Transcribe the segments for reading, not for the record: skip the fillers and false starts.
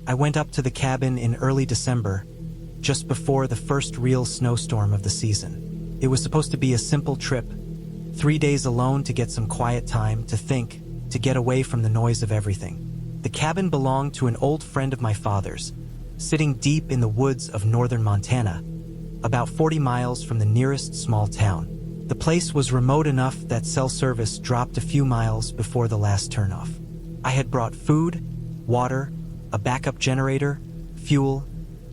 I went up to the cabin in early December, just before the first real snowstorm of the season. It was supposed to be a simple trip, 3 days alone to get some quiet time, to think, to get away from the noise of everything. The cabin belonged to an old friend of my father's, sitting deep in the woods of northern Montana, about 40 miles from the nearest small town. The place was remote enough that cell service dropped a few miles before the last turnoff. I had brought food, water, a backup generator, fuel,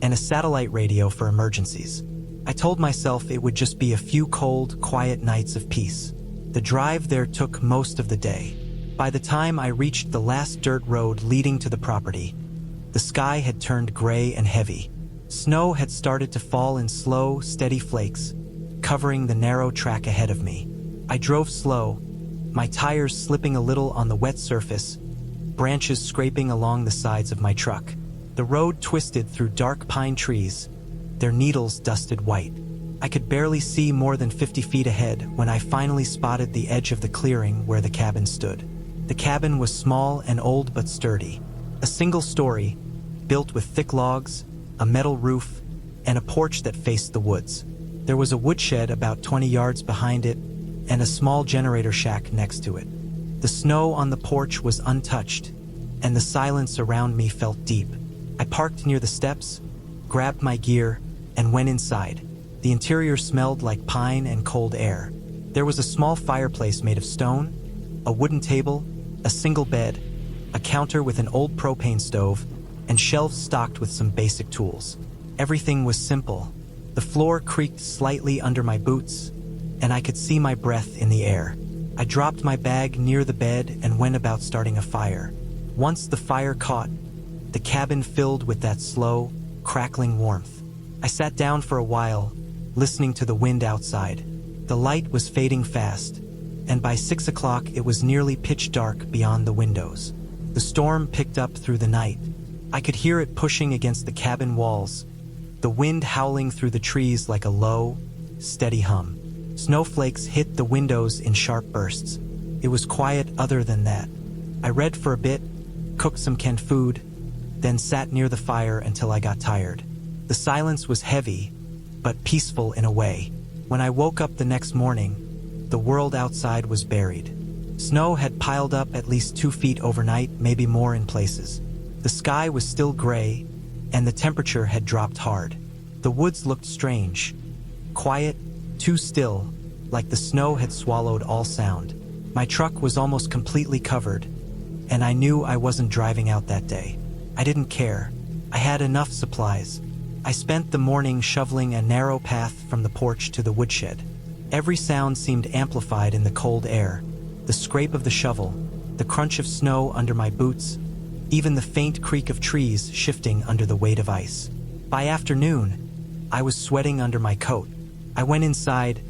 and a satellite radio for emergencies. I told myself it would just be a few cold, quiet nights of peace. The drive there took most of the day. By the time I reached the last dirt road leading to the property, the sky had turned gray and heavy. Snow had started to fall in slow, steady flakes, covering the narrow track ahead of me. I drove slow, my tires slipping a little on the wet surface, branches scraping along the sides of my truck. The road twisted through dark pine trees, their needles dusted white. I could barely see more than 50 feet ahead when I finally spotted the edge of the clearing where the cabin stood. The cabin was small and old but sturdy. A single story, built with thick logs, a metal roof, and a porch that faced the woods. There was a woodshed about 20 yards behind it, and a small generator shack next to it. The snow on the porch was untouched, and the silence around me felt deep. I parked near the steps, grabbed my gear, and went inside. The interior smelled like pine and cold air. There was a small fireplace made of stone, a wooden table, a single bed, a counter with an old propane stove, and shelves stocked with some basic tools. Everything was simple. The floor creaked slightly under my boots, and I could see my breath in the air. I dropped my bag near the bed and went about starting a fire. Once the fire caught, the cabin filled with that slow, crackling warmth. I sat down for a while, listening to the wind outside. The light was fading fast, and by 6 o'clock it was nearly pitch dark beyond the windows. The storm picked up through the night. I could hear it pushing against the cabin walls, the wind howling through the trees like a low, steady hum. Snowflakes hit the windows in sharp bursts. It was quiet other than that. I read for a bit, cooked some canned food, then sat near the fire until I got tired. The silence was heavy, but peaceful in a way. When I woke up the next morning, the world outside was buried. Snow had piled up at least 2 feet overnight, maybe more in places. The sky was still gray, and the temperature had dropped hard. The woods looked strange, quiet, too still, like the snow had swallowed all sound. My truck was almost completely covered, and I knew I wasn't driving out that day. I didn't care. I had enough supplies. I spent the morning shoveling a narrow path from the porch to the woodshed. Every sound seemed amplified in the cold air. The scrape of the shovel, the crunch of snow under my boots, even the faint creak of trees shifting under the weight of ice. By afternoon, I was sweating under my coat. I went inside,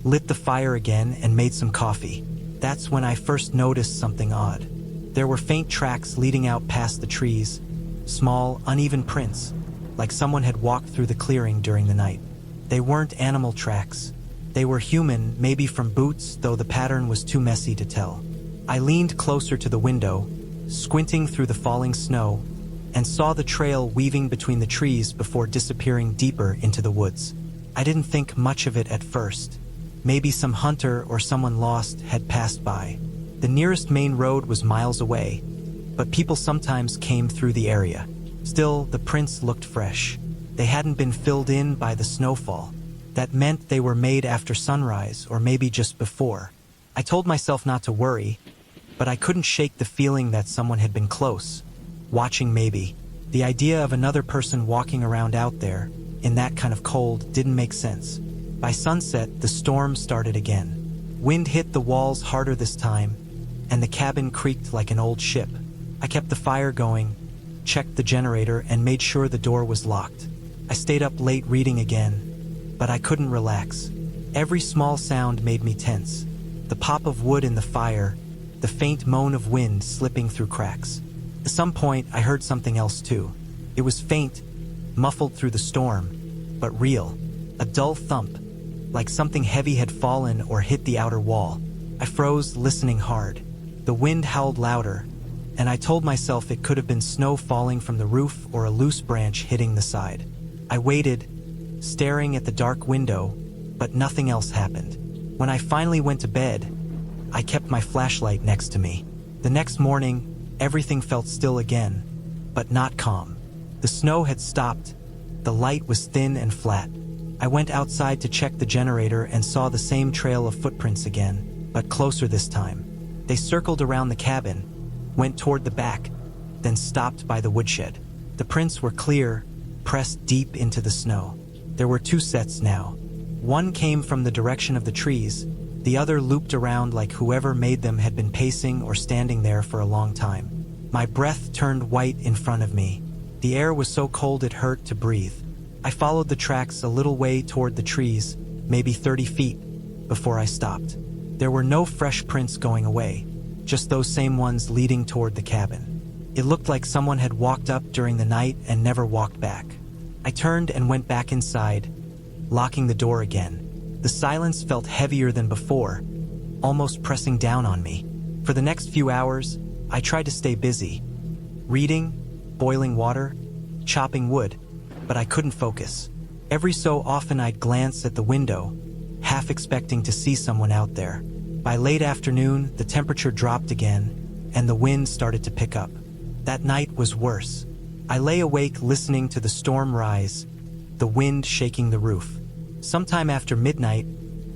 lit the fire again, and made some coffee. That's when I first noticed something odd. There were faint tracks leading out past the trees, small, uneven prints, like someone had walked through the clearing during the night. They weren't animal tracks. They were human, maybe from boots, though the pattern was too messy to tell. I leaned closer to the window, squinting through the falling snow, and saw the trail weaving between the trees before disappearing deeper into the woods. I didn't think much of it at first. Maybe some hunter or someone lost had passed by. The nearest main road was miles away, but people sometimes came through the area. Still, the prints looked fresh. They hadn't been filled in by the snowfall. That meant they were made after sunrise, or maybe just before. I told myself not to worry, but I couldn't shake the feeling that someone had been close, watching maybe. The idea of another person walking around out there, in that kind of cold, didn't make sense. By sunset, the storm started again. Wind hit the walls harder this time, and the cabin creaked like an old ship. I kept the fire going, checked the generator, and made sure the door was locked. I stayed up late reading again, but I couldn't relax. Every small sound made me tense. The pop of wood in the fire, the faint moan of wind slipping through cracks. At some point, I heard something else too. It was faint, muffled through the storm, but real. A dull thump, like something heavy had fallen or hit the outer wall. I froze, listening hard. The wind howled louder, and I told myself it could have been snow falling from the roof or a loose branch hitting the side. I waited, staring at the dark window, but nothing else happened. When I finally went to bed, I kept my flashlight next to me. The next morning, everything felt still again, but not calm. The snow had stopped. The light was thin and flat. I went outside to check the generator and saw the same trail of footprints again, but closer this time. They circled around the cabin, went toward the back, then stopped by the woodshed. The prints were clear, pressed deep into the snow. There were two sets now. One came from the direction of the trees, the other looped around like whoever made them had been pacing or standing there for a long time. My breath turned white in front of me. The air was so cold it hurt to breathe. I followed the tracks a little way toward the trees, maybe 30 feet, before I stopped. There were no fresh prints going away, just those same ones leading toward the cabin. It looked like someone had walked up during the night and never walked back. I turned and went back inside, locking the door again. The silence felt heavier than before, almost pressing down on me. For the next few hours, I tried to stay busy. Reading, boiling water, chopping wood, but I couldn't focus. Every so often I'd glance at the window, half expecting to see someone out there. By late afternoon, the temperature dropped again, and the wind started to pick up. That night was worse. I lay awake listening to the storm rise, the wind shaking the roof. Sometime after midnight,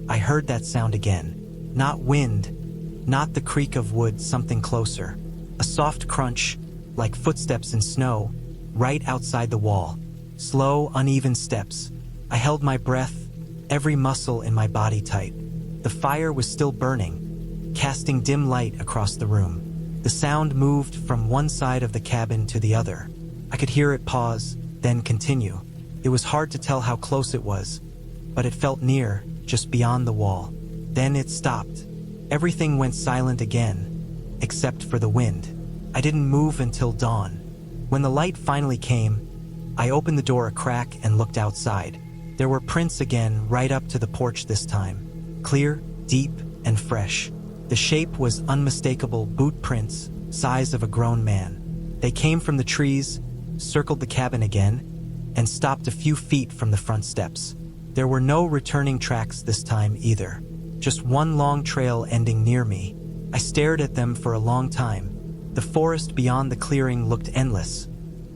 I heard that sound again. Not wind, not the creak of wood, something closer. A soft crunch, like footsteps in snow, right outside the wall. Slow, uneven steps. I held my breath, every muscle in my body tight. The fire was still burning, casting dim light across the room. The sound moved from one side of the cabin to the other. I could hear it pause, then continue. It was hard to tell how close it was, but it felt near, just beyond the wall. Then it stopped. Everything went silent again, except for the wind. I didn't move until dawn. When the light finally came, I opened the door a crack and looked outside. There were prints again, right up to the porch this time. Clear, deep, and fresh. The shape was unmistakable, boot prints, size of a grown man. They came from the trees, circled the cabin again, and stopped a few feet from the front steps. There were no returning tracks this time either. Just one long trail ending near me. I stared at them for a long time. The forest beyond the clearing looked endless,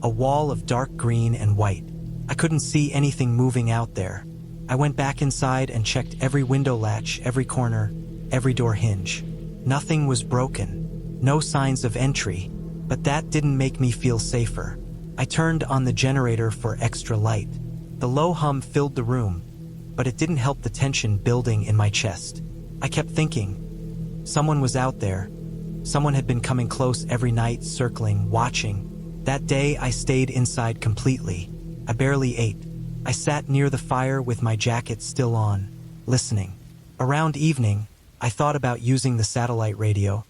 a wall of dark green and white. I couldn't see anything moving out there. I went back inside and checked every window latch, every corner, every door hinge. Nothing was broken, no signs of entry, but that didn't make me feel safer. I turned on the generator for extra light. The low hum filled the room, but it didn't help the tension building in my chest. I kept thinking, someone was out there. Someone had been coming close every night, circling, watching. That day I stayed inside completely. I barely ate. I sat near the fire with my jacket still on, listening. Around evening, I thought about using the satellite radio,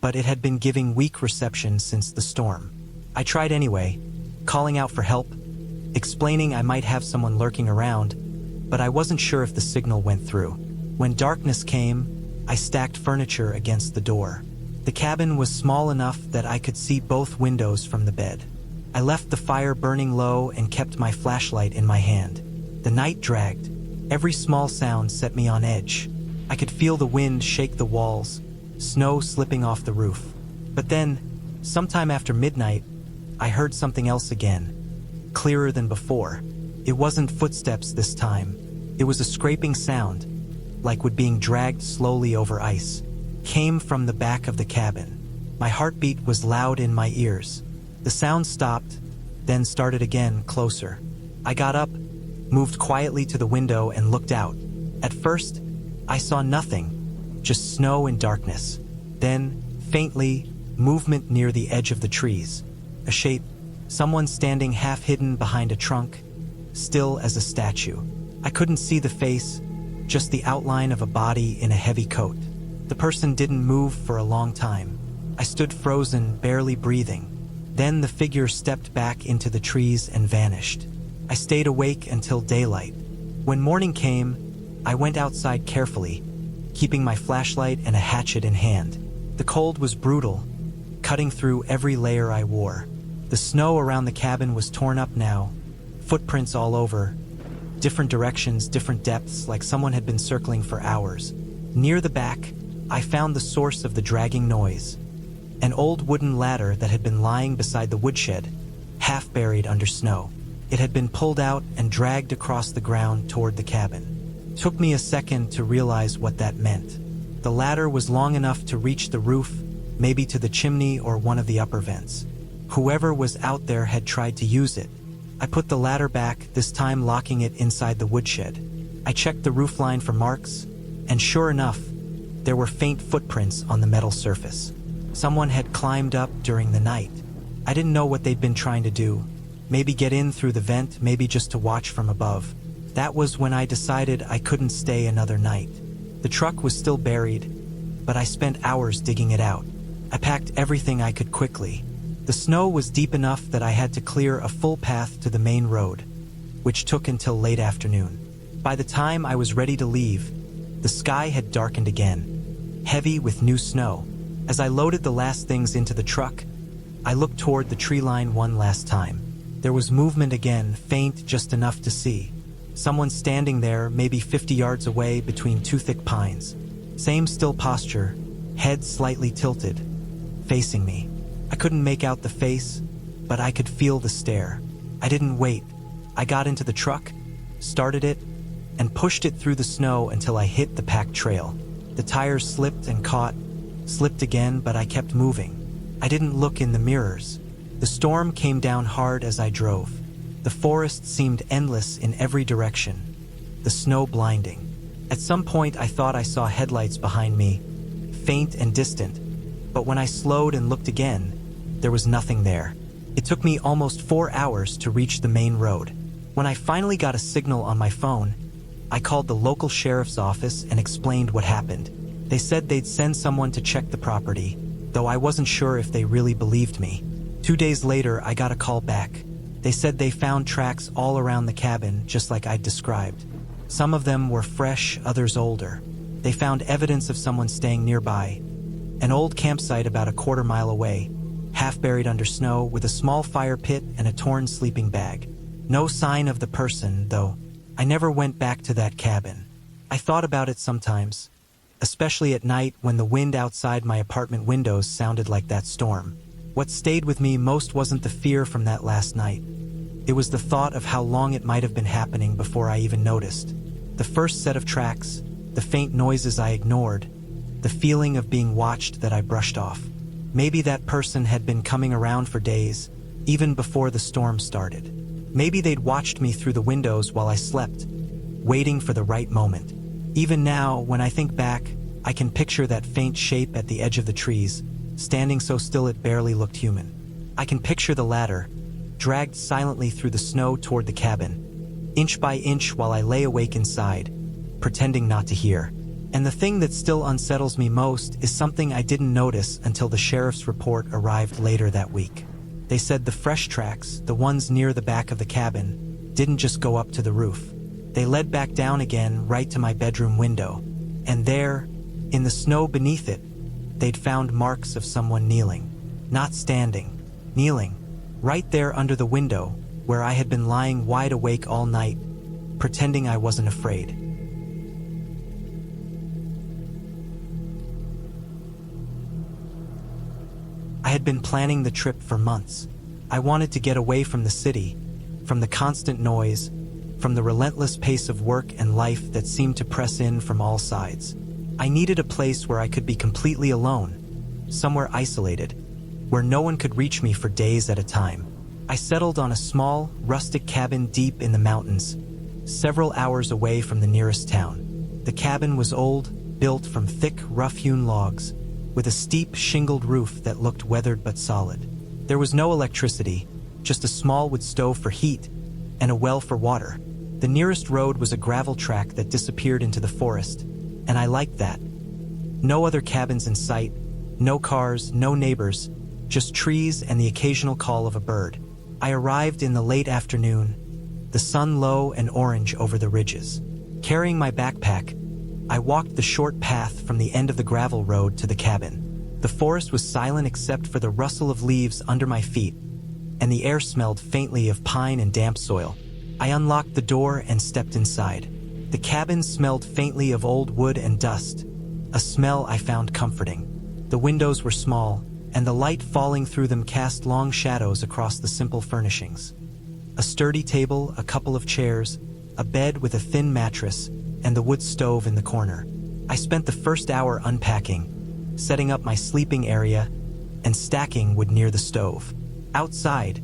but it had been giving weak reception since the storm. I tried anyway, calling out for help, explaining I might have someone lurking around, but I wasn't sure if the signal went through. When darkness came, I stacked furniture against the door. The cabin was small enough that I could see both windows from the bed. I left the fire burning low and kept my flashlight in my hand. The night dragged. Every small sound set me on edge. I could feel the wind shake the walls, snow slipping off the roof. But then, sometime after midnight, I heard something else again, clearer than before. It wasn't footsteps this time. It was a scraping sound, like wood being dragged slowly over ice. Came from the back of the cabin. My heartbeat was loud in my ears. The sound stopped, then started again, closer. I got up, moved quietly to the window and looked out. At first, I saw nothing, just snow and darkness. Then, faintly, movement near the edge of the trees. A shape, someone standing half hidden behind a trunk, still as a statue. I couldn't see the face, just the outline of a body in a heavy coat. The person didn't move for a long time. I stood frozen, barely breathing. Then the figure stepped back into the trees and vanished. I stayed awake until daylight. When morning came, I went outside carefully, keeping my flashlight and a hatchet in hand. The cold was brutal, cutting through every layer I wore. The snow around the cabin was torn up now, footprints all over, different directions, different depths, like someone had been circling for hours. Near the back, I found the source of the dragging noise. An old wooden ladder that had been lying beside the woodshed, half buried under snow. It had been pulled out and dragged across the ground toward the cabin. Took me a second to realize what that meant. The ladder was long enough to reach the roof, maybe to the chimney or one of the upper vents. Whoever was out there had tried to use it. I put the ladder back, this time locking it inside the woodshed. I checked the roofline for marks, and sure enough, there were faint footprints on the metal surface. Someone had climbed up during the night. I didn't know what they'd been trying to do. Maybe get in through the vent, maybe just to watch from above. That was when I decided I couldn't stay another night. The truck was still buried, but I spent hours digging it out. I packed everything I could quickly. The snow was deep enough that I had to clear a full path to the main road, which took until late afternoon. By the time I was ready to leave, the sky had darkened again, heavy with new snow. As I loaded the last things into the truck, I looked toward the tree line one last time. There was movement again, faint, just enough to see. Someone standing there, maybe 50 yards away between two thick pines. Same still posture, head slightly tilted, facing me. I couldn't make out the face, but I could feel the stare. I didn't wait. I got into the truck, started it, and pushed it through the snow until I hit the packed trail. The tires slipped and caught, slipped again, but I kept moving. I didn't look in the mirrors. The storm came down hard as I drove. The forest seemed endless in every direction, the snow blinding. At some point I thought I saw headlights behind me, faint and distant, but when I slowed and looked again, there was nothing there. It took me almost 4 hours to reach the main road. When I finally got a signal on my phone, I called the local sheriff's office and explained what happened. They said they'd send someone to check the property, though I wasn't sure if they really believed me. 2 days later, I got a call back. They said they found tracks all around the cabin, just like I'd described. Some of them were fresh, others older. They found evidence of someone staying nearby. An old campsite about a quarter mile away, half buried under snow with a small fire pit and a torn sleeping bag. No sign of the person, though. I never went back to that cabin. I thought about it sometimes, especially at night when the wind outside my apartment windows sounded like that storm. What stayed with me most wasn't the fear from that last night. It was the thought of how long it might have been happening before I even noticed. The first set of tracks, the faint noises I ignored, the feeling of being watched that I brushed off. Maybe that person had been coming around for days, even before the storm started. Maybe they'd watched me through the windows while I slept, waiting for the right moment. Even now, when I think back, I can picture that faint shape at the edge of the trees, standing so still it barely looked human. I can picture the ladder, dragged silently through the snow toward the cabin, inch by inch while I lay awake inside, pretending not to hear. And the thing that still unsettles me most is something I didn't notice until the sheriff's report arrived later that week. They said the fresh tracks, the ones near the back of the cabin, didn't just go up to the roof. They led back down again right to my bedroom window. And there, in the snow beneath it, they'd found marks of someone kneeling. Not standing, kneeling, right there under the window where I had been lying wide awake all night, pretending I wasn't afraid. I had been planning the trip for months. I wanted to get away from the city, from the constant noise, from the relentless pace of work and life that seemed to press in from all sides. I needed a place where I could be completely alone, somewhere isolated, where no one could reach me for days at a time. I settled on a small, rustic cabin deep in the mountains, several hours away from the nearest town. The cabin was old, built from thick, rough-hewn logs, with a steep, shingled roof that looked weathered but solid. There was no electricity, just a small wood stove for heat and a well for water. The nearest road was a gravel track that disappeared into the forest, and I liked that. No other cabins in sight, no cars, no neighbors, just trees and the occasional call of a bird. I arrived in the late afternoon, the sun low and orange over the ridges. Carrying my backpack, I walked the short path from the end of the gravel road to the cabin. The forest was silent except for the rustle of leaves under my feet, and the air smelled faintly of pine and damp soil. I unlocked the door and stepped inside. The cabin smelled faintly of old wood and dust, a smell I found comforting. The windows were small, and the light falling through them cast long shadows across the simple furnishings. A sturdy table, a couple of chairs, a bed with a thin mattress, and the wood stove in the corner. I spent the first hour unpacking, setting up my sleeping area, and stacking wood near the stove. Outside,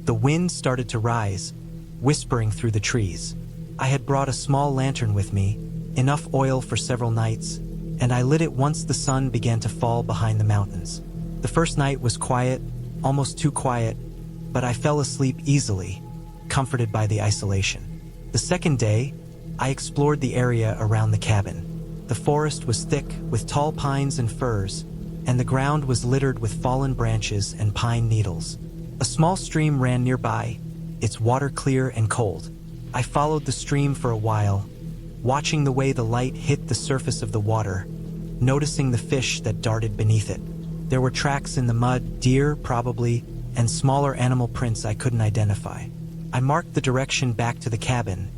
the wind started to rise, whispering through the trees. I had brought a small lantern with me, enough oil for several nights, and I lit it once the sun began to fall behind the mountains. The first night was quiet, almost too quiet, but I fell asleep easily, comforted by the isolation. The second day, I explored the area around the cabin. The forest was thick with tall pines and firs, and the ground was littered with fallen branches and pine needles. A small stream ran nearby, its water clear and cold. I followed the stream for a while, watching the way the light hit the surface of the water, noticing the fish that darted beneath it. There were tracks in the mud, deer probably, and smaller animal prints I couldn't identify. I marked the direction back to the cabin,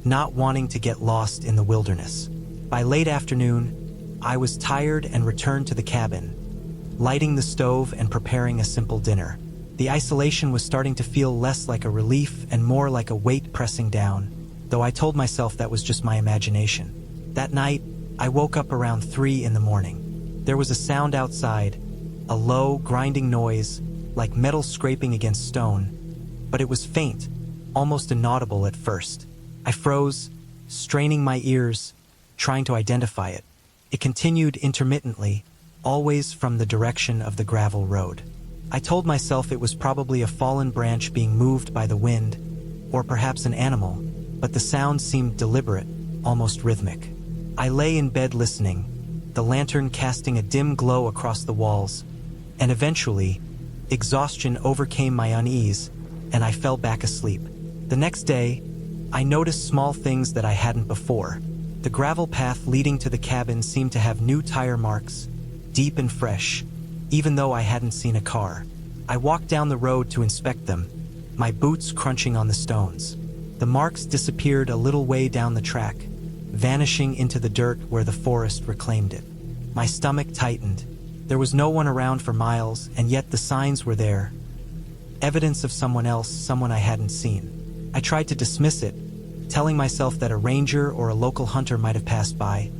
not wanting to get lost in the wilderness. By late afternoon, I was tired and returned to the cabin, lighting the stove and preparing a simple dinner. The isolation was starting to feel less like a relief and more like a weight pressing down, though I told myself that was just my imagination. That night, I woke up around 3 in the morning. There was a sound outside, a low, grinding noise, like metal scraping against stone, but it was faint, almost inaudible at first. I froze, straining my ears, trying to identify it. It continued intermittently, always from the direction of the gravel road. I told myself it was probably a fallen branch being moved by the wind, or perhaps an animal, but the sound seemed deliberate, almost rhythmic. I lay in bed listening, the lantern casting a dim glow across the walls, and eventually, exhaustion overcame my unease, and I fell back asleep. The next day, I noticed small things that I hadn't before. The gravel path leading to the cabin seemed to have new tire marks, deep and fresh, even though I hadn't seen a car. I walked down the road to inspect them, my boots crunching on the stones. The marks disappeared a little way down the track, vanishing into the dirt where the forest reclaimed it. My stomach tightened. There was no one around for miles, and yet the signs were there. Evidence of someone else, someone I hadn't seen. I tried to dismiss it, telling myself that a ranger or a local hunter might have passed by,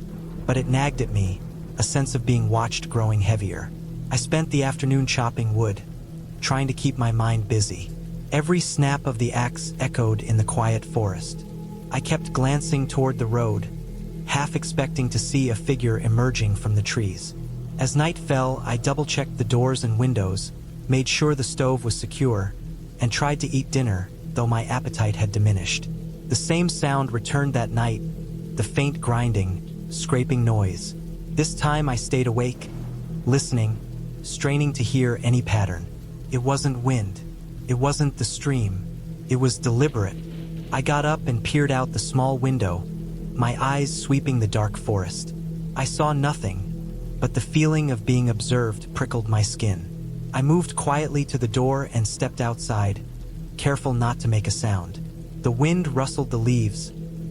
but it nagged at me, a sense of being watched growing heavier. I spent the afternoon chopping wood, trying to keep my mind busy. Every snap of the axe echoed in the quiet forest. I kept glancing toward the road, half expecting to see a figure emerging from the trees. As night fell, I double-checked the doors and windows, made sure the stove was secure, and tried to eat dinner, though my appetite had diminished. The same sound returned that night, the faint grinding, scraping noise. This time I stayed awake, listening, straining to hear any pattern. It wasn't wind. It wasn't the stream. It was deliberate. I got up and peered out the small window, my eyes sweeping the dark forest. I saw nothing, but the feeling of being observed prickled my skin. I moved quietly to the door and stepped outside, careful not to make a sound. The wind rustled the leaves,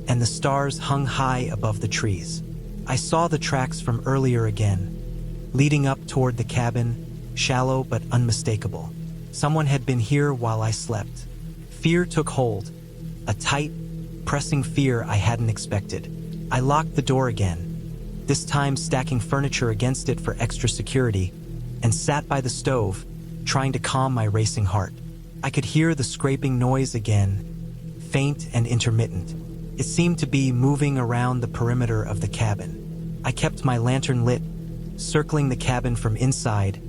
and the stars hung high above the trees. I saw the tracks from earlier again, leading up toward the cabin, shallow but unmistakable. Someone had been here while I slept. Fear took hold, a tight, pressing fear I hadn't expected. I locked the door again, this time stacking furniture against it for extra security, and sat by the stove, trying to calm my racing heart. I could hear the scraping noise again, faint and intermittent. It seemed to be moving around the perimeter of the cabin. I kept my lantern lit, circling the cabin from inside,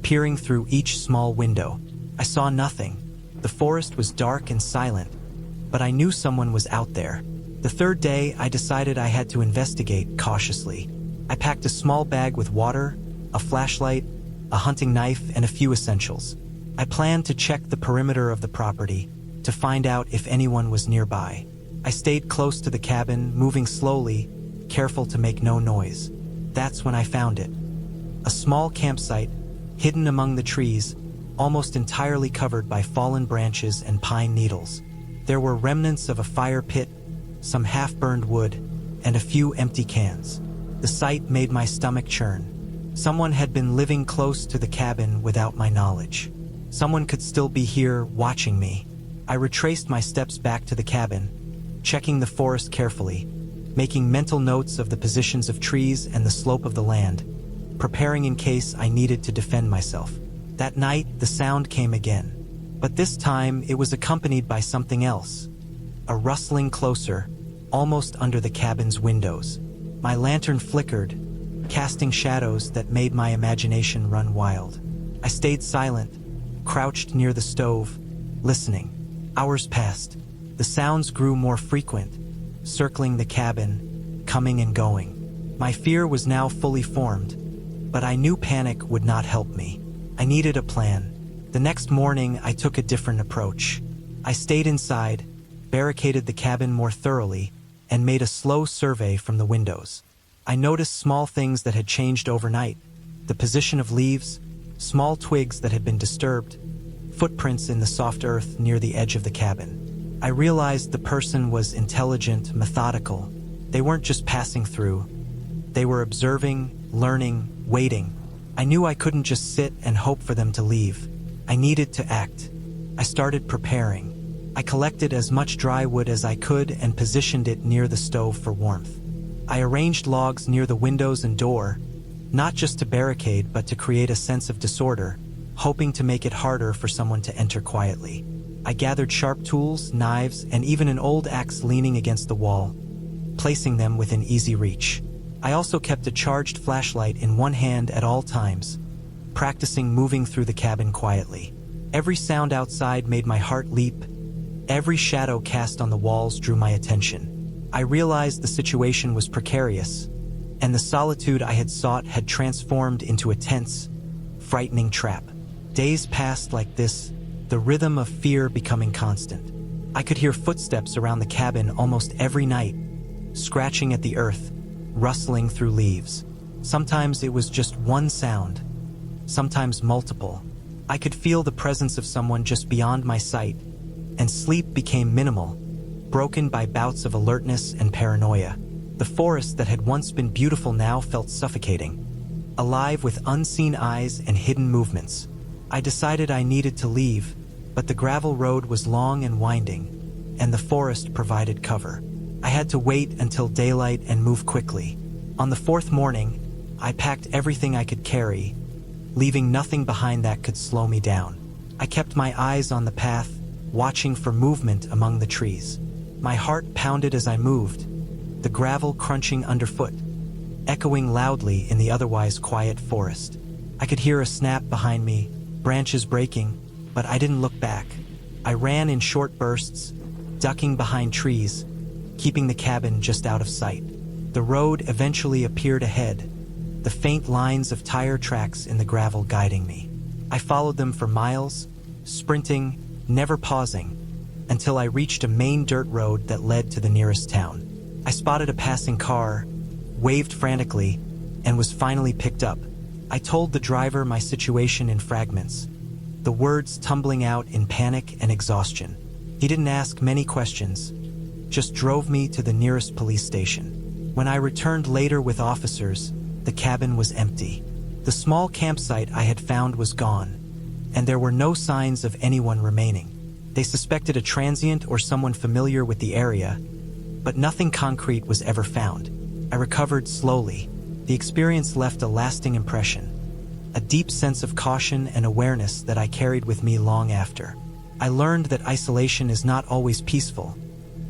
peering through each small window. I saw nothing. The forest was dark and silent, but I knew someone was out there. The third day, I decided I had to investigate cautiously. I packed a small bag with water, a flashlight, a hunting knife, and a few essentials. I planned to check the perimeter of the property to find out if anyone was nearby. I stayed close to the cabin, moving slowly, careful to make no noise. That's when I found it. A small campsite, hidden among the trees, almost entirely covered by fallen branches and pine needles. There were remnants of a fire pit, some half-burned wood, and a few empty cans. The sight made my stomach churn. Someone had been living close to the cabin without my knowledge. Someone could still be here, watching me. I retraced my steps back to the cabin, checking the forest carefully, making mental notes of the positions of trees and the slope of the land, preparing in case I needed to defend myself. That night, the sound came again, but this time it was accompanied by something else. A rustling closer, almost under the cabin's windows. My lantern flickered, casting shadows that made my imagination run wild. I stayed silent, crouched near the stove, listening. Hours passed. The sounds grew more frequent, circling the cabin, coming and going. My fear was now fully formed, but I knew panic would not help me. I needed a plan. The next morning, I took a different approach. I stayed inside, barricaded the cabin more thoroughly, and made a slow survey from the windows. I noticed small things that had changed overnight: the position of leaves, small twigs that had been disturbed, footprints in the soft earth near the edge of the cabin. I realized the person was intelligent, methodical. They weren't just passing through. They were observing, learning, waiting. I knew I couldn't just sit and hope for them to leave. I needed to act. I started preparing. I collected as much dry wood as I could and positioned it near the stove for warmth. I arranged logs near the windows and door, not just to barricade but to create a sense of disorder, hoping to make it harder for someone to enter quietly. I gathered sharp tools, knives, and even an old axe leaning against the wall, placing them within easy reach. I also kept a charged flashlight in one hand at all times, practicing moving through the cabin quietly. Every sound outside made my heart leap. Every shadow cast on the walls drew my attention. I realized the situation was precarious, and the solitude I had sought had transformed into a tense, frightening trap. Days passed like this, the rhythm of fear becoming constant. I could hear footsteps around the cabin almost every night, scratching at the earth, rustling through leaves. Sometimes it was just one sound, sometimes multiple. I could feel the presence of someone just beyond my sight, and sleep became minimal, broken by bouts of alertness and paranoia. The forest that had once been beautiful now felt suffocating, alive with unseen eyes and hidden movements. I decided I needed to leave, but the gravel road was long and winding, and the forest provided cover. I had to wait until daylight and move quickly. On the fourth morning, I packed everything I could carry, leaving nothing behind that could slow me down. I kept my eyes on the path, watching for movement among the trees. My heart pounded as I moved, the gravel crunching underfoot, echoing loudly in the otherwise quiet forest. I could hear a snap behind me, branches breaking, but I didn't look back. I ran in short bursts, ducking behind trees, keeping the cabin just out of sight. The road eventually appeared ahead, the faint lines of tire tracks in the gravel guiding me. I followed them for miles, sprinting, never pausing, until I reached a main dirt road that led to the nearest town. I spotted a passing car, waved frantically, and was finally picked up. I told the driver my situation in fragments, the words tumbling out in panic and exhaustion. He didn't ask many questions, just drove me to the nearest police station. When I returned later with officers, the cabin was empty. The small campsite I had found was gone, and there were no signs of anyone remaining. They suspected a transient or someone familiar with the area, but nothing concrete was ever found. I recovered slowly. The experience left a lasting impression, a deep sense of caution and awareness that I carried with me long after. I learned that isolation is not always peaceful,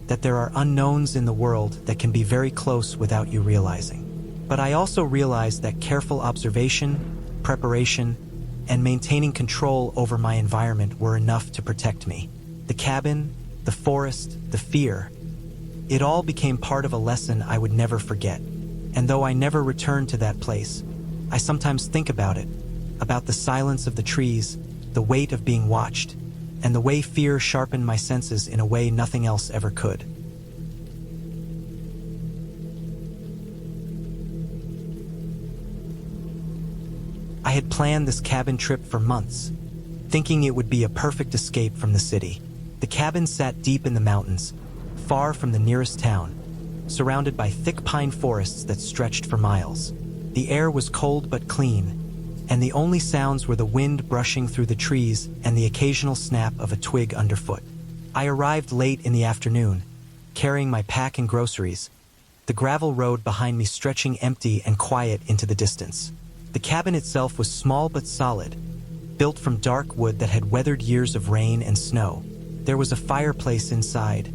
that there are unknowns in the world that can be very close without you realizing. But I also realized that careful observation, preparation, and maintaining control over my environment were enough to protect me. The cabin, the forest, the fear, it all became part of a lesson I would never forget. And though I never returned to that place, I sometimes think about it, about the silence of the trees, the weight of being watched, and the way fear sharpened my senses in a way nothing else ever could. had planned this cabin trip for months, thinking it would be a perfect escape from the city. The cabin sat deep in the mountains, far from the nearest town, surrounded by thick pine forests that stretched for miles. The air was cold but clean, and the only sounds were the wind brushing through the trees and the occasional snap of a twig underfoot. I arrived late in the afternoon, carrying my pack and groceries, the gravel road behind me stretching empty and quiet into the distance. The cabin itself was small but solid, built from dark wood that had weathered years of rain and snow. There was a fireplace inside,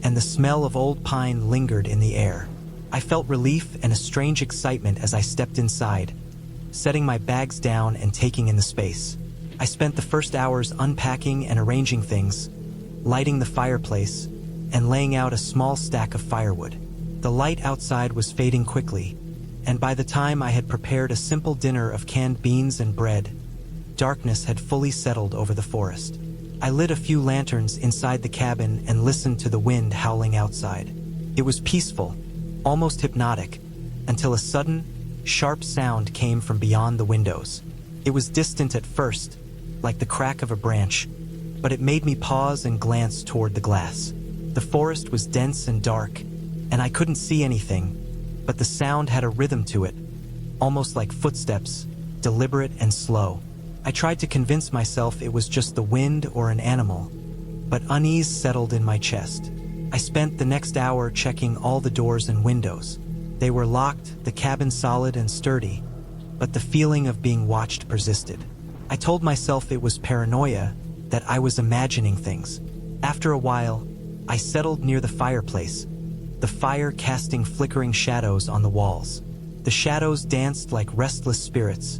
and the smell of old pine lingered in the air. I felt relief and a strange excitement as I stepped inside, setting my bags down and taking in the space. I spent the first hours unpacking and arranging things, lighting the fireplace, and laying out a small stack of firewood. The light outside was fading quickly, and by the time I had prepared a simple dinner of canned beans and bread, darkness had fully settled over the forest. I lit a few lanterns inside the cabin and listened to the wind howling outside. It was peaceful, almost hypnotic, until a sudden, sharp sound came from beyond the windows. It was distant at first, like the crack of a branch, but it made me pause and glance toward the glass. The forest was dense and dark, and I couldn't see anything, but the sound had a rhythm to it, almost like footsteps, deliberate and slow. I tried to convince myself it was just the wind or an animal, but unease settled in my chest. I spent the next hour checking all the doors and windows. They were locked, the cabin solid and sturdy, but the feeling of being watched persisted. I told myself it was paranoia, that I was imagining things. After a while, I settled near the fireplace, the fire casting flickering shadows on the walls. The shadows danced like restless spirits,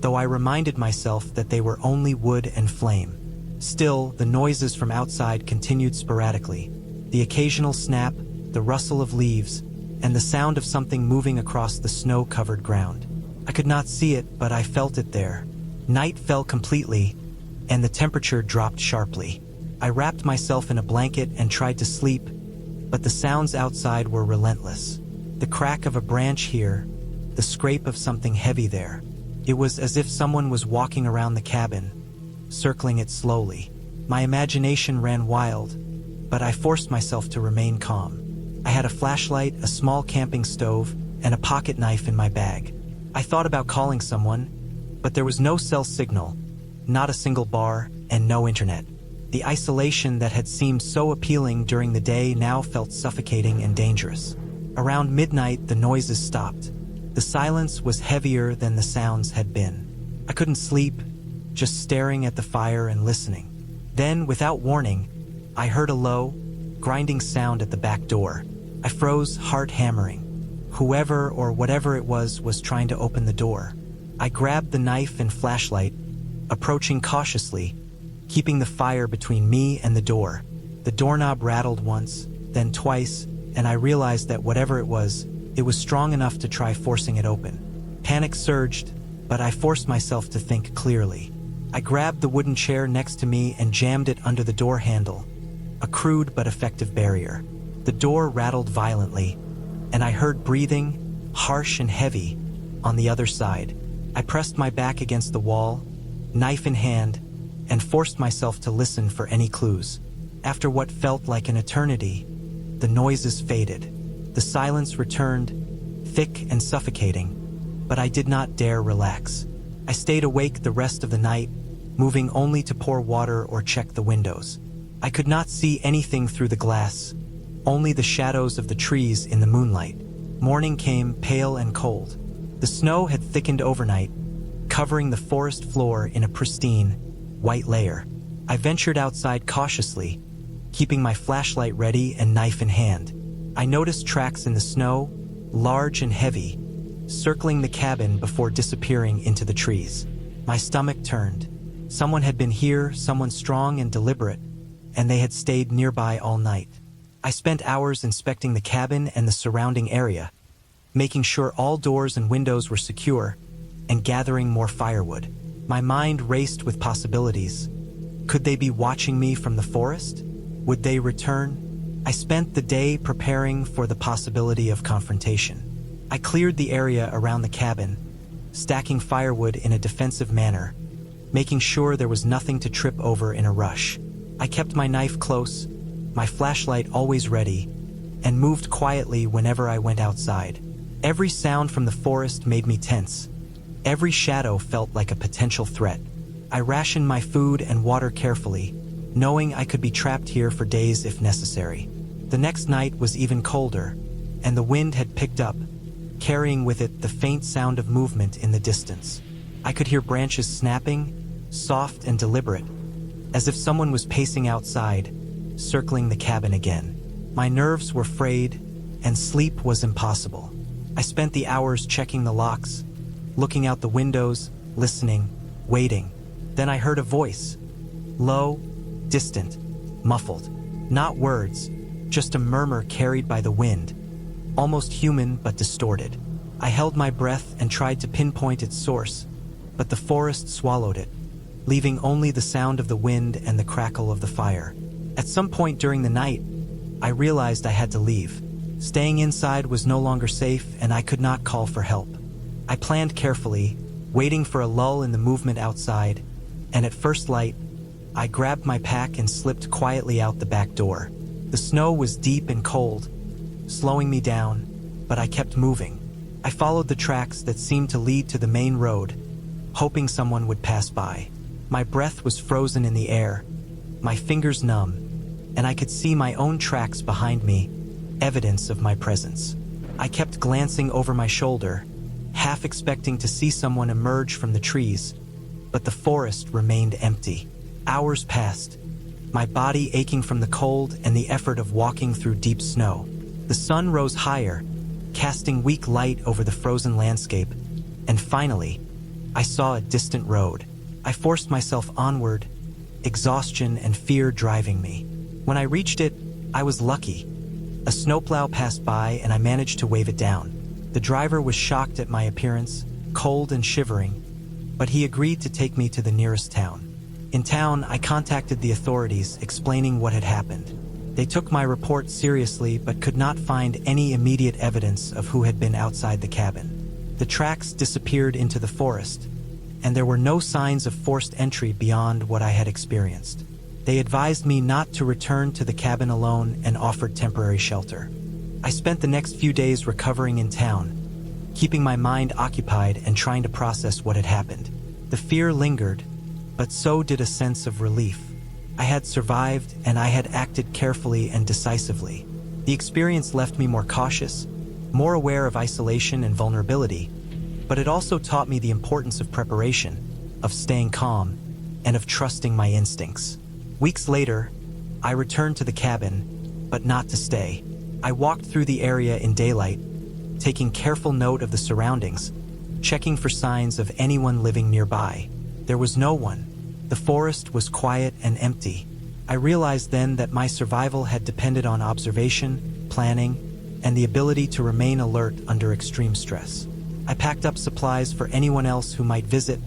though I reminded myself that they were only wood and flame. Still, the noises from outside continued sporadically. The occasional snap, the rustle of leaves, and the sound of something moving across the snow-covered ground. I could not see it, but I felt it there. Night fell completely, and the temperature dropped sharply. I wrapped myself in a blanket and tried to sleep, but the sounds outside were relentless. The crack of a branch here, the scrape of something heavy there. It was as if someone was walking around the cabin, circling it slowly. My imagination ran wild, but I forced myself to remain calm. I had a flashlight, a small camping stove, and a pocket knife in my bag. I thought about calling someone, but there was no cell signal, not a single bar, and no internet. The isolation that had seemed so appealing during the day now felt suffocating and dangerous. Around midnight, the noises stopped. The silence was heavier than the sounds had been. I couldn't sleep, just staring at the fire and listening. Then, without warning, I heard a low, grinding sound at the back door. I froze, heart hammering. Whoever or whatever it was trying to open the door. I grabbed the knife and flashlight, approaching cautiously, keeping the fire between me and the door. The doorknob rattled once, then twice, and I realized that whatever it was strong enough to try forcing it open. Panic surged, but I forced myself to think clearly. I grabbed the wooden chair next to me and jammed it under the door handle, a crude but effective barrier. The door rattled violently, and I heard breathing, harsh and heavy, on the other side. I pressed my back against the wall, knife in hand, and forced myself to listen for any clues. After what felt like an eternity, the noises faded. The silence returned, thick and suffocating, but I did not dare relax. I stayed awake the rest of the night, moving only to pour water or check the windows. I could not see anything through the glass, only the shadows of the trees in the moonlight. Morning came, pale and cold. The snow had thickened overnight, covering the forest floor in a pristine, white layer. I ventured outside cautiously, keeping my flashlight ready and knife in hand. I noticed tracks in the snow, large and heavy, circling the cabin before disappearing into the trees. My stomach turned. Someone had been here, someone strong and deliberate, and they had stayed nearby all night. I spent hours inspecting the cabin and the surrounding area, making sure all doors and windows were secure, and gathering more firewood. My mind raced with possibilities. Could they be watching me from the forest? Would they return? I spent the day preparing for the possibility of confrontation. I cleared the area around the cabin, stacking firewood in a defensive manner, making sure there was nothing to trip over in a rush. I kept my knife close, my flashlight always ready, and moved quietly whenever I went outside. Every sound from the forest made me tense. Every shadow felt like a potential threat. I rationed my food and water carefully, knowing I could be trapped here for days if necessary. The next night was even colder, and the wind had picked up, carrying with it the faint sound of movement in the distance. I could hear branches snapping, soft and deliberate, as if someone was pacing outside, circling the cabin again. My nerves were frayed, and sleep was impossible. I spent the hours checking the locks, looking out the windows, listening, waiting. Then I heard a voice. Low, distant, muffled. Not words, just a murmur carried by the wind. Almost human but distorted. I held my breath and tried to pinpoint its source, but the forest swallowed it, leaving only the sound of the wind and the crackle of the fire. At some point during the night, I realized I had to leave. Staying inside was no longer safe, and I could not call for help. I planned carefully, waiting for a lull in the movement outside, and at first light, I grabbed my pack and slipped quietly out the back door. The snow was deep and cold, slowing me down, but I kept moving. I followed the tracks that seemed to lead to the main road, hoping someone would pass by. My breath was frozen in the air, my fingers numb, and I could see my own tracks behind me, evidence of my presence. I kept glancing over my shoulder, half expecting to see someone emerge from the trees, but the forest remained empty. Hours passed, my body aching from the cold and the effort of walking through deep snow. The sun rose higher, casting weak light over the frozen landscape, and finally, I saw a distant road. I forced myself onward, exhaustion and fear driving me. When I reached it, I was lucky. A snowplow passed by and I managed to wave it down. The driver was shocked at my appearance, cold and shivering, but he agreed to take me to the nearest town. In town, I contacted the authorities, explaining what had happened. They took my report seriously but could not find any immediate evidence of who had been outside the cabin. The tracks disappeared into the forest, and there were no signs of forced entry beyond what I had experienced. They advised me not to return to the cabin alone and offered temporary shelter. I spent the next few days recovering in town, keeping my mind occupied and trying to process what had happened. The fear lingered, but so did a sense of relief. I had survived, and I had acted carefully and decisively. The experience left me more cautious, more aware of isolation and vulnerability, but it also taught me the importance of preparation, of staying calm, and of trusting my instincts. Weeks later, I returned to the cabin, but not to stay. I walked through the area in daylight, taking careful note of the surroundings, checking for signs of anyone living nearby. There was no one. The forest was quiet and empty. I realized then that my survival had depended on observation, planning, and the ability to remain alert under extreme stress. I packed up supplies for anyone else who might visit,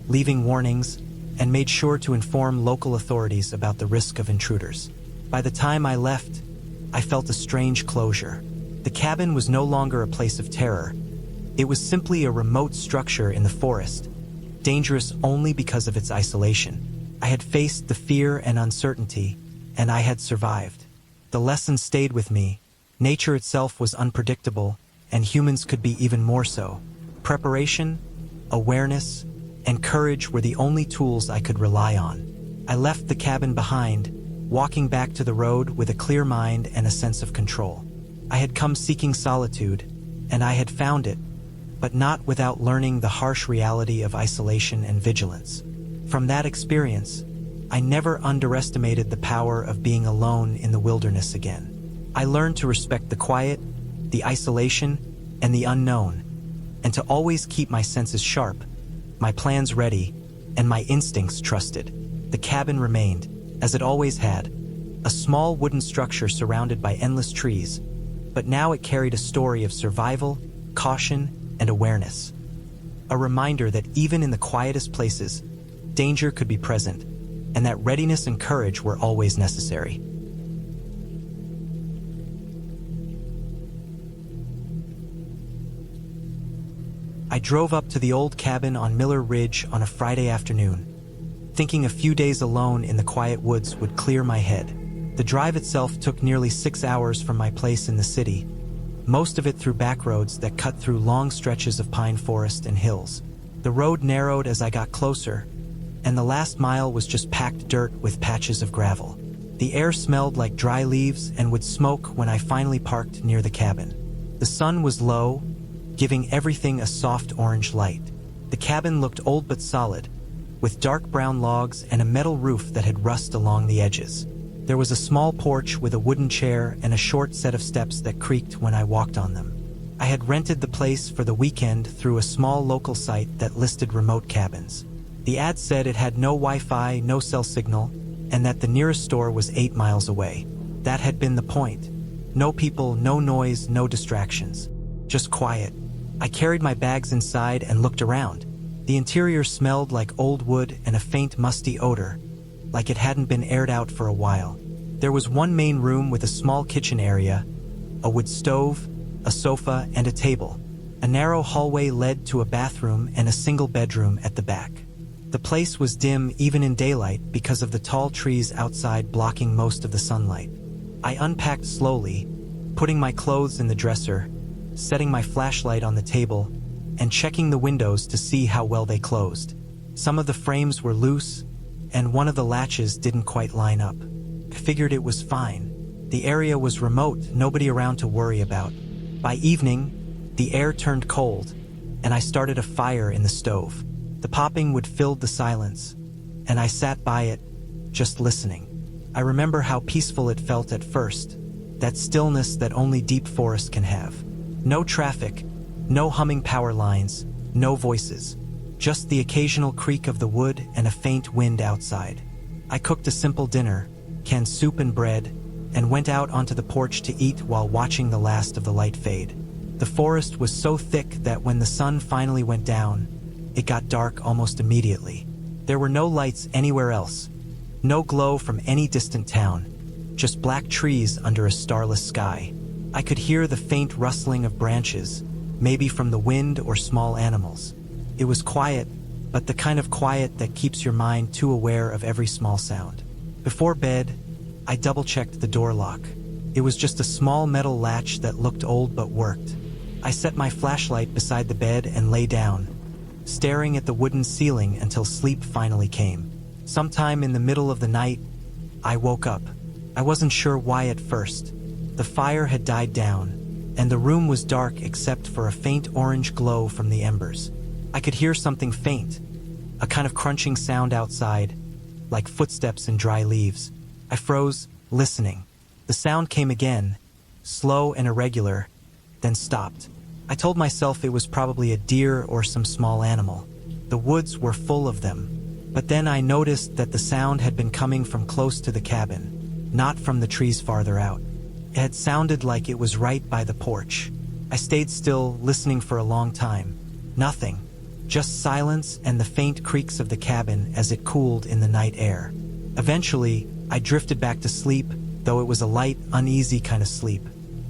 leaving warnings, and made sure to inform local authorities about the risk of intruders. By the time I left, I felt a strange closure. The cabin was no longer a place of terror. It was simply a remote structure in the forest, dangerous only because of its isolation. I had faced the fear and uncertainty, and I had survived. The lesson stayed with me. Nature itself was unpredictable, and humans could be even more so. Preparation, awareness, and courage were the only tools I could rely on. I left the cabin behind, walking back to the road with a clear mind and a sense of control. I had come seeking solitude, and I had found it, but not without learning the harsh reality of isolation and vigilance. From that experience, I never underestimated the power of being alone in the wilderness again. I learned to respect the quiet, the isolation, and the unknown, and to always keep my senses sharp, my plans ready, and my instincts trusted. The cabin remained, as it always had, a small wooden structure surrounded by endless trees, but now it carried a story of survival, caution, and awareness. A reminder that even in the quietest places, danger could be present, and that readiness and courage were always necessary. I drove up to the old cabin on Miller Ridge on a Friday afternoon, thinking a few days alone in the quiet woods would clear my head. The drive itself took nearly 6 hours from my place in the city, most of it through back roads that cut through long stretches of pine forest and hills. The road narrowed as I got closer, and the last mile was just packed dirt with patches of gravel. The air smelled like dry leaves and would smoke when I finally parked near the cabin. The sun was low, giving everything a soft orange light. The cabin looked old but solid, with dark brown logs and a metal roof that had rust along the edges. There was a small porch with a wooden chair and a short set of steps that creaked when I walked on them. I had rented the place for the weekend through a small local site that listed remote cabins. The ad said it had no Wi-Fi, no cell signal, and that the nearest store was 8 miles away. That had been the point. No people, no noise, no distractions. Just quiet. I carried my bags inside and looked around. The interior smelled like old wood and a faint musty odor, like it hadn't been aired out for a while. There was one main room with a small kitchen area, a wood stove, a sofa, and a table. A narrow hallway led to a bathroom and a single bedroom at the back. The place was dim even in daylight because of the tall trees outside blocking most of the sunlight. I unpacked slowly, putting my clothes in the dresser, setting my flashlight on the table, and checking the windows to see how well they closed. Some of the frames were loose, and one of the latches didn't quite line up. I figured it was fine. The area was remote, nobody around to worry about. By evening, the air turned cold, and I started a fire in the stove. The popping wood filled the silence, and I sat by it, just listening. I remember how peaceful it felt at first, that stillness that only deep forest can have. No traffic, no humming power lines, no voices, just the occasional creak of the wood and a faint wind outside. I cooked a simple dinner, canned soup and bread, and went out onto the porch to eat while watching the last of the light fade. The forest was so thick that when the sun finally went down, it got dark almost immediately. There were no lights anywhere else, no glow from any distant town, just black trees under a starless sky. I could hear the faint rustling of branches, maybe from the wind or small animals. It was quiet, but the kind of quiet that keeps your mind too aware of every small sound. Before bed, I double-checked the door lock. It was just a small metal latch that looked old but worked. I set my flashlight beside the bed and lay down, staring at the wooden ceiling until sleep finally came. Sometime in the middle of the night, I woke up. I wasn't sure why at first. The fire had died down, and the room was dark except for a faint orange glow from the embers. I could hear something faint, a kind of crunching sound outside, like footsteps in dry leaves. I froze, listening. The sound came again, slow and irregular, then stopped. I told myself it was probably a deer or some small animal. The woods were full of them. But then I noticed that the sound had been coming from close to the cabin, not from the trees farther out. It had sounded like it was right by the porch. I stayed still, listening for a long time. Nothing. Just silence and the faint creaks of the cabin as it cooled in the night air. Eventually, I drifted back to sleep, though it was a light, uneasy kind of sleep.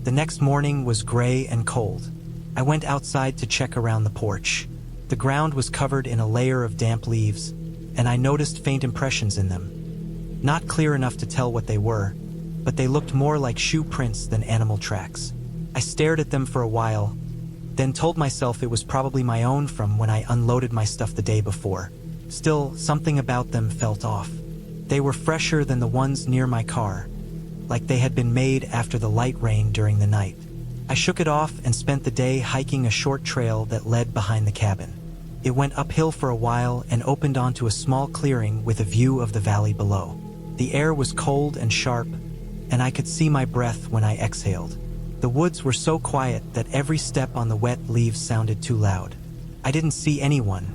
The next morning was gray and cold. I went outside to check around the porch. The ground was covered in a layer of damp leaves, and I noticed faint impressions in them. Not clear enough to tell what they were, but they looked more like shoe prints than animal tracks. I stared at them for a while, then told myself it was probably my own from when I unloaded my stuff the day before. Still, something about them felt off. They were fresher than the ones near my car, like they had been made after the light rain during the night. I shook it off and spent the day hiking a short trail that led behind the cabin. It went uphill for a while and opened onto a small clearing with a view of the valley below. The air was cold and sharp, and I could see my breath when I exhaled. The woods were so quiet that every step on the wet leaves sounded too loud. I didn't see anyone,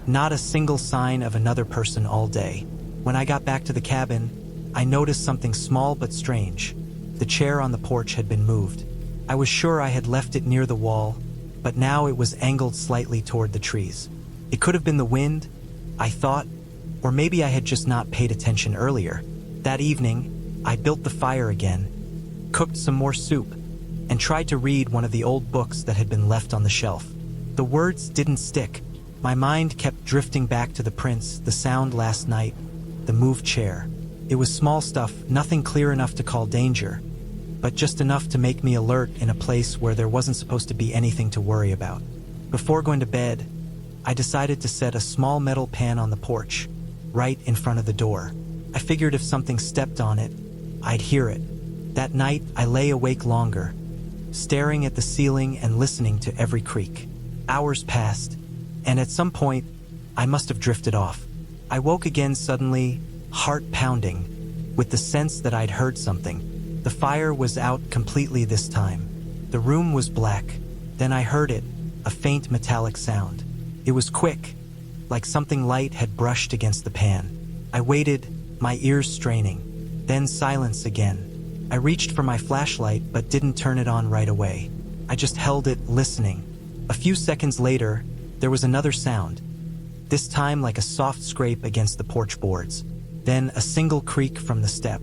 not a single sign of another person all day. When I got back to the cabin, I noticed something small but strange. The chair on the porch had been moved. I was sure I had left it near the wall, but now it was angled slightly toward the trees. It could have been the wind, I thought, or maybe I had just not paid attention earlier. That evening, I built the fire again, cooked some more soup, and tried to read one of the old books that had been left on the shelf. The words didn't stick. My mind kept drifting back to the prints, the sound last night, the moved chair. It was small stuff, nothing clear enough to call danger, but just enough to make me alert in a place where there wasn't supposed to be anything to worry about. Before going to bed, I decided to set a small metal pan on the porch, right in front of the door. I figured if something stepped on it, I'd hear it. That night, I lay awake longer, staring at the ceiling and listening to every creak. Hours passed, and at some point, I must have drifted off. I woke again suddenly, heart pounding, with the sense that I'd heard something. The fire was out completely this time. The room was black. Then I heard it, a faint metallic sound. It was quick, like something light had brushed against the pan. I waited, my ears straining. Then silence again. I reached for my flashlight but didn't turn it on right away. I just held it, listening. A few seconds later, there was another sound, this time like a soft scrape against the porch boards. Then a single creak from the step.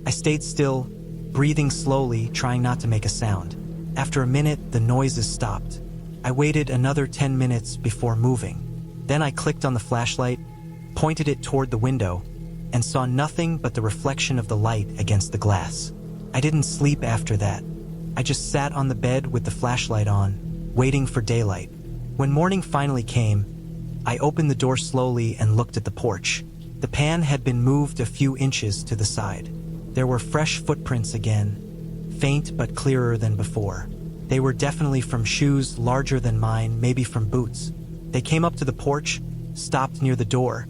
I stayed still, breathing slowly, trying not to make a sound. After a minute, the noises stopped. I waited another 10 minutes before moving. Then I clicked on the flashlight, pointed it toward the window, and saw nothing but the reflection of the light against the glass. I didn't sleep after that. I just sat on the bed with the flashlight on, waiting for daylight. When morning finally came, I opened the door slowly and looked at the porch. The pan had been moved a few inches to the side. There were fresh footprints again, faint but clearer than before. They were definitely from shoes larger than mine, maybe from boots. They came up to the porch, stopped near the door,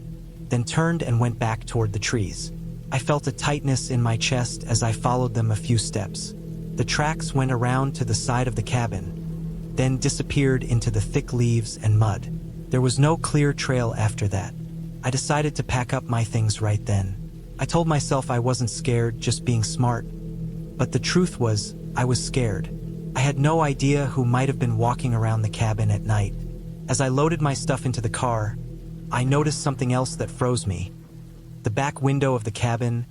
then turned and went back toward the trees. I felt a tightness in my chest as I followed them a few steps. The tracks went around to the side of the cabin, then disappeared into the thick leaves and mud. There was no clear trail after that. I decided to pack up my things right then. I told myself I wasn't scared, just being smart. But the truth was, I was scared. I had no idea who might have been walking around the cabin at night. As I loaded my stuff into the car, I noticed something else that froze me. The back window of the cabin,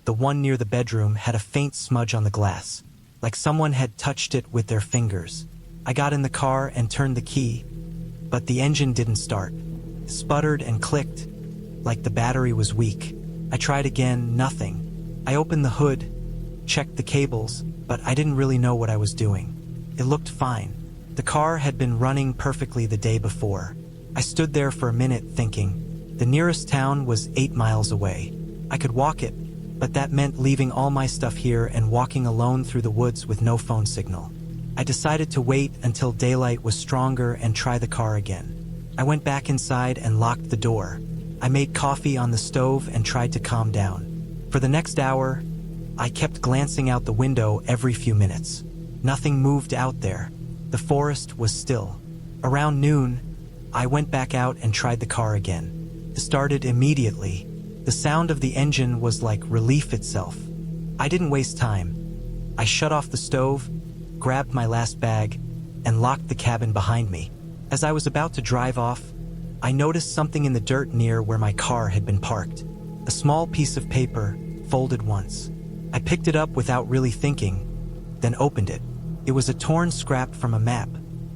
the one near the bedroom, had a faint smudge on the glass, like someone had touched it with their fingers. I got in the car and turned the key, but the engine didn't start. It sputtered and clicked, like the battery was weak. I tried again, nothing. I opened the hood, checked the cables, but I didn't really know what I was doing. It looked fine. The car had been running perfectly the day before. I stood there for a minute thinking. The nearest town was 8 miles away. I could walk it, but that meant leaving all my stuff here and walking alone through the woods with no phone signal. I decided to wait until daylight was stronger and try the car again. I went back inside and locked the door. I made coffee on the stove and tried to calm down. For the next hour, I kept glancing out the window every few minutes. Nothing moved out there. The forest was still. Around noon, I went back out and tried the car again. It started immediately. The sound of the engine was like relief itself. I didn't waste time. I shut off the stove, grabbed my last bag, and locked the cabin behind me. As I was about to drive off, I noticed something in the dirt near where my car had been parked. A small piece of paper, folded once. I picked it up without really thinking, then opened it. It was a torn scrap from a map,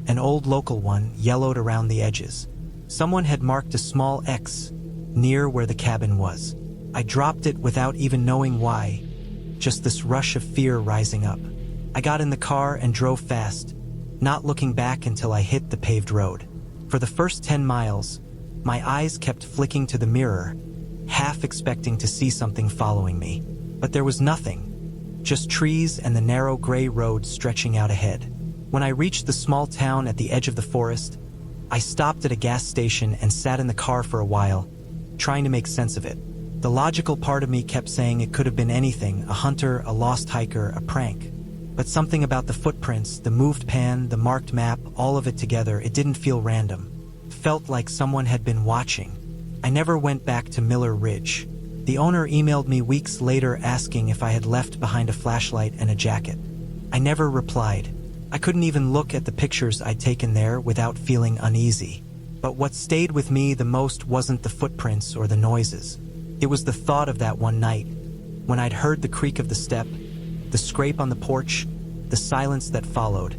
an old local one, yellowed around the edges. Someone had marked a small X near where the cabin was. I dropped it without even knowing why, just this rush of fear rising up. I got in the car and drove fast, not looking back until I hit the paved road. For the first 10 miles, my eyes kept flicking to the mirror, half expecting to see something following me. But there was nothing, just trees and the narrow gray road stretching out ahead. When I reached the small town at the edge of the forest, I stopped at a gas station and sat in the car for a while, trying to make sense of it. The logical part of me kept saying it could have been anything, a hunter, a lost hiker, a prank. But something about the footprints, the moved pan, the marked map, all of it together, it didn't feel random. It felt like someone had been watching. I never went back to Miller Ridge. The owner emailed me weeks later asking if I had left behind a flashlight and a jacket. I never replied. I couldn't even look at the pictures I'd taken there without feeling uneasy. But what stayed with me the most wasn't the footprints or the noises. It was the thought of that one night, when I'd heard the creak of the step, the scrape on the porch, the silence that followed.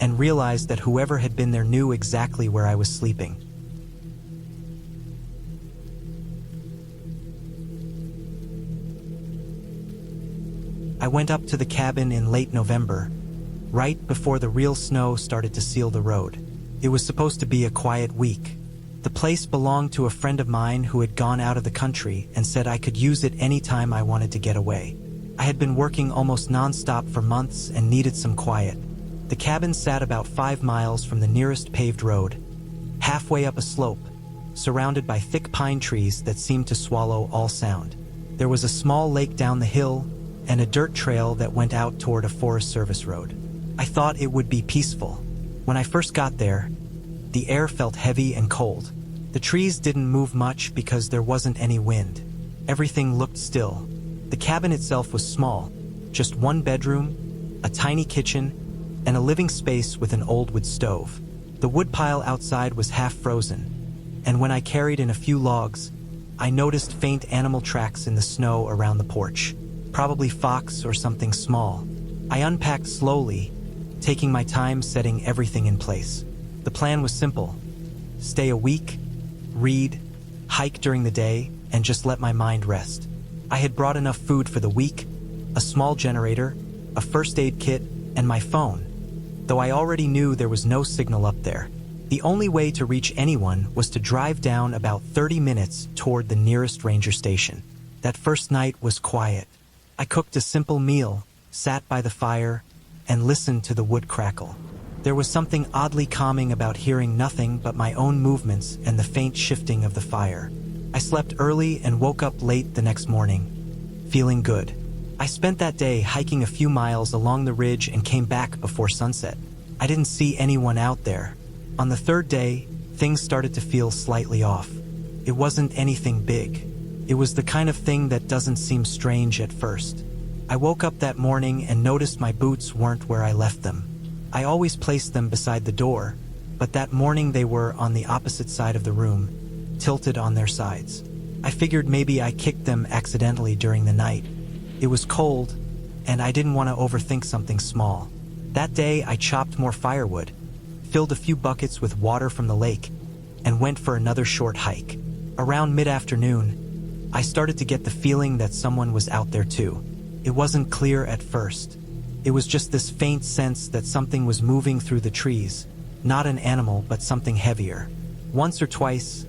and realized that whoever had been there knew exactly where I was sleeping. I went up to the cabin in late November, right before the real snow started to seal the road. It was supposed to be a quiet week. The place belonged to a friend of mine who had gone out of the country and said I could use it anytime I wanted to get away. I had been working almost non-stop for months and needed some quiet. The cabin sat about 5 miles from the nearest paved road, halfway up a slope, surrounded by thick pine trees that seemed to swallow all sound. There was a small lake down the hill and a dirt trail that went out toward a Forest Service road. I thought it would be peaceful. When I first got there, the air felt heavy and cold. The trees didn't move much because there wasn't any wind. Everything looked still. The cabin itself was small, just one bedroom, a tiny kitchen, and a living space with an old wood stove. The woodpile outside was half frozen, and when I carried in a few logs, I noticed faint animal tracks in the snow around the porch. Probably fox or something small. I unpacked slowly, taking my time setting everything in place. The plan was simple: stay a week, read, hike during the day, and just let my mind rest. I had brought enough food for the week, a small generator, a first aid kit, and my phone, though I already knew there was no signal up there. The only way to reach anyone was to drive down about 30 minutes toward the nearest ranger station. That first night was quiet. I cooked a simple meal, sat by the fire, and listened to the wood crackle. There was something oddly calming about hearing nothing but my own movements and the faint shifting of the fire. I slept early and woke up late the next morning, feeling good. I spent that day hiking a few miles along the ridge and came back before sunset. I didn't see anyone out there. On the third day, things started to feel slightly off. It wasn't anything big. It was the kind of thing that doesn't seem strange at first. I woke up that morning and noticed my boots weren't where I left them. I always placed them beside the door, but that morning they were on the opposite side of the room, tilted on their sides. I figured maybe I kicked them accidentally during the night. It was cold, and I didn't want to overthink something small. That day I chopped more firewood, filled a few buckets with water from the lake, and went for another short hike. Around mid-afternoon, I started to get the feeling that someone was out there too. It wasn't clear at first. It was just this faint sense that something was moving through the trees, not an animal but something heavier. Once or twice,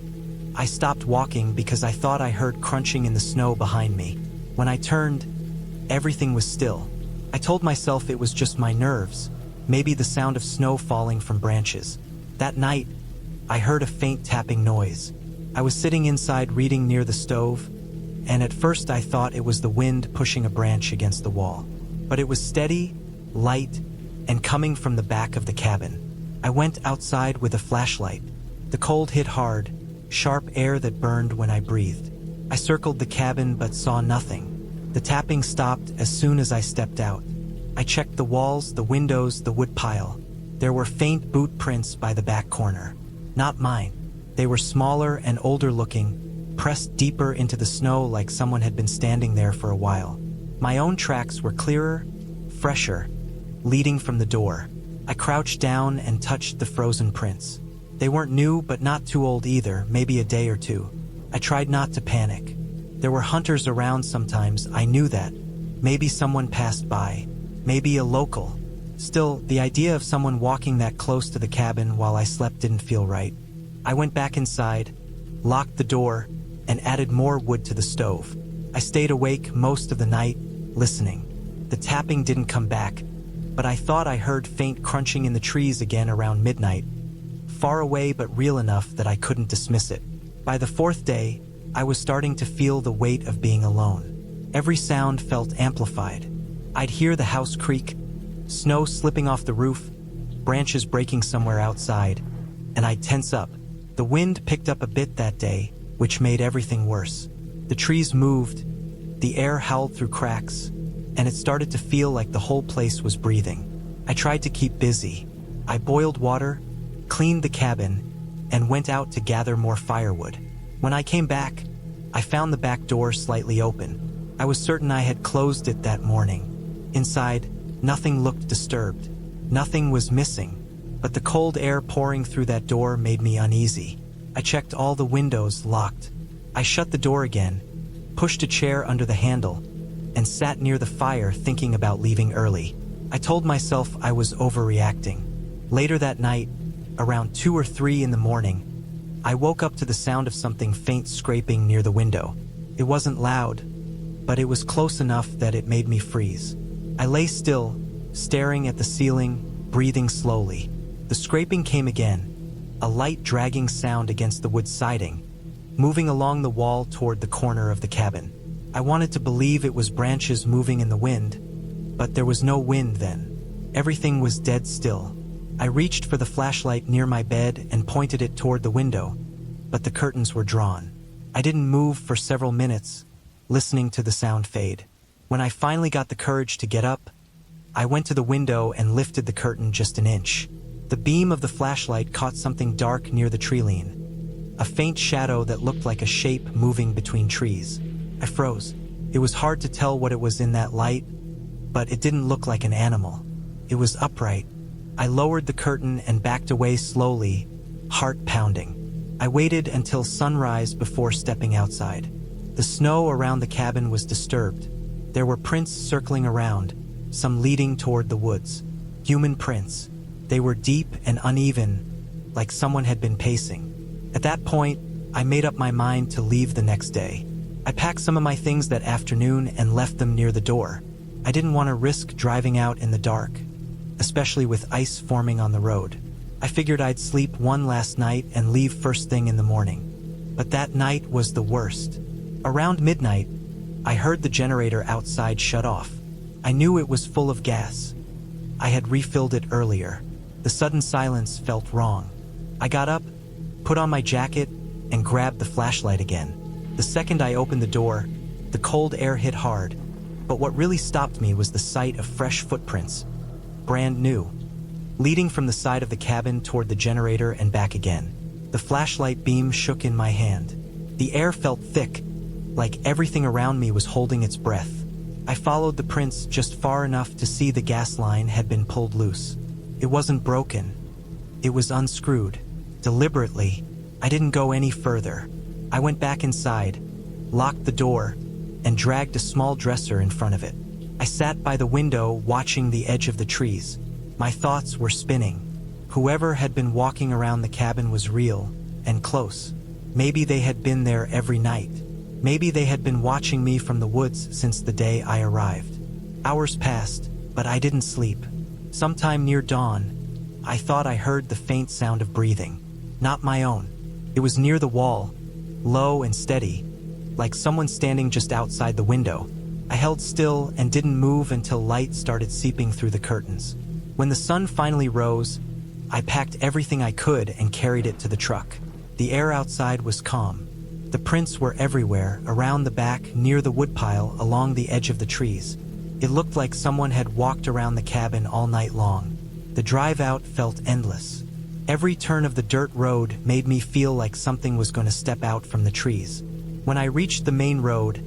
I stopped walking because I thought I heard crunching in the snow behind me. When I turned, everything was still. I told myself it was just my nerves, maybe the sound of snow falling from branches. That night, I heard a faint tapping noise. I was sitting inside reading near the stove, and at first I thought it was the wind pushing a branch against the wall. But it was steady, light, and coming from the back of the cabin. I went outside with a flashlight. The cold hit hard, sharp air that burned when I breathed. I circled the cabin but saw nothing. The tapping stopped as soon as I stepped out. I checked the walls, the windows, the woodpile. There were faint boot prints by the back corner. Not mine. They were smaller and older looking, pressed deeper into the snow like someone had been standing there for a while. My own tracks were clearer, fresher, leading from the door. I crouched down and touched the frozen prints. They weren't new, but not too old either, maybe a day or two. I tried not to panic. There were hunters around sometimes, I knew that. Maybe someone passed by, maybe a local. Still, the idea of someone walking that close to the cabin while I slept didn't feel right. I went back inside, locked the door, and added more wood to the stove. I stayed awake most of the night, listening. The tapping didn't come back, but I thought I heard faint crunching in the trees again around midnight, far away but real enough that I couldn't dismiss it. By the fourth day, I was starting to feel the weight of being alone. Every sound felt amplified. I'd hear the house creak, snow slipping off the roof, branches breaking somewhere outside, and I'd tense up. The wind picked up a bit that day, which made everything worse. The trees moved, the air howled through cracks, and it started to feel like the whole place was breathing. I tried to keep busy. I boiled water, cleaned the cabin, and went out to gather more firewood. When I came back, I found the back door slightly open. I was certain I had closed it that morning. Inside, nothing looked disturbed. Nothing was missing. but the cold air pouring through that door made me uneasy. I checked all the windows locked. I shut the door again, pushed a chair under the handle, and sat near the fire thinking about leaving early. I told myself I was overreacting. Later that night, around 2 or 3 in the morning, I woke up to the sound of something faint scraping near the window. It wasn't loud, but it was close enough that it made me freeze. I lay still, staring at the ceiling, breathing slowly. The scraping came again, a light dragging sound against the wood siding, moving along the wall toward the corner of the cabin. I wanted to believe it was branches moving in the wind, but there was no wind then. Everything was dead still. I reached for the flashlight near my bed and pointed it toward the window, but the curtains were drawn. I didn't move for several minutes, listening to the sound fade. When I finally got the courage to get up, I went to the window and lifted the curtain just an inch. The beam of the flashlight caught something dark near the treeline, a faint shadow that looked like a shape moving between trees. I froze. It was hard to tell what it was in that light, but it didn't look like an animal. It was upright. I lowered the curtain and backed away slowly, heart pounding. I waited until sunrise before stepping outside. The snow around the cabin was disturbed. There were prints circling around, some leading toward the woods. Human prints. They were deep and uneven, like someone had been pacing. At that point, I made up my mind to leave the next day. I packed some of my things that afternoon and left them near the door. I didn't want to risk driving out in the dark, especially with ice forming on the road. I figured I'd sleep one last night and leave first thing in the morning. But that night was the worst. Around midnight, I heard the generator outside shut off. I knew it was full of gas. I had refilled it earlier. The sudden silence felt wrong. I got up, put on my jacket, and grabbed the flashlight again. The second I opened the door, the cold air hit hard. But what really stopped me was the sight of fresh footprints, brand new, leading from the side of the cabin toward the generator and back again. The flashlight beam shook in my hand. The air felt thick, like everything around me was holding its breath. I followed the prints just far enough to see the gas line had been pulled loose. It wasn't broken. It was unscrewed. Deliberately, I didn't go any further. I went back inside, locked the door, and dragged a small dresser in front of it. I sat by the window watching the edge of the trees. My thoughts were spinning. Whoever had been walking around the cabin was real and close. Maybe they had been there every night. Maybe they had been watching me from the woods since the day I arrived. Hours passed, but I didn't sleep. Sometime near dawn, I thought I heard the faint sound of breathing. Not my own. It was near the wall, low and steady, like someone standing just outside the window. I held still and didn't move until light started seeping through the curtains. When the sun finally rose, I packed everything I could and carried it to the truck. The air outside was calm. The prints were everywhere, around the back, near the woodpile, along the edge of the trees. It looked like someone had walked around the cabin all night long. The drive out felt endless. Every turn of the dirt road made me feel like something was going to step out from the trees. When I reached the main road,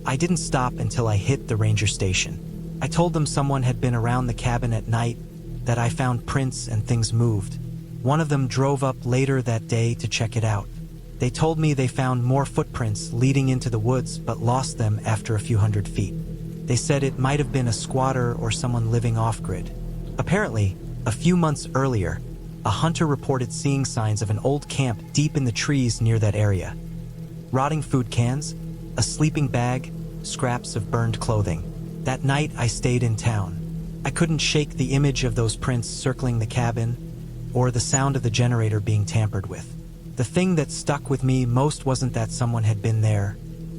I didn't stop until I hit the ranger station. I told them someone had been around the cabin at night, that I found prints and things moved. One of them drove up later that day to check it out. They told me they found more footprints leading into the woods but lost them after a few hundred feet. They said it might have been a squatter or someone living off-grid. Apparently, a few months earlier, a hunter reported seeing signs of an old camp deep in the trees near that area. Rotting food cans, a sleeping bag, scraps of burned clothing. That night I stayed in town. I couldn't shake the image of those prints circling the cabin or the sound of the generator being tampered with. The thing that stuck with me most wasn't that someone had been there.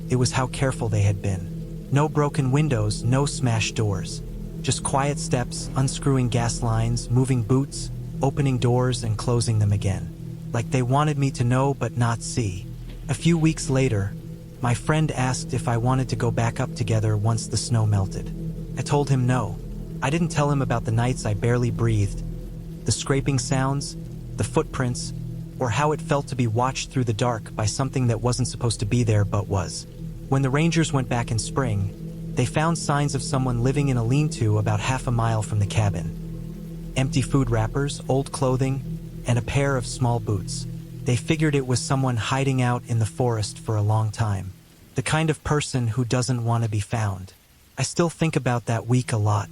It was how careful they had been. No broken windows, no smashed doors. Just quiet steps, unscrewing gas lines, moving boots, opening doors and closing them again. Like they wanted me to know but not see. A few weeks later, my friend asked if I wanted to go back up together once the snow melted. I told him no. I didn't tell him about the nights I barely breathed, the scraping sounds, the footprints, or how it felt to be watched through the dark by something that wasn't supposed to be there but was. When the Rangers went back in spring, they found signs of someone living in a lean-to about half a mile from the cabin. Empty food wrappers, old clothing, and a pair of small boots. They figured it was someone hiding out in the forest for a long time. The kind of person who doesn't want to be found. I still think about that week a lot.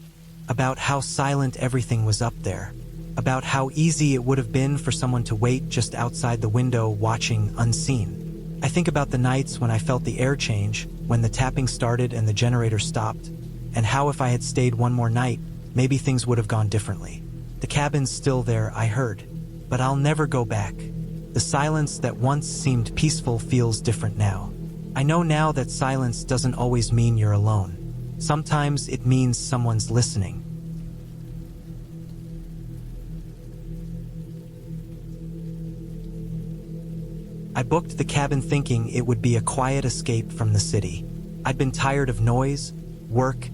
About how silent everything was up there. About how easy it would have been for someone to wait just outside the window watching unseen. I think about the nights when I felt the air change, when the tapping started and the generator stopped, and how if I had stayed one more night, maybe things would have gone differently. The cabin's still there, I heard, but I'll never go back. The silence that once seemed peaceful feels different now. I know now that silence doesn't always mean you're alone. Sometimes it means someone's listening. I booked the cabin thinking it would be a quiet escape from the city. I'd been tired of noise, work,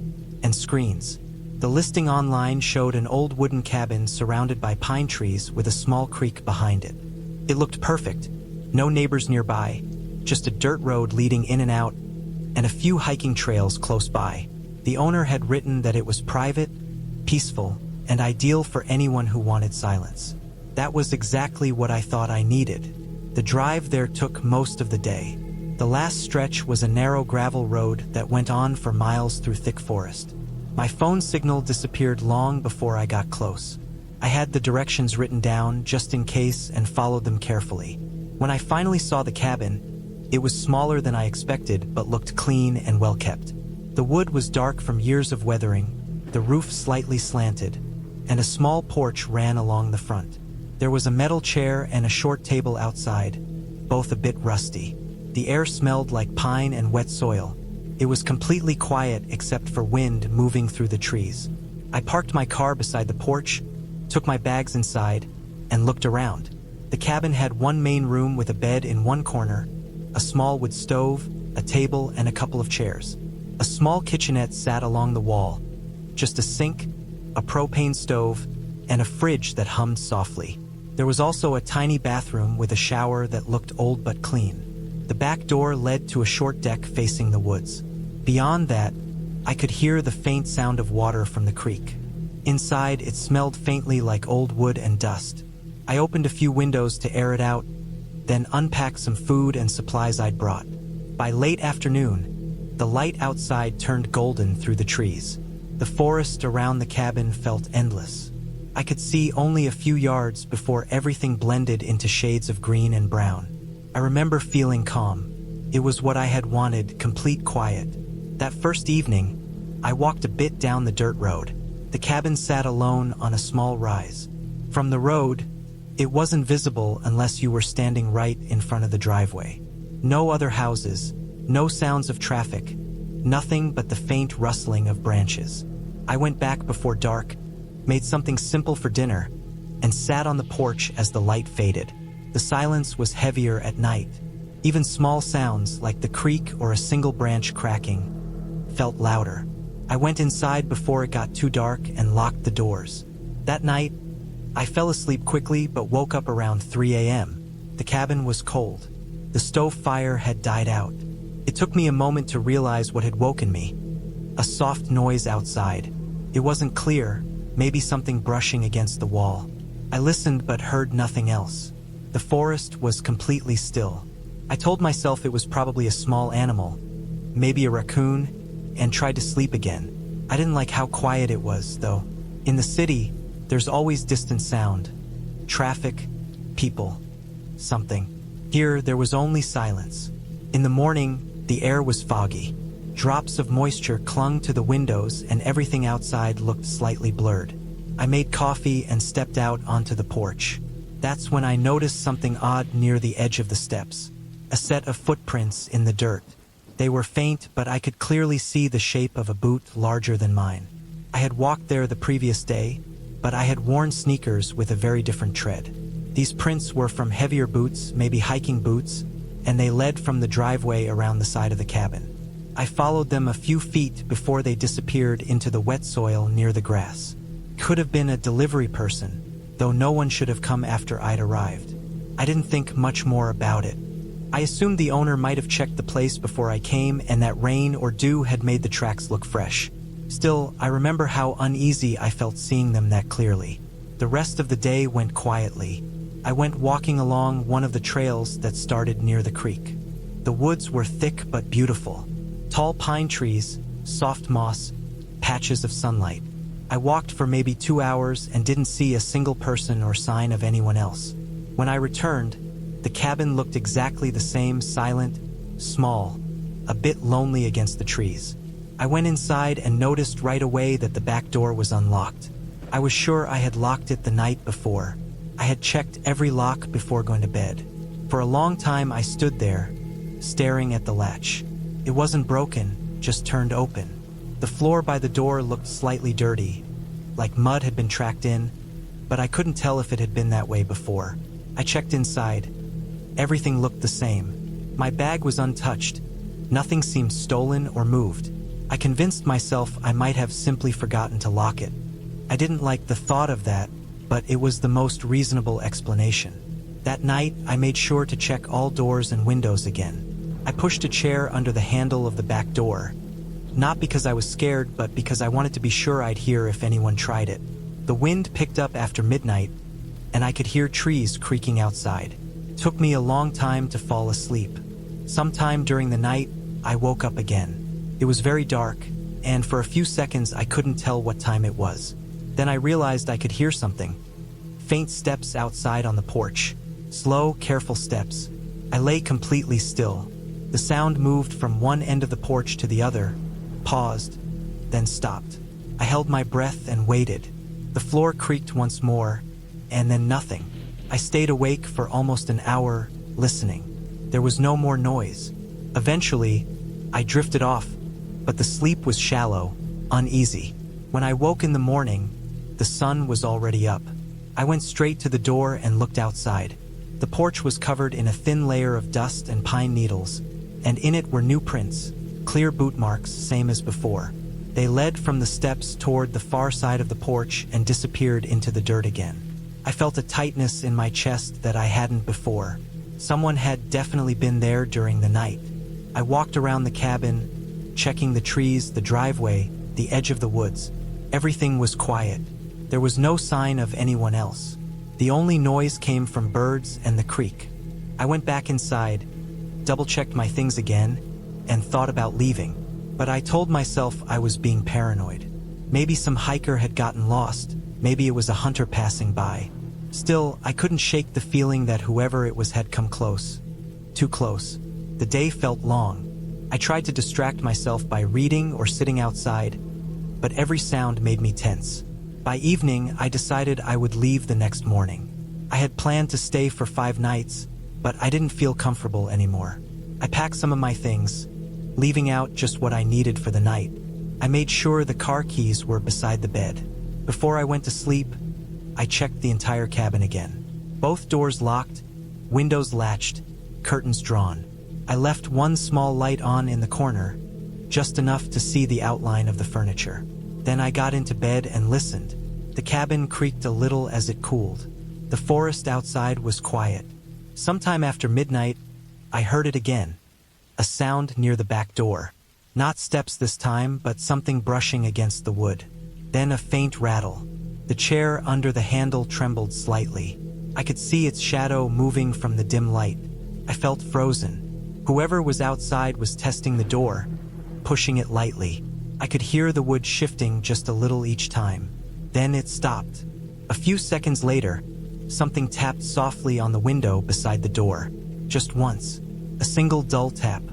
and screens. The listing online showed an old wooden cabin surrounded by pine trees with a small creek behind it. It looked perfect. No neighbors nearby, just a dirt road leading in and out, and a few hiking trails close by. The owner had written that it was private, peaceful, and ideal for anyone who wanted silence. That was exactly what I thought I needed. The drive there took most of the day. The last stretch was a narrow gravel road that went on for miles through thick forest. My phone signal disappeared long before I got close. I had the directions written down just in case and followed them carefully. When I finally saw the cabin, it was smaller than I expected but looked clean and well kept. The wood was dark from years of weathering, the roof slightly slanted, and a small porch ran along the front. There was a metal chair and a short table outside, both a bit rusty. The air smelled like pine and wet soil. It was completely quiet except for wind moving through the trees. I parked my car beside the porch, took my bags inside, and looked around. The cabin had one main room with a bed in one corner, a small wood stove, a table, and a couple of chairs. A small kitchenette sat along the wall, just a sink, a propane stove, and a fridge that hummed softly. There was also a tiny bathroom with a shower that looked old but clean. The back door led to a short deck facing the woods. Beyond that, I could hear the faint sound of water from the creek. Inside, it smelled faintly like old wood and dust. I opened a few windows to air it out, then unpacked some food and supplies I'd brought. By late afternoon, the light outside turned golden through the trees. The forest around the cabin felt endless. I could see only a few yards before everything blended into shades of green and brown. I remember feeling calm. It was what I had wanted, complete quiet. That first evening, I walked a bit down the dirt road. The cabin sat alone on a small rise. From the road, it wasn't visible unless you were standing right in front of the driveway. No other houses, no sounds of traffic, nothing but the faint rustling of branches. I went back before dark, made something simple for dinner, and sat on the porch as the light faded. The silence was heavier at night. Even small sounds like the creak or a single branch cracking felt louder. I went inside before it got too dark and locked the doors. That night, I fell asleep quickly but woke up around 3 a.m. The cabin was cold. The stove fire had died out. It took me a moment to realize what had woken me. A soft noise outside. It wasn't clear, maybe something brushing against the wall. I listened but heard nothing else. The forest was completely still. I told myself it was probably a small animal, maybe a raccoon, and tried to sleep again. I didn't like how quiet it was, though. In the city, there's always distant sound. Traffic, people, something. Here, there was only silence. In the morning, the air was foggy. Drops of moisture clung to the windows and everything outside looked slightly blurred. I made coffee and stepped out onto the porch. That's when I noticed something odd near the edge of the steps. A set of footprints in the dirt. They were faint, but I could clearly see the shape of a boot larger than mine. I had walked there the previous day, but I had worn sneakers with a very different tread. These prints were from heavier boots, maybe hiking boots, and they led from the driveway around the side of the cabin. I followed them a few feet before they disappeared into the wet soil near the grass. Could have been a delivery person, though no one should have come after I'd arrived. I didn't think much more about it. I assumed the owner might have checked the place before I came and that rain or dew had made the tracks look fresh. Still, I remember how uneasy I felt seeing them that clearly. The rest of the day went quietly. I went walking along one of the trails that started near the creek. The woods were thick but beautiful. Tall pine trees, soft moss, patches of sunlight. I walked for maybe 2 hours and didn't see a single person or sign of anyone else. When I returned, the cabin looked exactly the same, silent, small, a bit lonely against the trees. I went inside and noticed right away that the back door was unlocked. I was sure I had locked it the night before. I had checked every lock before going to bed. For a long time I stood there, staring at the latch. It wasn't broken, just turned open. The floor by the door looked slightly dirty, like mud had been tracked in, but I couldn't tell if it had been that way before. I checked inside. Everything looked the same. My bag was untouched. Nothing seemed stolen or moved. I convinced myself I might have simply forgotten to lock it. I didn't like the thought of that, but it was the most reasonable explanation. That night, I made sure to check all doors and windows again. I pushed a chair under the handle of the back door. Not because I was scared, but because I wanted to be sure I'd hear if anyone tried it. The wind picked up after midnight, and I could hear trees creaking outside. It took me a long time to fall asleep. Sometime during the night, I woke up again. It was very dark, and for a few seconds I couldn't tell what time it was. Then I realized I could hear something. Faint steps outside on the porch. Slow, careful steps. I lay completely still. The sound moved from one end of the porch to the other, paused, then stopped. I held my breath and waited. The floor creaked once more, and then nothing. I stayed awake for almost an hour, listening. There was no more noise. Eventually, I drifted off, but the sleep was shallow, uneasy. When I woke in the morning, the sun was already up. I went straight to the door and looked outside. The porch was covered in a thin layer of dust and pine needles, and in it were new prints, clear boot marks, same as before. They led from the steps toward the far side of the porch and disappeared into the dirt again. I felt a tightness in my chest that I hadn't before. Someone had definitely been there during the night. I walked around the cabin, checking the trees, the driveway, the edge of the woods. Everything was quiet. There was no sign of anyone else. The only noise came from birds and the creek. I went back inside, double-checked my things again, and thought about leaving. But I told myself I was being paranoid. Maybe some hiker had gotten lost. Maybe it was a hunter passing by. Still, I couldn't shake the feeling that whoever it was had come close. Too close. The day felt long. I tried to distract myself by reading or sitting outside, but every sound made me tense. By evening, I decided I would leave the next morning. I had planned to stay for 5 nights, but I didn't feel comfortable anymore. I packed some of my things, leaving out just what I needed for the night. I made sure the car keys were beside the bed. Before I went to sleep, I checked the entire cabin again. Both doors locked, windows latched, curtains drawn. I left one small light on in the corner, just enough to see the outline of the furniture. Then I got into bed and listened. The cabin creaked a little as it cooled. The forest outside was quiet. Sometime after midnight, I heard it again. A sound near the back door. Not steps this time, but something brushing against the wood. Then a faint rattle. The chair under the handle trembled slightly. I could see its shadow moving from the dim light. I felt frozen. Whoever was outside was testing the door, pushing it lightly. I could hear the wood shifting just a little each time. Then it stopped. A few seconds later, something tapped softly on the window beside the door. Just once. A single dull tap.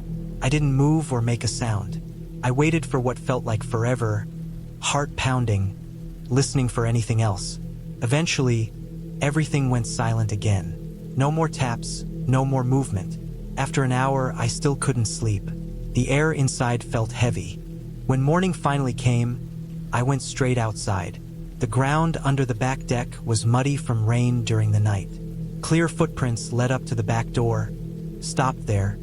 I didn't move or make a sound. I waited for what felt like forever, heart pounding, listening for anything else. Eventually, everything went silent again. No more taps, no more movement. After an hour, I still couldn't sleep. The air inside felt heavy. When morning finally came, I went straight outside. The ground under the back deck was muddy from rain during the night. Clear footprints led up to the back door, stopped there,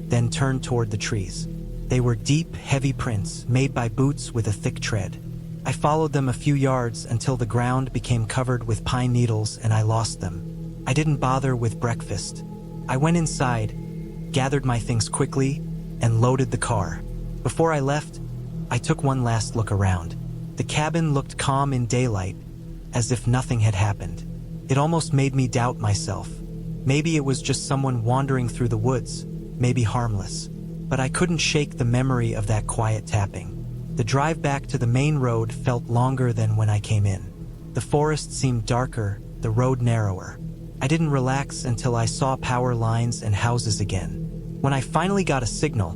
then turned toward the trees. They were deep, heavy prints made by boots with a thick tread. I followed them a few yards until the ground became covered with pine needles and I lost them. I didn't bother with breakfast. I went inside, gathered my things quickly, and loaded the car. Before I left, I took one last look around. The cabin looked calm in daylight, as if nothing had happened. It almost made me doubt myself. Maybe it was just someone wandering through the woods, maybe harmless. But I couldn't shake the memory of that quiet tapping. The drive back to the main road felt longer than when I came in. The forest seemed darker, the road narrower. I didn't relax until I saw power lines and houses again. When I finally got a signal,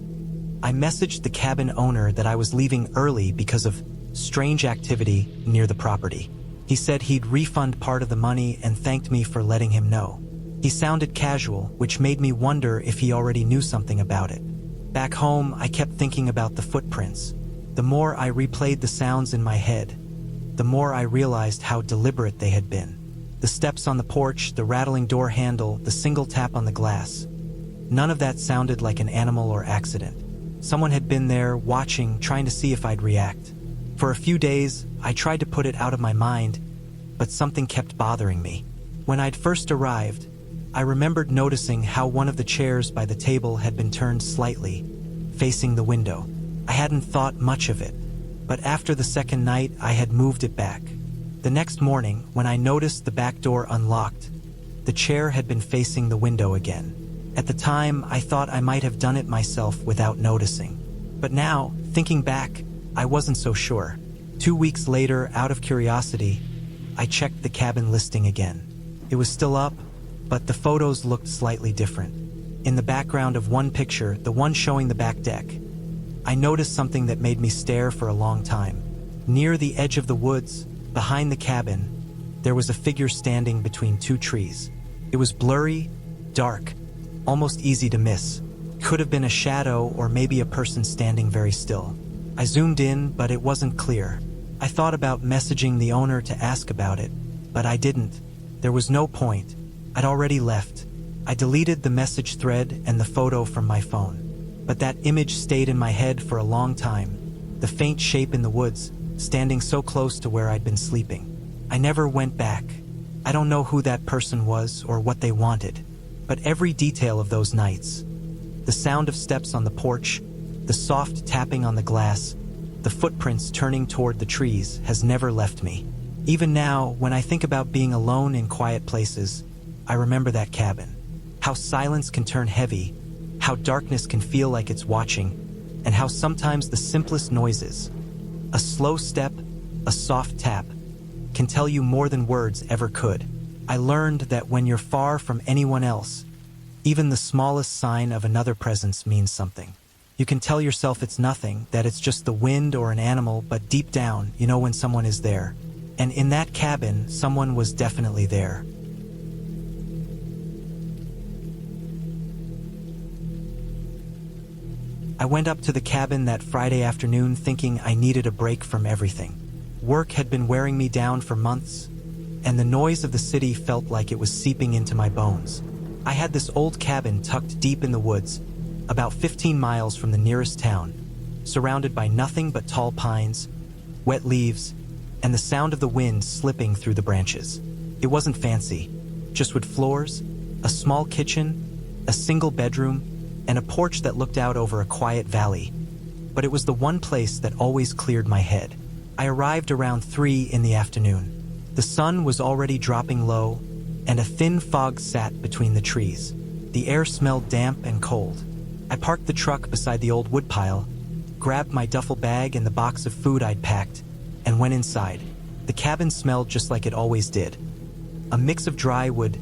I messaged the cabin owner that I was leaving early because of strange activity near the property. He said he'd refund part of the money and thanked me for letting him know. He sounded casual, which made me wonder if he already knew something about it. Back home, I kept thinking about the footprints. The more I replayed the sounds in my head, the more I realized how deliberate they had been. The steps on the porch, the rattling door handle, the single tap on the glass. None of that sounded like an animal or accident. Someone had been there, watching, trying to see if I'd react. For a few days, I tried to put it out of my mind, but something kept bothering me. When I'd first arrived, I remembered noticing how one of the chairs by the table had been turned slightly, facing the window. I hadn't thought much of it, but after the second night, I had moved it back. The next morning, when I noticed the back door unlocked, the chair had been facing the window again. At the time, I thought I might have done it myself without noticing. But now, thinking back, I wasn't so sure. 2 weeks later, out of curiosity, I checked the cabin listing again. It was still up, but the photos looked slightly different. In the background of one picture, the one showing the back deck, I noticed something that made me stare for a long time. Near the edge of the woods, behind the cabin, there was a figure standing between two trees. It was blurry, dark, almost easy to miss. Could have been a shadow or maybe a person standing very still. I zoomed in, but it wasn't clear. I thought about messaging the owner to ask about it, but I didn't. There was no point. I'd already left. I deleted the message thread and the photo from my phone. But that image stayed in my head for a long time. The faint shape in the woods, standing so close to where I'd been sleeping. I never went back. I don't know who that person was or what they wanted, but every detail of those nights, the sound of steps on the porch, the soft tapping on the glass, the footprints turning toward the trees, has never left me. Even now, when I think about being alone in quiet places, I remember that cabin. How silence can turn heavy, how darkness can feel like it's watching, and how sometimes the simplest noises, a slow step, a soft tap, can tell you more than words ever could. I learned that when you're far from anyone else, even the smallest sign of another presence means something. You can tell yourself it's nothing, that it's just the wind or an animal, but deep down, you know when someone is there. And in that cabin, someone was definitely there. I went up to the cabin that Friday afternoon thinking I needed a break from everything. Work had been wearing me down for months, and the noise of the city felt like it was seeping into my bones. I had this old cabin tucked deep in the woods, about 15 miles from the nearest town, surrounded by nothing but tall pines, wet leaves, and the sound of the wind slipping through the branches. It wasn't fancy, just wood floors, a small kitchen, a single bedroom, and a porch that looked out over a quiet valley. But it was the one place that always cleared my head. I arrived around 3 in the afternoon. The sun was already dropping low, and a thin fog sat between the trees. The air smelled damp and cold. I parked the truck beside the old woodpile, grabbed my duffel bag and the box of food I'd packed, and went inside. The cabin smelled just like it always did. A mix of dry wood,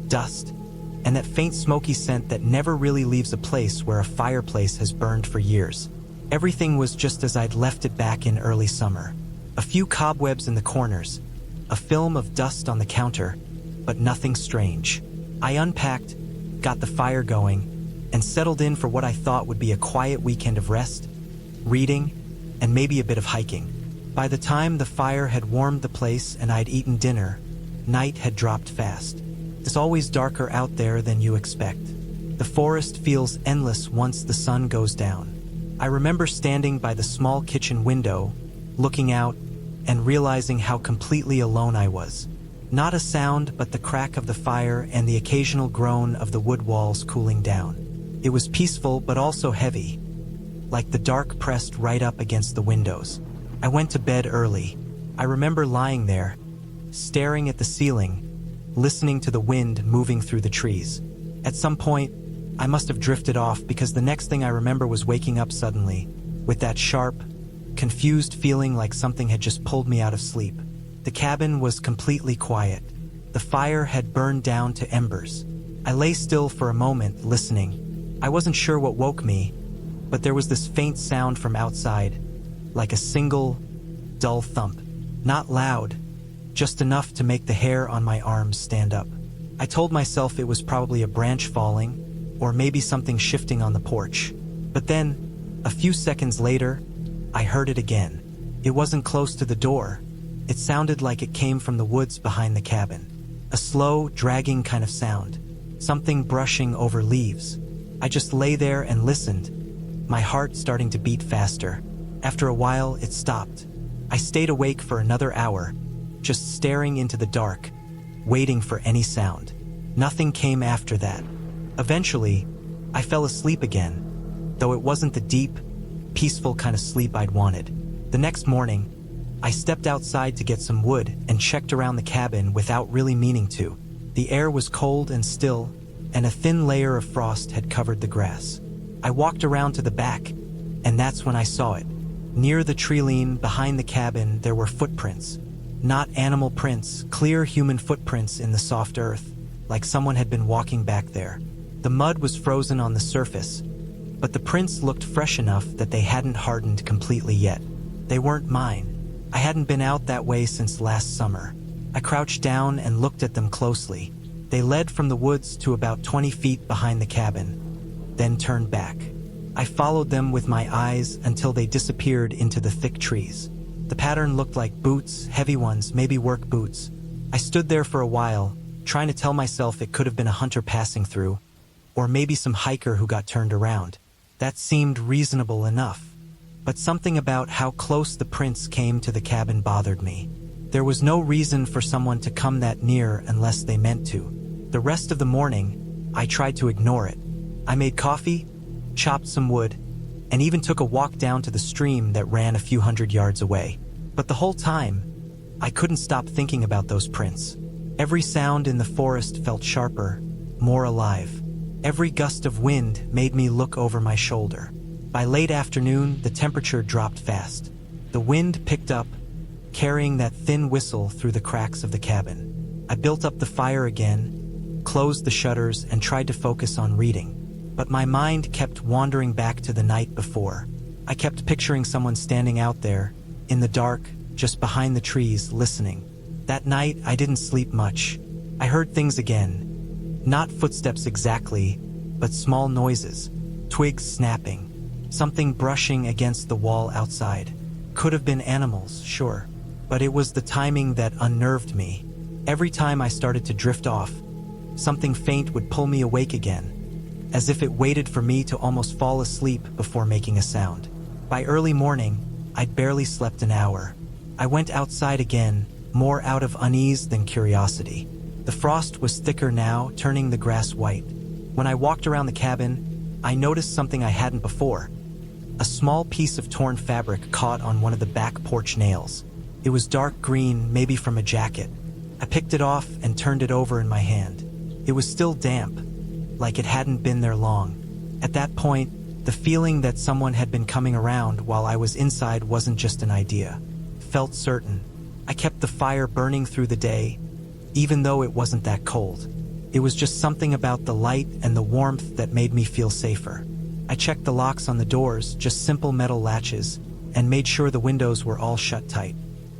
dust, and that faint smoky scent that never really leaves a place where a fireplace has burned for years. Everything was just as I'd left it back in early summer. A few cobwebs in the corners, a film of dust on the counter, but nothing strange. I unpacked, got the fire going, and settled in for what I thought would be a quiet weekend of rest, reading, and maybe a bit of hiking. By the time the fire had warmed the place and I'd eaten dinner, night had dropped fast. It's always darker out there than you expect. The forest feels endless once the sun goes down. I remember standing by the small kitchen window, looking out, and realizing how completely alone I was. Not a sound but the crack of the fire and the occasional groan of the wood walls cooling down. It was peaceful but also heavy, like the dark pressed right up against the windows. I went to bed early. I remember lying there, staring at the ceiling, listening to the wind moving through the trees. At some point, I must have drifted off because the next thing I remember was waking up suddenly, with that sharp, confused feeling like something had just pulled me out of sleep. The cabin was completely quiet. The fire had burned down to embers. I lay still for a moment, listening. I wasn't sure what woke me, but there was this faint sound from outside, like a single, dull thump. Not loud, just enough to make the hair on my arms stand up. I told myself it was probably a branch falling, or maybe something shifting on the porch. But then, a few seconds later, I heard it again. It wasn't close to the door. It sounded like it came from the woods behind the cabin. A slow, dragging kind of sound. Something brushing over leaves. I just lay there and listened, my heart starting to beat faster. After a while, it stopped. I stayed awake for another hour, just staring into the dark, waiting for any sound. Nothing came after that. Eventually, I fell asleep again, though it wasn't the deep, peaceful kind of sleep I'd wanted. The next morning, I stepped outside to get some wood and checked around the cabin without really meaning to. The air was cold and still, and a thin layer of frost had covered the grass. I walked around to the back, and that's when I saw it. Near the tree-line behind the cabin, there were footprints. Not animal prints, clear human footprints in the soft earth, like someone had been walking back there. The mud was frozen on the surface, but the prints looked fresh enough that they hadn't hardened completely yet. They weren't mine. I hadn't been out that way since last summer. I crouched down and looked at them closely. They led from the woods to about 20 feet behind the cabin, then turned back. I followed them with my eyes until they disappeared into the thick trees. The pattern looked like boots, heavy ones, maybe work boots. I stood there for a while, trying to tell myself it could have been a hunter passing through, or maybe some hiker who got turned around. That seemed reasonable enough. But something about how close the prints came to the cabin bothered me. There was no reason for someone to come that near unless they meant to. The rest of the morning, I tried to ignore it. I made coffee, chopped some wood, and even took a walk down to the stream that ran a few hundred yards away. But the whole time, I couldn't stop thinking about those prints. Every sound in the forest felt sharper, more alive. Every gust of wind made me look over my shoulder. By late afternoon, the temperature dropped fast. The wind picked up, carrying that thin whistle through the cracks of the cabin. I built up the fire again, closed the shutters, and tried to focus on reading. But my mind kept wandering back to the night before. I kept picturing someone standing out there, in the dark, just behind the trees, listening. That night, I didn't sleep much. I heard things again. Not footsteps exactly, but small noises. Twigs snapping. Something brushing against the wall outside. Could have been animals, sure. But it was the timing that unnerved me. Every time I started to drift off, something faint would pull me awake again, as if it waited for me to almost fall asleep before making a sound. By early morning, I'd barely slept an hour. I went outside again, more out of unease than curiosity. The frost was thicker now, turning the grass white. When I walked around the cabin, I noticed something I hadn't before. A small piece of torn fabric caught on one of the back porch nails. It was dark green, maybe from a jacket. I picked it off and turned it over in my hand. It was still damp, like it hadn't been there long. At that point, the feeling that someone had been coming around while I was inside wasn't just an idea. Felt certain. I kept the fire burning through the day, even though it wasn't that cold. It was just something about the light and the warmth that made me feel safer. I checked the locks on the doors, just simple metal latches, and made sure the windows were all shut tight.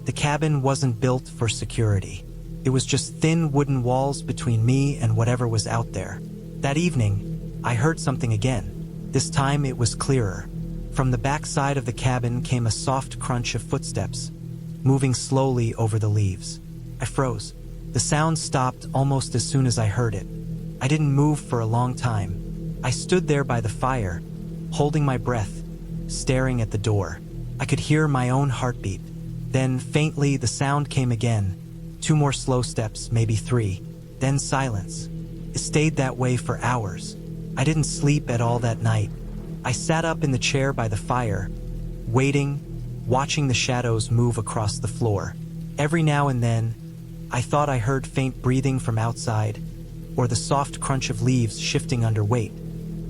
The cabin wasn't built for security. It was just thin wooden walls between me and whatever was out there. That evening, I heard something again. This time it was clearer. From the back side of the cabin came a soft crunch of footsteps, moving slowly over the leaves. I froze. The sound stopped almost as soon as I heard it. I didn't move for a long time. I stood there by the fire, holding my breath, staring at the door. I could hear my own heartbeat. Then, faintly, the sound came again. 2 more slow steps, maybe 3. Then silence. It stayed that way for hours. I didn't sleep at all that night. I sat up in the chair by the fire, waiting, watching the shadows move across the floor. Every now and then, I thought I heard faint breathing from outside, or the soft crunch of leaves shifting under weight,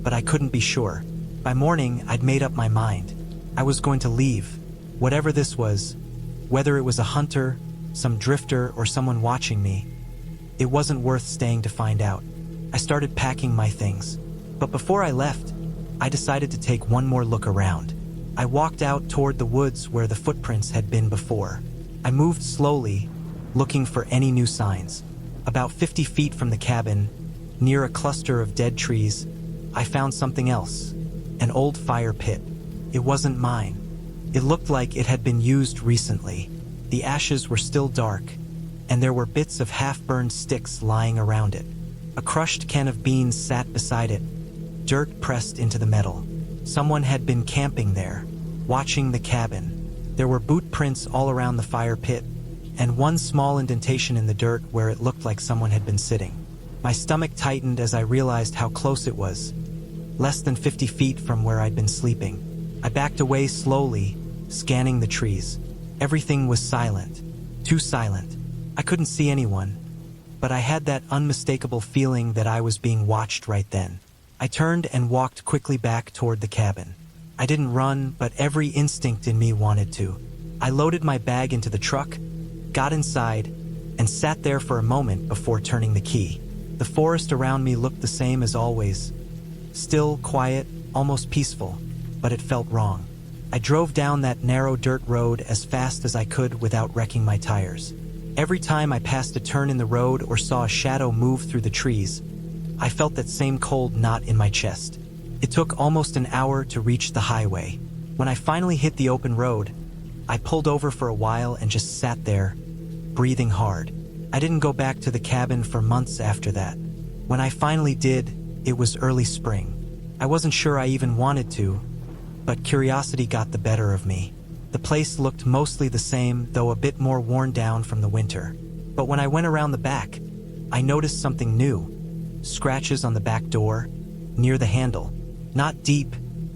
but I couldn't be sure. By morning, I'd made up my mind. I was going to leave, whatever this was, whether it was a hunter, some drifter, or someone watching me. It wasn't worth staying to find out. I started packing my things, but before I left, I decided to take one more look around. I walked out toward the woods where the footprints had been before. I moved slowly, looking for any new signs. About 50 feet from the cabin, near a cluster of dead trees, I found something else, an old fire pit. It wasn't mine. It looked like it had been used recently. The ashes were still dark, and there were bits of half-burned sticks lying around it. A crushed can of beans sat beside it, dirt pressed into the metal. Someone had been camping there, watching the cabin. There were boot prints all around the fire pit, and one small indentation in the dirt where it looked like someone had been sitting. My stomach tightened as I realized how close it was, less than 50 feet from where I'd been sleeping. I backed away slowly, scanning the trees. Everything was silent, too silent. I couldn't see anyone, but I had that unmistakable feeling that I was being watched right then. I turned and walked quickly back toward the cabin. I didn't run, but every instinct in me wanted to. I loaded my bag into the truck, got inside, and sat there for a moment before turning the key. The forest around me looked the same as always. Still, quiet, almost peaceful, but it felt wrong. I drove down that narrow dirt road as fast as I could without wrecking my tires. Every time I passed a turn in the road or saw a shadow move through the trees, I felt that same cold knot in my chest. It took almost an hour to reach the highway. When I finally hit the open road, I pulled over for a while and just sat there, breathing hard. I didn't go back to the cabin for months after that. When I finally did, it was early spring. I wasn't sure I even wanted to, but curiosity got the better of me. The place looked mostly the same, though a bit more worn down from the winter. But when I went around the back, I noticed something new. Scratches on the back door, near the handle. Not deep,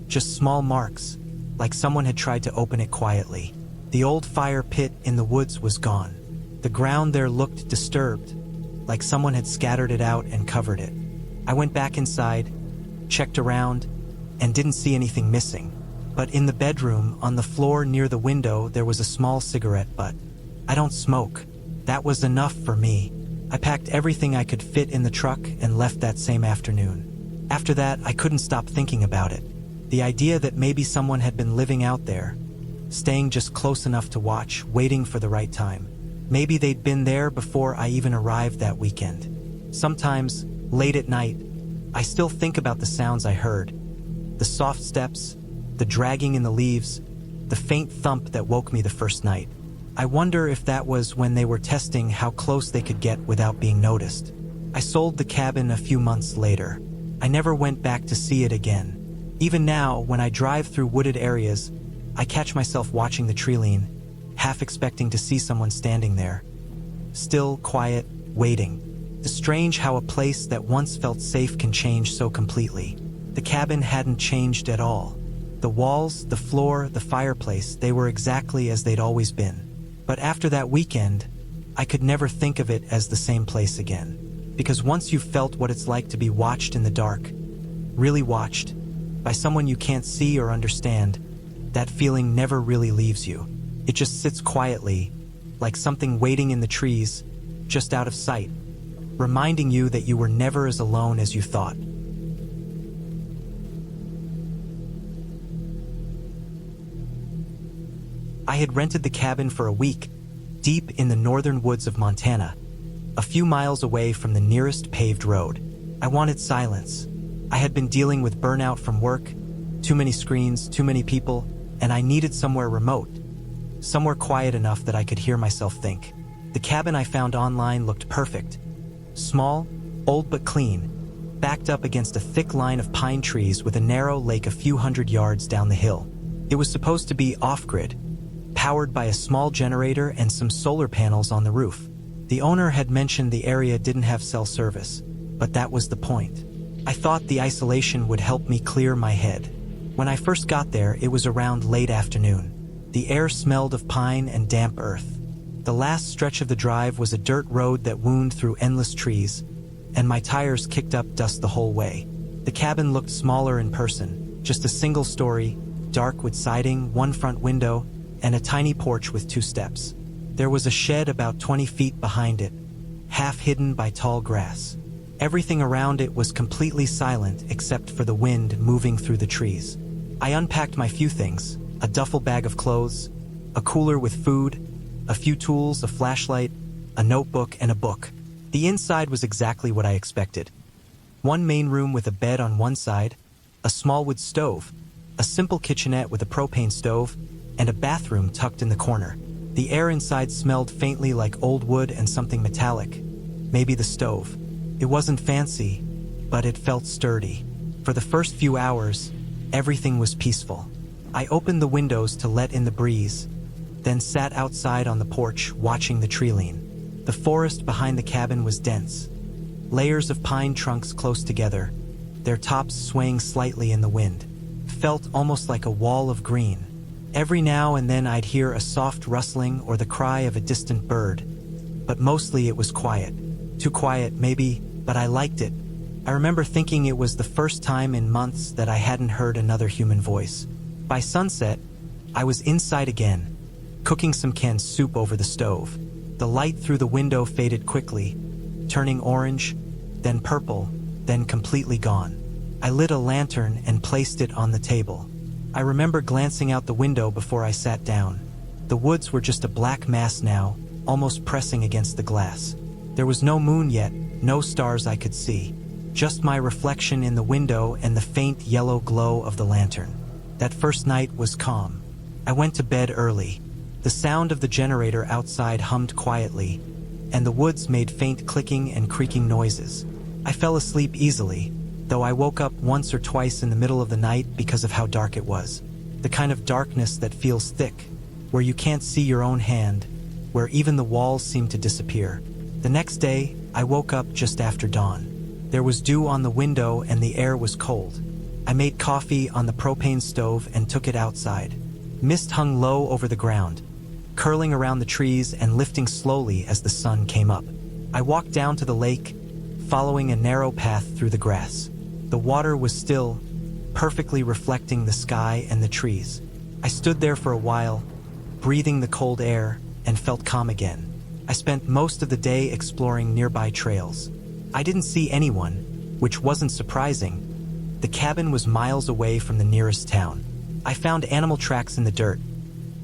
just small marks, like someone had tried to open it quietly. The old fire pit in the woods was gone. The ground there looked disturbed, like someone had scattered it out and covered it. I went back inside, checked around, and didn't see anything missing. But in the bedroom, on the floor near the window, there was a small cigarette butt. I don't smoke. That was enough for me. I packed everything I could fit in the truck and left that same afternoon. After that, I couldn't stop thinking about it. The idea that maybe someone had been living out there, staying just close enough to watch, waiting for the right time. Maybe they'd been there before I even arrived that weekend. Sometimes, late at night, I still think about the sounds I heard. The soft steps, the dragging in the leaves, the faint thump that woke me the first night. I wonder if that was when they were testing how close they could get without being noticed. I sold the cabin a few months later. I never went back to see it again. Even now, when I drive through wooded areas, I catch myself watching the treeline, half expecting to see someone standing there. Still, quiet, waiting. It's strange how a place that once felt safe can change so completely. The cabin hadn't changed at all. The walls, the floor, the fireplace, they were exactly as they'd always been. But after that weekend, I could never think of it as the same place again. Because once you've felt what it's like to be watched in the dark, really watched, by someone you can't see or understand, that feeling never really leaves you. It just sits quietly, like something waiting in the trees, just out of sight, reminding you that you were never as alone as you thought. I had rented the cabin for a week, deep in the northern woods of Montana, a few miles away from the nearest paved road. I wanted silence. I had been dealing with burnout from work, too many screens, too many people, and I needed somewhere remote, somewhere quiet enough that I could hear myself think. The cabin I found online looked perfect. Small, old but clean, backed up against a thick line of pine trees with a narrow lake a few hundred yards down the hill. It was supposed to be off-grid, powered by a small generator and some solar panels on the roof. The owner had mentioned the area didn't have cell service, but that was the point. I thought the isolation would help me clear my head. When I first got there, it was around late afternoon. The air smelled of pine and damp earth. The last stretch of the drive was a dirt road that wound through endless trees, and my tires kicked up dust the whole way. The cabin looked smaller in person, just a single story, dark wood siding, one front window, and a tiny porch with 2 steps. There was a shed about 20 feet behind it, half hidden by tall grass. Everything around it was completely silent except for the wind moving through the trees. I unpacked my few things, a duffel bag of clothes, a cooler with food, a few tools, a flashlight, a notebook, and a book. The inside was exactly what I expected. One main room with a bed on one side, a small wood stove, a simple kitchenette with a propane stove, and a bathroom tucked in the corner. The air inside smelled faintly like old wood and something metallic. Maybe the stove. It wasn't fancy, but it felt sturdy. For the first few hours, everything was peaceful. I opened the windows to let in the breeze, then sat outside on the porch watching the tree lean. The forest behind the cabin was dense. Layers of pine trunks close together, their tops swaying slightly in the wind. Felt almost like a wall of green. Every now and then I'd hear a soft rustling or the cry of a distant bird, but mostly it was quiet. Too quiet, maybe, but I liked it. I remember thinking it was the first time in months that I hadn't heard another human voice. By sunset, I was inside again, cooking some canned soup over the stove. The light through the window faded quickly, turning orange, then purple, then completely gone. I lit a lantern and placed it on the table. I remember glancing out the window before I sat down. The woods were just a black mass now, almost pressing against the glass. There was no moon yet, no stars I could see. Just my reflection in the window and the faint yellow glow of the lantern. That first night was calm. I went to bed early. The sound of the generator outside hummed quietly, and the woods made faint clicking and creaking noises. I fell asleep easily, though I woke up once or twice in the middle of the night because of how dark it was. The kind of darkness that feels thick, where you can't see your own hand, where even the walls seem to disappear. The next day, I woke up just after dawn. There was dew on the window and the air was cold. I made coffee on the propane stove and took it outside. Mist hung low over the ground, curling around the trees and lifting slowly as the sun came up. I walked down to the lake, following a narrow path through the grass. The water was still, perfectly reflecting the sky and the trees. I stood there for a while, breathing the cold air, and felt calm again. I spent most of the day exploring nearby trails. I didn't see anyone, which wasn't surprising. The cabin was miles away from the nearest town. I found animal tracks in the dirt.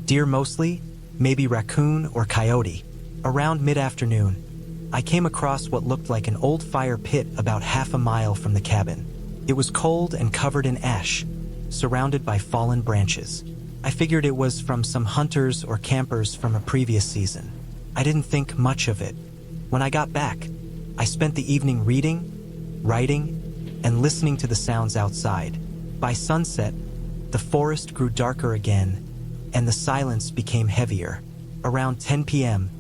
Deer mostly, maybe raccoon or coyote. Around mid-afternoon, I came across what looked like an old fire pit about half a mile from the cabin. It was cold and covered in ash, surrounded by fallen branches. I figured it was from some hunters or campers from a previous season. I didn't think much of it. When I got back, I spent the evening reading, writing, and listening to the sounds outside. By sunset, the forest grew darker again, and the silence became heavier. Around 10 p.m.,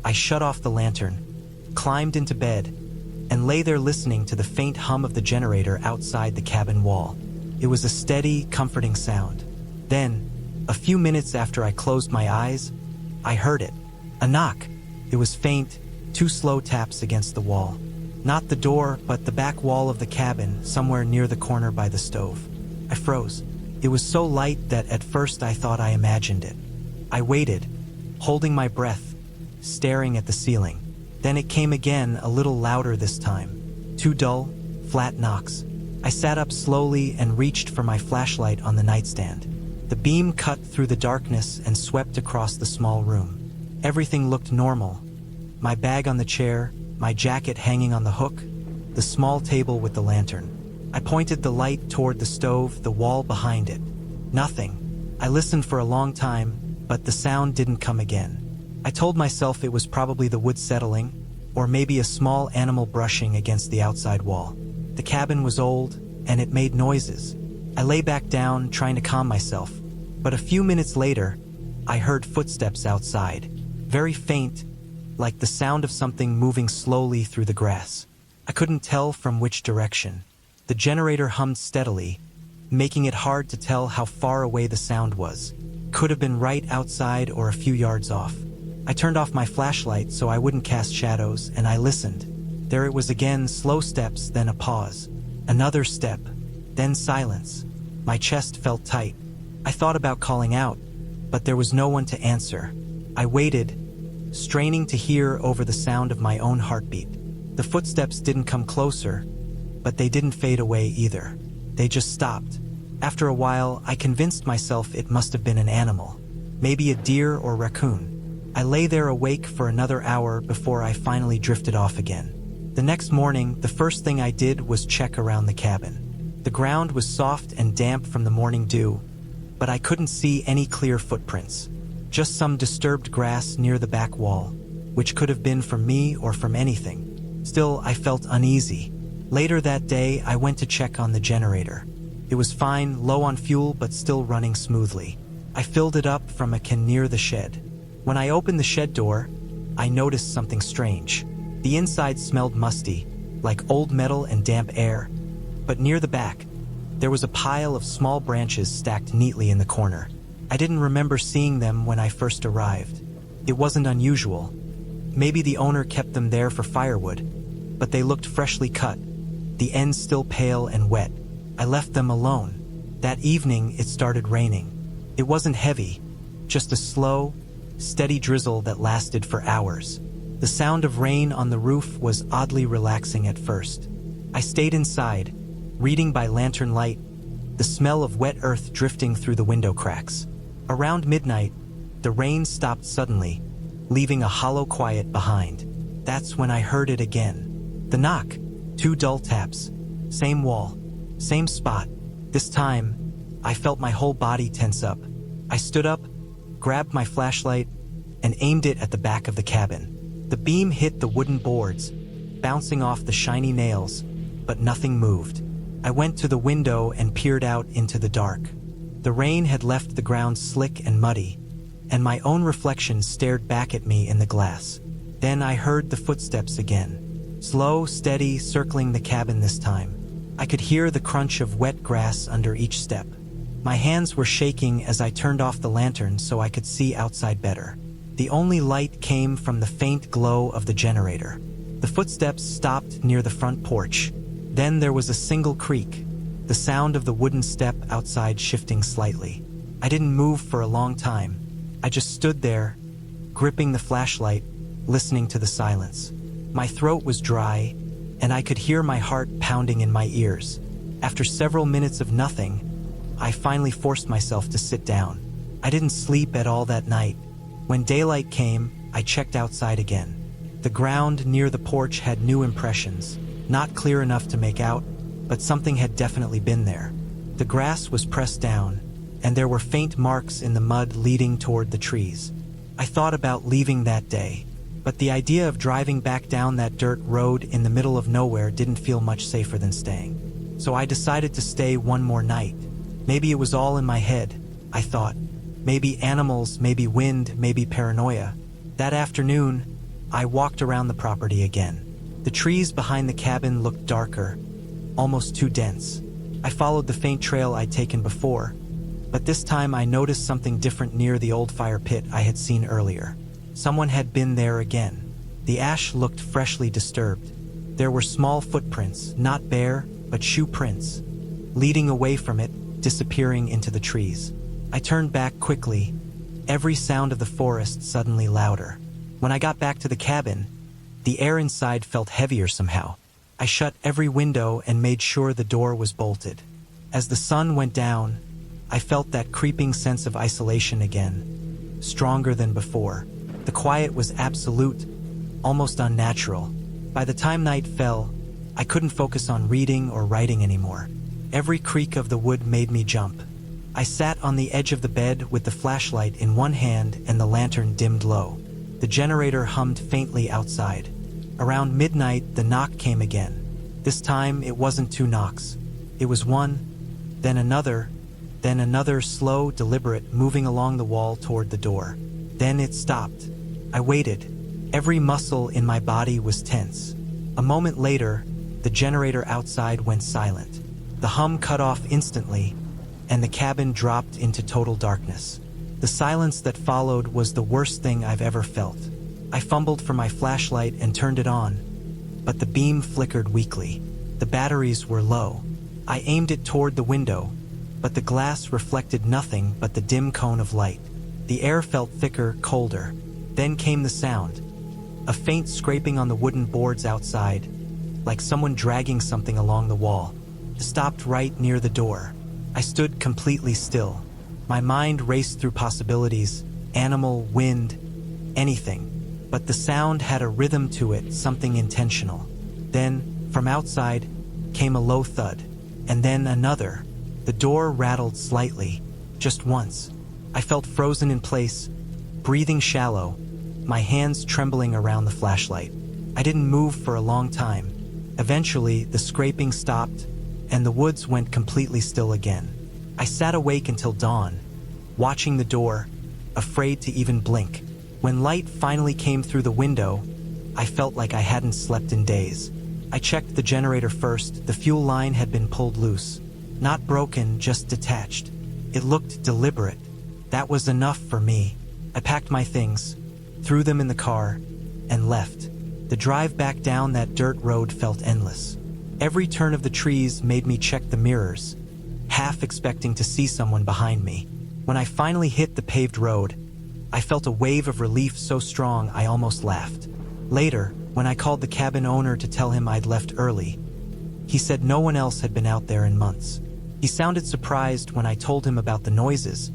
I shut off the lantern, climbed into bed, and lay there listening to the faint hum of the generator outside the cabin wall. It was a steady, comforting sound. Then, a few minutes after I closed my eyes, I heard it. A knock. It was faint, 2 slow taps against the wall. Not the door, but the back wall of the cabin, somewhere near the corner by the stove. I froze. It was so light that at first I thought I imagined it. I waited, holding my breath, staring at the ceiling. Then it came again, a little louder this time. 2 dull, flat knocks. I sat up slowly and reached for my flashlight on the nightstand. The beam cut through the darkness and swept across the small room. Everything looked normal. My bag on the chair, my jacket hanging on the hook, the small table with the lantern. I pointed the light toward the stove, the wall behind it. Nothing. I listened for a long time, but the sound didn't come again. I told myself it was probably the wood settling, or maybe a small animal brushing against the outside wall. The cabin was old, and it made noises. I lay back down, trying to calm myself. But a few minutes later, I heard footsteps outside. Very faint, like the sound of something moving slowly through the grass. I couldn't tell from which direction. The generator hummed steadily, making it hard to tell how far away the sound was. Could have been right outside or a few yards off. I turned off my flashlight so I wouldn't cast shadows, and I listened. There it was again, slow steps, then a pause. Another step, then silence. My chest felt tight. I thought about calling out, but there was no one to answer. I waited, straining to hear over the sound of my own heartbeat. The footsteps didn't come closer, but they didn't fade away either. They just stopped. After a while, I convinced myself it must have been an animal, maybe a deer or raccoon. I lay there awake for another hour before I finally drifted off again. The next morning, the first thing I did was check around the cabin. The ground was soft and damp from the morning dew, but I couldn't see any clear footprints. Just some disturbed grass near the back wall, which could have been from me or from anything. Still, I felt uneasy. Later that day, I went to check on the generator. It was fine, low on fuel, but still running smoothly. I filled it up from a can near the shed. When I opened the shed door, I noticed something strange. The inside smelled musty, like old metal and damp air. But near the back, there was a pile of small branches stacked neatly in the corner. I didn't remember seeing them when I first arrived. It wasn't unusual. Maybe the owner kept them there for firewood, but they looked freshly cut, the ends still pale and wet. I left them alone. That evening, it started raining. It wasn't heavy, just a slow, steady drizzle that lasted for hours. The sound of rain on the roof was oddly relaxing at first. I stayed inside, reading by lantern light, the smell of wet earth drifting through the window cracks. Around midnight, the rain stopped suddenly, leaving a hollow quiet behind. That's when I heard it again. The knock, 2 dull taps, same wall, same spot. This time, I felt my whole body tense up. I stood up, grabbed my flashlight, and aimed it at the back of the cabin. The beam hit the wooden boards, bouncing off the shiny nails, but nothing moved. I went to the window and peered out into the dark. The rain had left the ground slick and muddy, and my own reflection stared back at me in the glass. Then I heard the footsteps again. Slow, steady, circling the cabin this time. I could hear the crunch of wet grass under each step. My hands were shaking as I turned off the lantern so I could see outside better. The only light came from the faint glow of the generator. The footsteps stopped near the front porch. Then there was a single creak, the sound of the wooden step outside shifting slightly. I didn't move for a long time. I just stood there, gripping the flashlight, listening to the silence. My throat was dry, and I could hear my heart pounding in my ears. After several minutes of nothing, I finally forced myself to sit down. I didn't sleep at all that night. When daylight came, I checked outside again. The ground near the porch had new impressions, not clear enough to make out, but something had definitely been there. The grass was pressed down, and there were faint marks in the mud leading toward the trees. I thought about leaving that day, but the idea of driving back down that dirt road in the middle of nowhere didn't feel much safer than staying. So I decided to stay one more night. Maybe it was all in my head, I thought. Maybe animals, maybe wind, maybe paranoia. That afternoon, I walked around the property again. The trees behind the cabin looked darker, almost too dense. I followed the faint trail I'd taken before, but this time I noticed something different near the old fire pit I had seen earlier. Someone had been there again. The ash looked freshly disturbed. There were small footprints, not bare, but shoe prints, leading away from it, disappearing into the trees. I turned back quickly, every sound of the forest suddenly louder. When I got back to the cabin, the air inside felt heavier somehow. I shut every window and made sure the door was bolted. As the sun went down, I felt that creeping sense of isolation again, stronger than before. The quiet was absolute, almost unnatural. By the time night fell, I couldn't focus on reading or writing anymore. Every creak of the wood made me jump. I sat on the edge of the bed with the flashlight in one hand and the lantern dimmed low. The generator hummed faintly outside. Around midnight, the knock came again. This time, it wasn't 2 knocks. It was one, then another slow, deliberate, moving along the wall toward the door. Then it stopped. I waited. Every muscle in my body was tense. A moment later, the generator outside went silent. The hum cut off instantly, and the cabin dropped into total darkness. The silence that followed was the worst thing I've ever felt. I fumbled for my flashlight and turned it on, but the beam flickered weakly. The batteries were low. I aimed it toward the window, but the glass reflected nothing but the dim cone of light. The air felt thicker, colder. Then came the sound. A faint scraping on the wooden boards outside, like someone dragging something along the wall. It stopped right near the door. I stood completely still. My mind raced through possibilities, animal, wind, anything. But the sound had a rhythm to it, something intentional. Then, from outside, came a low thud, and then another. The door rattled slightly, just once. I felt frozen in place, breathing shallow, my hands trembling around the flashlight. I didn't move for a long time. Eventually, the scraping stopped, and the woods went completely still again. I sat awake until dawn, watching the door, afraid to even blink. When light finally came through the window, I felt like I hadn't slept in days. I checked the generator first. The fuel line had been pulled loose. Not broken, just detached. It looked deliberate. That was enough for me. I packed my things, threw them in the car, and left. The drive back down that dirt road felt endless. Every turn of the trees made me check the mirrors, half expecting to see someone behind me. When I finally hit the paved road, I felt a wave of relief so strong I almost laughed. Later, when I called the cabin owner to tell him I'd left early, he said no one else had been out there in months. He sounded surprised when I told him about the noises,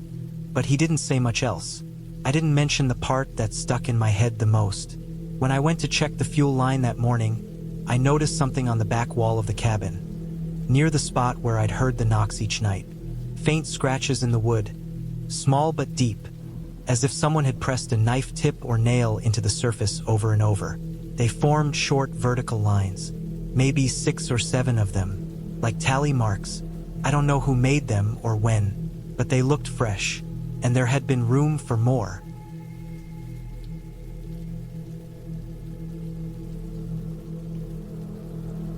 but he didn't say much else. I didn't mention the part that stuck in my head the most. When I went to check the fuel line that morning, I noticed something on the back wall of the cabin, near the spot where I'd heard the knocks each night. Faint scratches in the wood, small but deep, as if someone had pressed a knife tip or nail into the surface over and over. They formed short vertical lines, maybe 6 or 7 of them, like tally marks. I don't know who made them or when, but they looked fresh, and there had been room for more.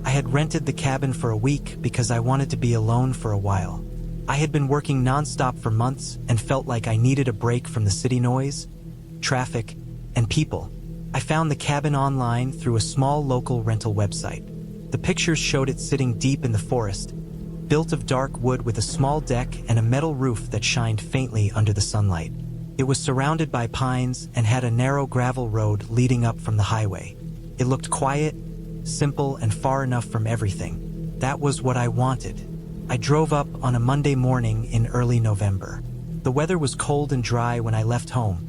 I had rented the cabin for a week because I wanted to be alone for a while. I had been working nonstop for months and felt like I needed a break from the city noise, traffic, and people. I found the cabin online through a small local rental website. The pictures showed it sitting deep in the forest, built of dark wood with a small deck and a metal roof that shined faintly under the sunlight. It was surrounded by pines and had a narrow gravel road leading up from the highway. It looked quiet, simple, and far enough from everything. That was what I wanted. I drove up on a Monday morning in early November. The weather was cold and dry when I left home,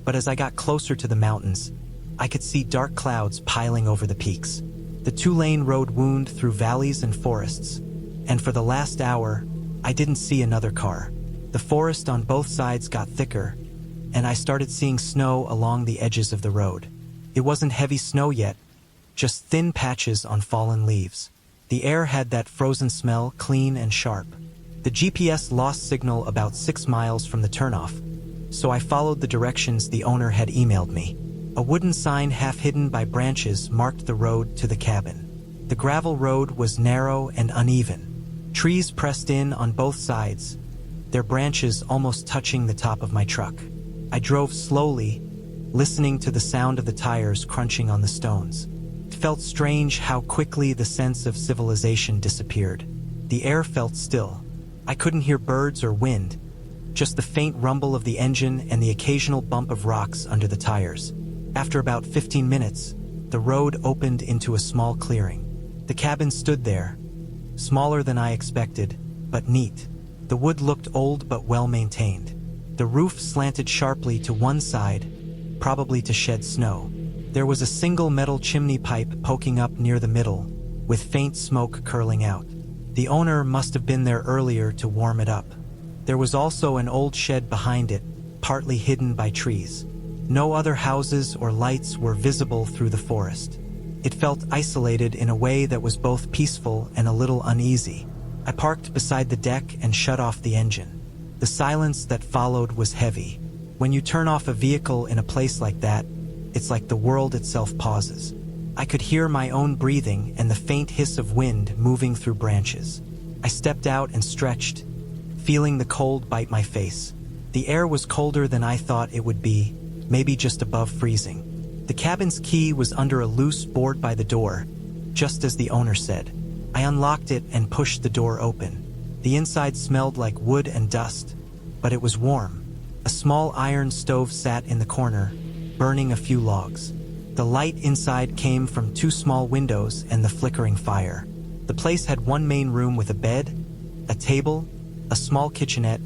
but as I got closer to the mountains, I could see dark clouds piling over the peaks. The 2-lane road wound through valleys and forests, and for the last hour, I didn't see another car. The forest on both sides got thicker, and I started seeing snow along the edges of the road. It wasn't heavy snow yet, just thin patches on fallen leaves. The air had that frozen smell, clean and sharp. The GPS lost signal about 6 miles from the turnoff, so I followed the directions the owner had emailed me. A wooden sign half hidden by branches marked the road to the cabin. The gravel road was narrow and uneven. Trees pressed in on both sides, their branches almost touching the top of my truck. I drove slowly, listening to the sound of the tires crunching on the stones. It felt strange how quickly the sense of civilization disappeared. The air felt still. I couldn't hear birds or wind, just the faint rumble of the engine and the occasional bump of rocks under the tires. After about 15 minutes, the road opened into a small clearing. The cabin stood there, smaller than I expected, but neat. The wood looked old but well-maintained. The roof slanted sharply to one side, probably to shed snow. There was a single metal chimney pipe poking up near the middle, with faint smoke curling out. The owner must have been there earlier to warm it up. There was also an old shed behind it, partly hidden by trees. No other houses or lights were visible through the forest. It felt isolated in a way that was both peaceful and a little uneasy. I parked beside the deck and shut off the engine. The silence that followed was heavy. When you turn off a vehicle in a place like that, it's like the world itself pauses. I could hear my own breathing and the faint hiss of wind moving through branches. I stepped out and stretched, feeling the cold bite my face. The air was colder than I thought it would be, maybe just above freezing. The cabin's key was under a loose board by the door, just as the owner said. I unlocked it and pushed the door open. The inside smelled like wood and dust, but it was warm. A small iron stove sat in the corner, burning a few logs. The light inside came from 2 small windows and the flickering fire. The place had one main room with a bed, a table, a small kitchenette,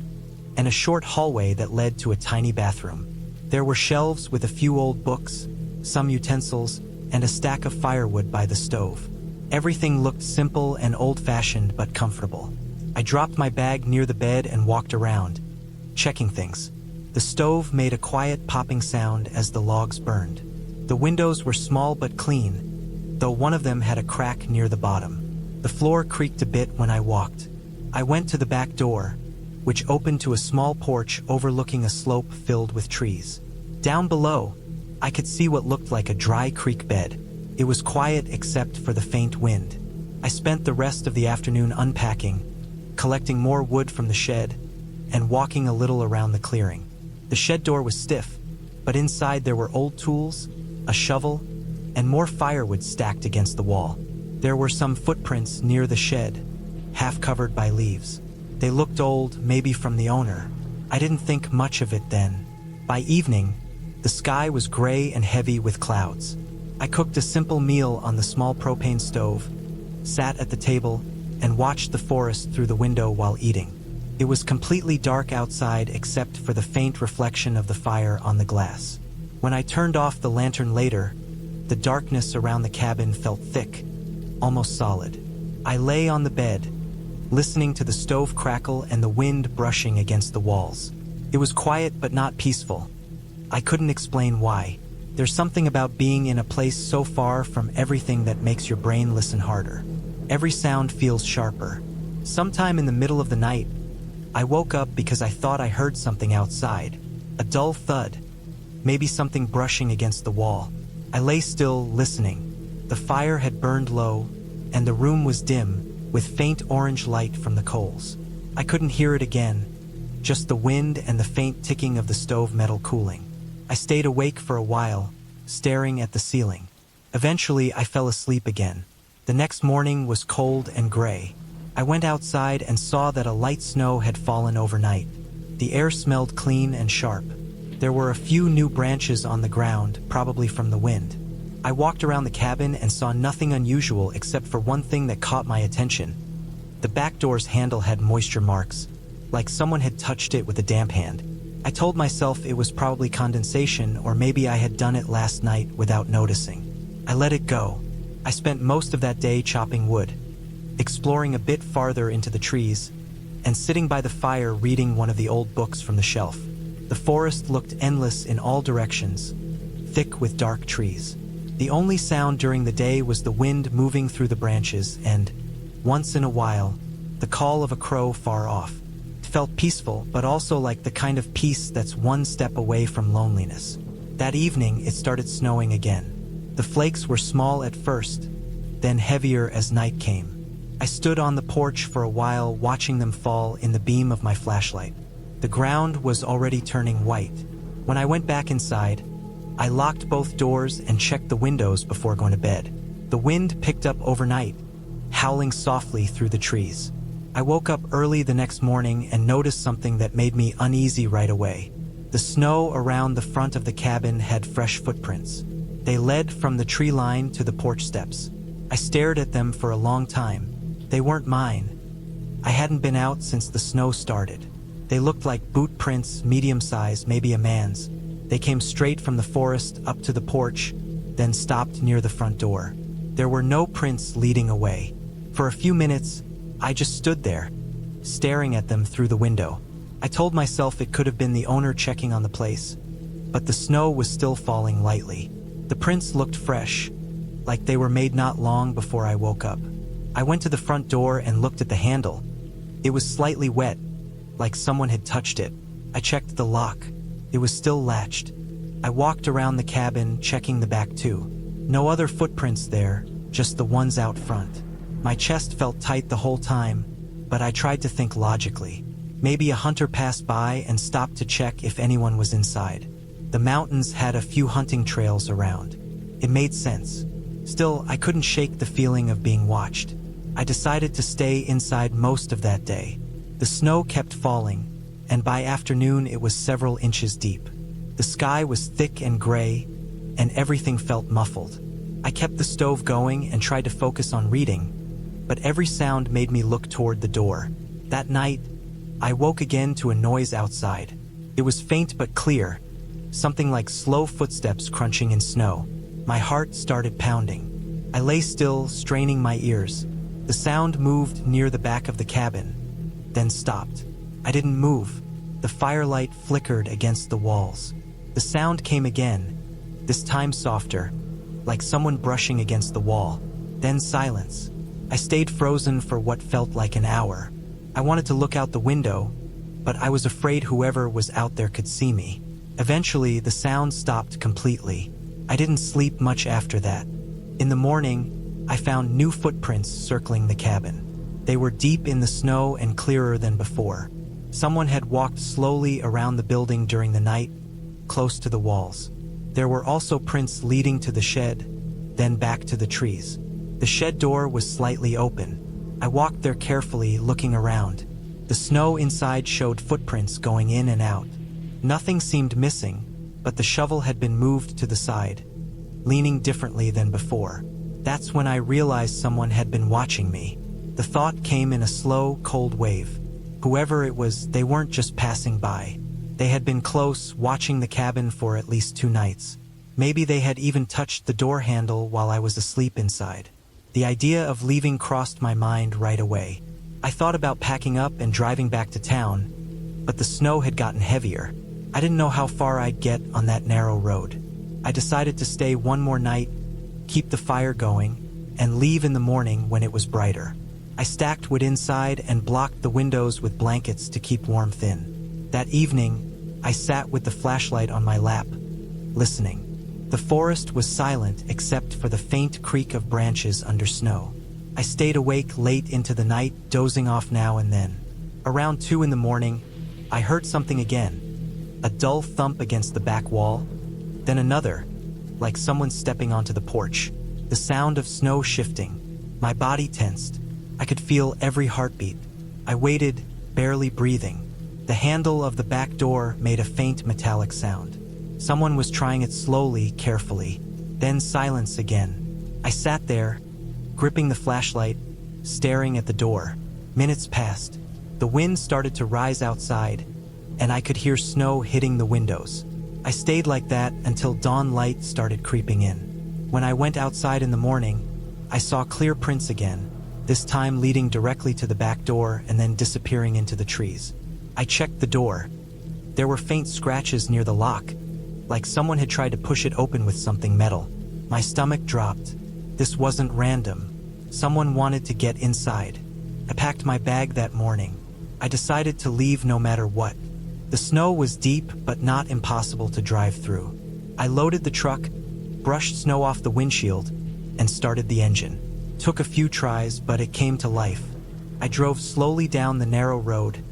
and a short hallway that led to a tiny bathroom. There were shelves with a few old books, some utensils, and a stack of firewood by the stove. Everything looked simple and old-fashioned but comfortable. I dropped my bag near the bed and walked around, checking things. The stove made a quiet popping sound as the logs burned. The windows were small but clean, though one of them had a crack near the bottom. The floor creaked a bit when I walked. I went to the back door, which opened to a small porch overlooking a slope filled with trees. Down below, I could see what looked like a dry creek bed. It was quiet except for the faint wind. I spent the rest of the afternoon unpacking, collecting more wood from the shed, and walking a little around the clearing. The shed door was stiff, but inside there were old tools, a shovel, and more firewood stacked against the wall. There were some footprints near the shed, half covered by leaves. They looked old, maybe from the owner. I didn't think much of it then. By evening, the sky was gray and heavy with clouds. I cooked a simple meal on the small propane stove, sat at the table, and watched the forest through the window while eating. It was completely dark outside except for the faint reflection of the fire on the glass. When I turned off the lantern later, the darkness around the cabin felt thick, almost solid. I lay on the bed, listening to the stove crackle and the wind brushing against the walls. It was quiet but not peaceful. I couldn't explain why. There's something about being in a place so far from everything that makes your brain listen harder. Every sound feels sharper. Sometime in the middle of the night, I woke up because I thought I heard something outside. A dull thud, maybe something brushing against the wall. I lay still, listening. The fire had burned low, and the room was dim, with faint orange light from the coals. I couldn't hear it again, just the wind and the faint ticking of the stove metal cooling. I stayed awake for a while, staring at the ceiling. Eventually, I fell asleep again. The next morning was cold and gray. I went outside and saw that a light snow had fallen overnight. The air smelled clean and sharp. There were a few new branches on the ground, probably from the wind. I walked around the cabin and saw nothing unusual except for one thing that caught my attention. The back door's handle had moisture marks, like someone had touched it with a damp hand. I told myself it was probably condensation, or maybe I had done it last night without noticing. I let it go. I spent most of that day chopping wood, exploring a bit farther into the trees, and sitting by the fire reading one of the old books from the shelf. The forest looked endless in all directions, thick with dark trees. The only sound during the day was the wind moving through the branches and, once in a while, the call of a crow far off. It felt peaceful, but also like the kind of peace that's one step away from loneliness. That evening, it started snowing again. The flakes were small at first, then heavier as night came. I stood on the porch for a while, watching them fall in the beam of my flashlight. The ground was already turning white. When I went back inside, I locked both doors and checked the windows before going to bed. The wind picked up overnight, howling softly through the trees. I woke up early the next morning and noticed something that made me uneasy right away. The snow around the front of the cabin had fresh footprints. They led from the tree line to the porch steps. I stared at them for a long time. They weren't mine. I hadn't been out since the snow started. They looked like boot prints, medium-sized, maybe a man's. They came straight from the forest up to the porch, then stopped near the front door. There were no prints leading away. For a few minutes, I just stood there, staring at them through the window. I told myself it could have been the owner checking on the place, but the snow was still falling lightly. The prints looked fresh, like they were made not long before I woke up. I went to the front door and looked at the handle. It was slightly wet, like someone had touched it. I checked the lock. It was still latched. I walked around the cabin, checking the back too. No other footprints there, just the ones out front. My chest felt tight the whole time, but I tried to think logically. Maybe a hunter passed by and stopped to check if anyone was inside. The mountains had a few hunting trails around. It made sense. Still, I couldn't shake the feeling of being watched. I decided to stay inside most of that day. The snow kept falling, and by afternoon it was several inches deep. The sky was thick and gray, and everything felt muffled. I kept the stove going and tried to focus on reading, but every sound made me look toward the door. That night, I woke again to a noise outside. It was faint but clear, something like slow footsteps crunching in snow. My heart started pounding. I lay still, straining my ears. The sound moved near the back of the cabin, then stopped. I didn't move. The firelight flickered against the walls. The sound came again, this time softer, like someone brushing against the wall. Then silence. I stayed frozen for what felt like an hour. I wanted to look out the window, but I was afraid whoever was out there could see me. Eventually, the sound stopped completely. I didn't sleep much after that. In the morning, I found new footprints circling the cabin. They were deep in the snow and clearer than before. Someone had walked slowly around the building during the night, close to the walls. There were also prints leading to the shed, then back to the trees. The shed door was slightly open. I walked there carefully, looking around. The snow inside showed footprints going in and out. Nothing seemed missing, but the shovel had been moved to the side, leaning differently than before. That's when I realized someone had been watching me. The thought came in a slow, cold wave. Whoever it was, they weren't just passing by. They had been close, watching the cabin for at least 2 nights. Maybe they had even touched the door handle while I was asleep inside. The idea of leaving crossed my mind right away. I thought about packing up and driving back to town, but the snow had gotten heavier. I didn't know how far I'd get on that narrow road. I decided to stay one more night, keep the fire going, and leave in the morning when it was brighter. I stacked wood inside and blocked the windows with blankets to keep warmth in. That evening, I sat with the flashlight on my lap, listening. The forest was silent except for the faint creak of branches under snow. I stayed awake late into the night, dozing off now and then. Around 2 in the morning, I heard something again. A dull thump against the back wall, then another, like someone stepping onto the porch. The sound of snow shifting. My body tensed. I could feel every heartbeat. I waited, barely breathing. The handle of the back door made a faint metallic sound. Someone was trying it slowly, carefully. Then silence again. I sat there, gripping the flashlight, staring at the door. Minutes passed. The wind started to rise outside, and I could hear snow hitting the windows. I stayed like that until dawn light started creeping in. When I went outside in the morning, I saw clear prints again, this time leading directly to the back door and then disappearing into the trees. I checked the door. There were faint scratches near the lock, like someone had tried to push it open with something metal. My stomach dropped. This wasn't random. Someone wanted to get inside. I packed my bag that morning. I decided to leave no matter what. The snow was deep but not impossible to drive through. I loaded the truck, brushed snow off the windshield, and started the engine. Took a few tries, but it came to life. I drove slowly down the narrow road,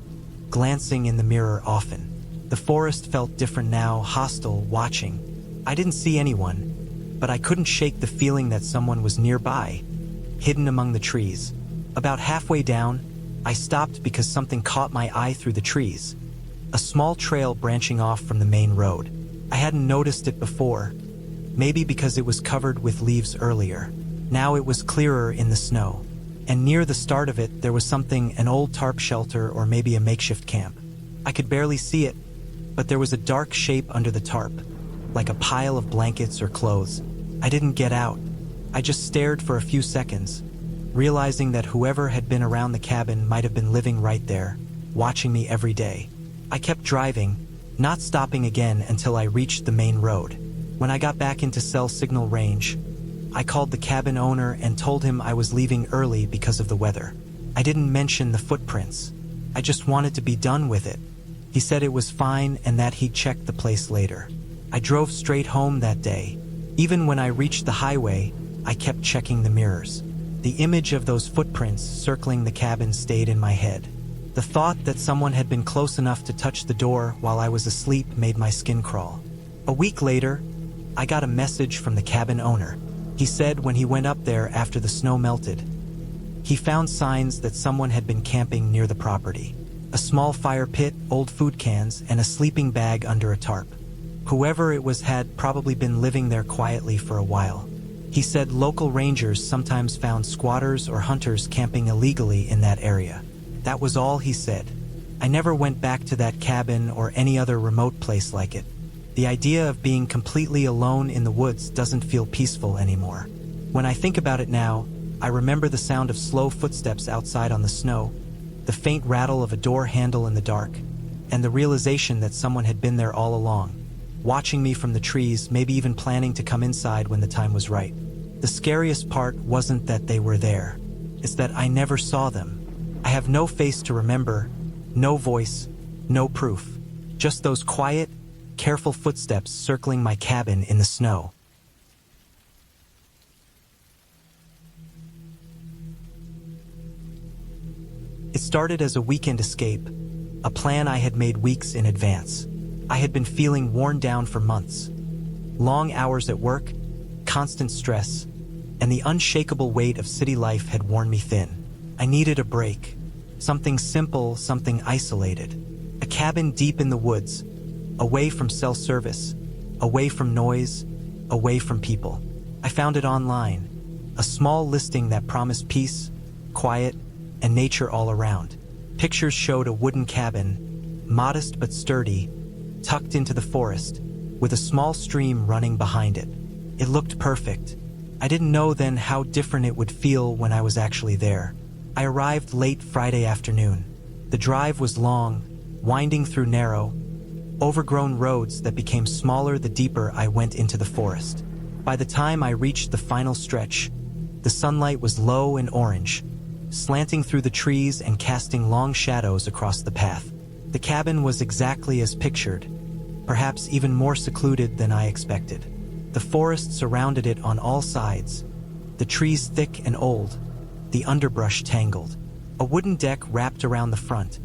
glancing in the mirror often. The forest felt different now, hostile, watching. I didn't see anyone, but I couldn't shake the feeling that someone was nearby, hidden among the trees. About halfway down, I stopped because something caught my eye through the trees. A small trail branching off from the main road. I hadn't noticed it before, maybe because it was covered with leaves earlier. Now it was clearer in the snow, and near the start of it there was something, an old tarp shelter or maybe a makeshift camp. I could barely see it, but there was a dark shape under the tarp, like a pile of blankets or clothes. I didn't get out. I just stared for a few seconds, realizing that whoever had been around the cabin might have been living right there, watching me every day. I kept driving, not stopping again until I reached the main road. When I got back into cell signal range, I called the cabin owner and told him I was leaving early because of the weather. I didn't mention the footprints. I just wanted to be done with it. He said it was fine and that he'd check the place later. I drove straight home that day. Even when I reached the highway, I kept checking the mirrors. The image of those footprints circling the cabin stayed in my head. The thought that someone had been close enough to touch the door while I was asleep made my skin crawl. A week later, I got a message from the cabin owner. He said when he went up there after the snow melted, he found signs that someone had been camping near the property. A small fire pit, old food cans, and a sleeping bag under a tarp. Whoever it was had probably been living there quietly for a while. He said local rangers sometimes found squatters or hunters camping illegally in that area. That was all he said. I never went back to that cabin or any other remote place like it. The idea of being completely alone in the woods doesn't feel peaceful anymore. When I think about it now, I remember the sound of slow footsteps outside on the snow, the faint rattle of a door handle in the dark, and the realization that someone had been there all along, watching me from the trees, maybe even planning to come inside when the time was right. The scariest part wasn't that they were there. It's that I never saw them. I have no face to remember, no voice, no proof. Just those quiet, careful footsteps circling my cabin in the snow. It started as a weekend escape, a plan I had made weeks in advance. I had been feeling worn down for months. Long hours at work, constant stress, and the unshakable weight of city life had worn me thin. I needed a break. Something simple, something isolated. A cabin deep in the woods, away from cell service, away from noise, away from people. I found it online, a small listing that promised peace, quiet, and nature all around. Pictures showed a wooden cabin, modest but sturdy, tucked into the forest, with a small stream running behind it. It looked perfect. I didn't know then how different it would feel when I was actually there. I arrived late Friday afternoon. The drive was long, winding through narrow, overgrown roads that became smaller the deeper I went into the forest. By the time I reached the final stretch, the sunlight was low and orange, slanting through the trees and casting long shadows across the path. The cabin was exactly as pictured, perhaps even more secluded than I expected. The forest surrounded it on all sides, the trees thick and old, the underbrush tangled. A wooden deck wrapped around the front,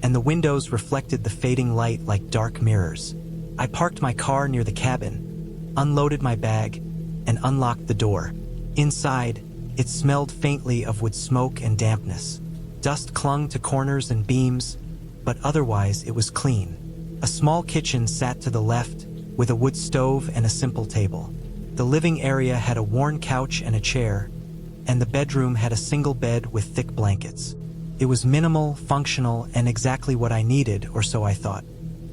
and the windows reflected the fading light like dark mirrors. I parked my car near the cabin, unloaded my bag, and unlocked the door. Inside, it smelled faintly of wood smoke and dampness. Dust clung to corners and beams, but otherwise it was clean. A small kitchen sat to the left, with a wood stove and a simple table. The living area had a worn couch and a chair, and the bedroom had a single bed with thick blankets. It was minimal, functional, and exactly what I needed, or so I thought.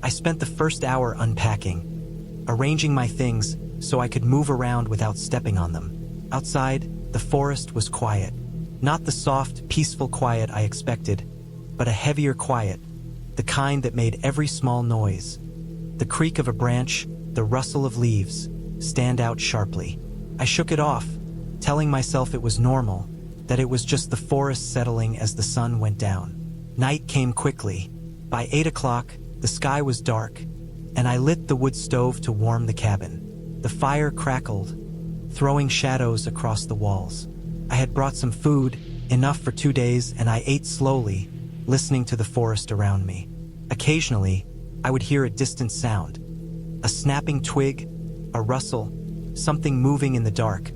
I spent the first hour unpacking, arranging my things so I could move around without stepping on them. Outside, the forest was quiet. Not the soft, peaceful quiet I expected, but a heavier quiet, the kind that made every small noise, the creak of a branch, the rustle of leaves, stand out sharply. I shook it off, telling myself it was normal, that it was just the forest settling as the sun went down. Night came quickly. By 8 o'clock, the sky was dark, and I lit the wood stove to warm the cabin. The fire crackled, throwing shadows across the walls. I had brought some food, enough for 2 days, and I ate slowly, listening to the forest around me. Occasionally, I would hear a distant sound, a snapping twig, a rustle, something moving in the dark.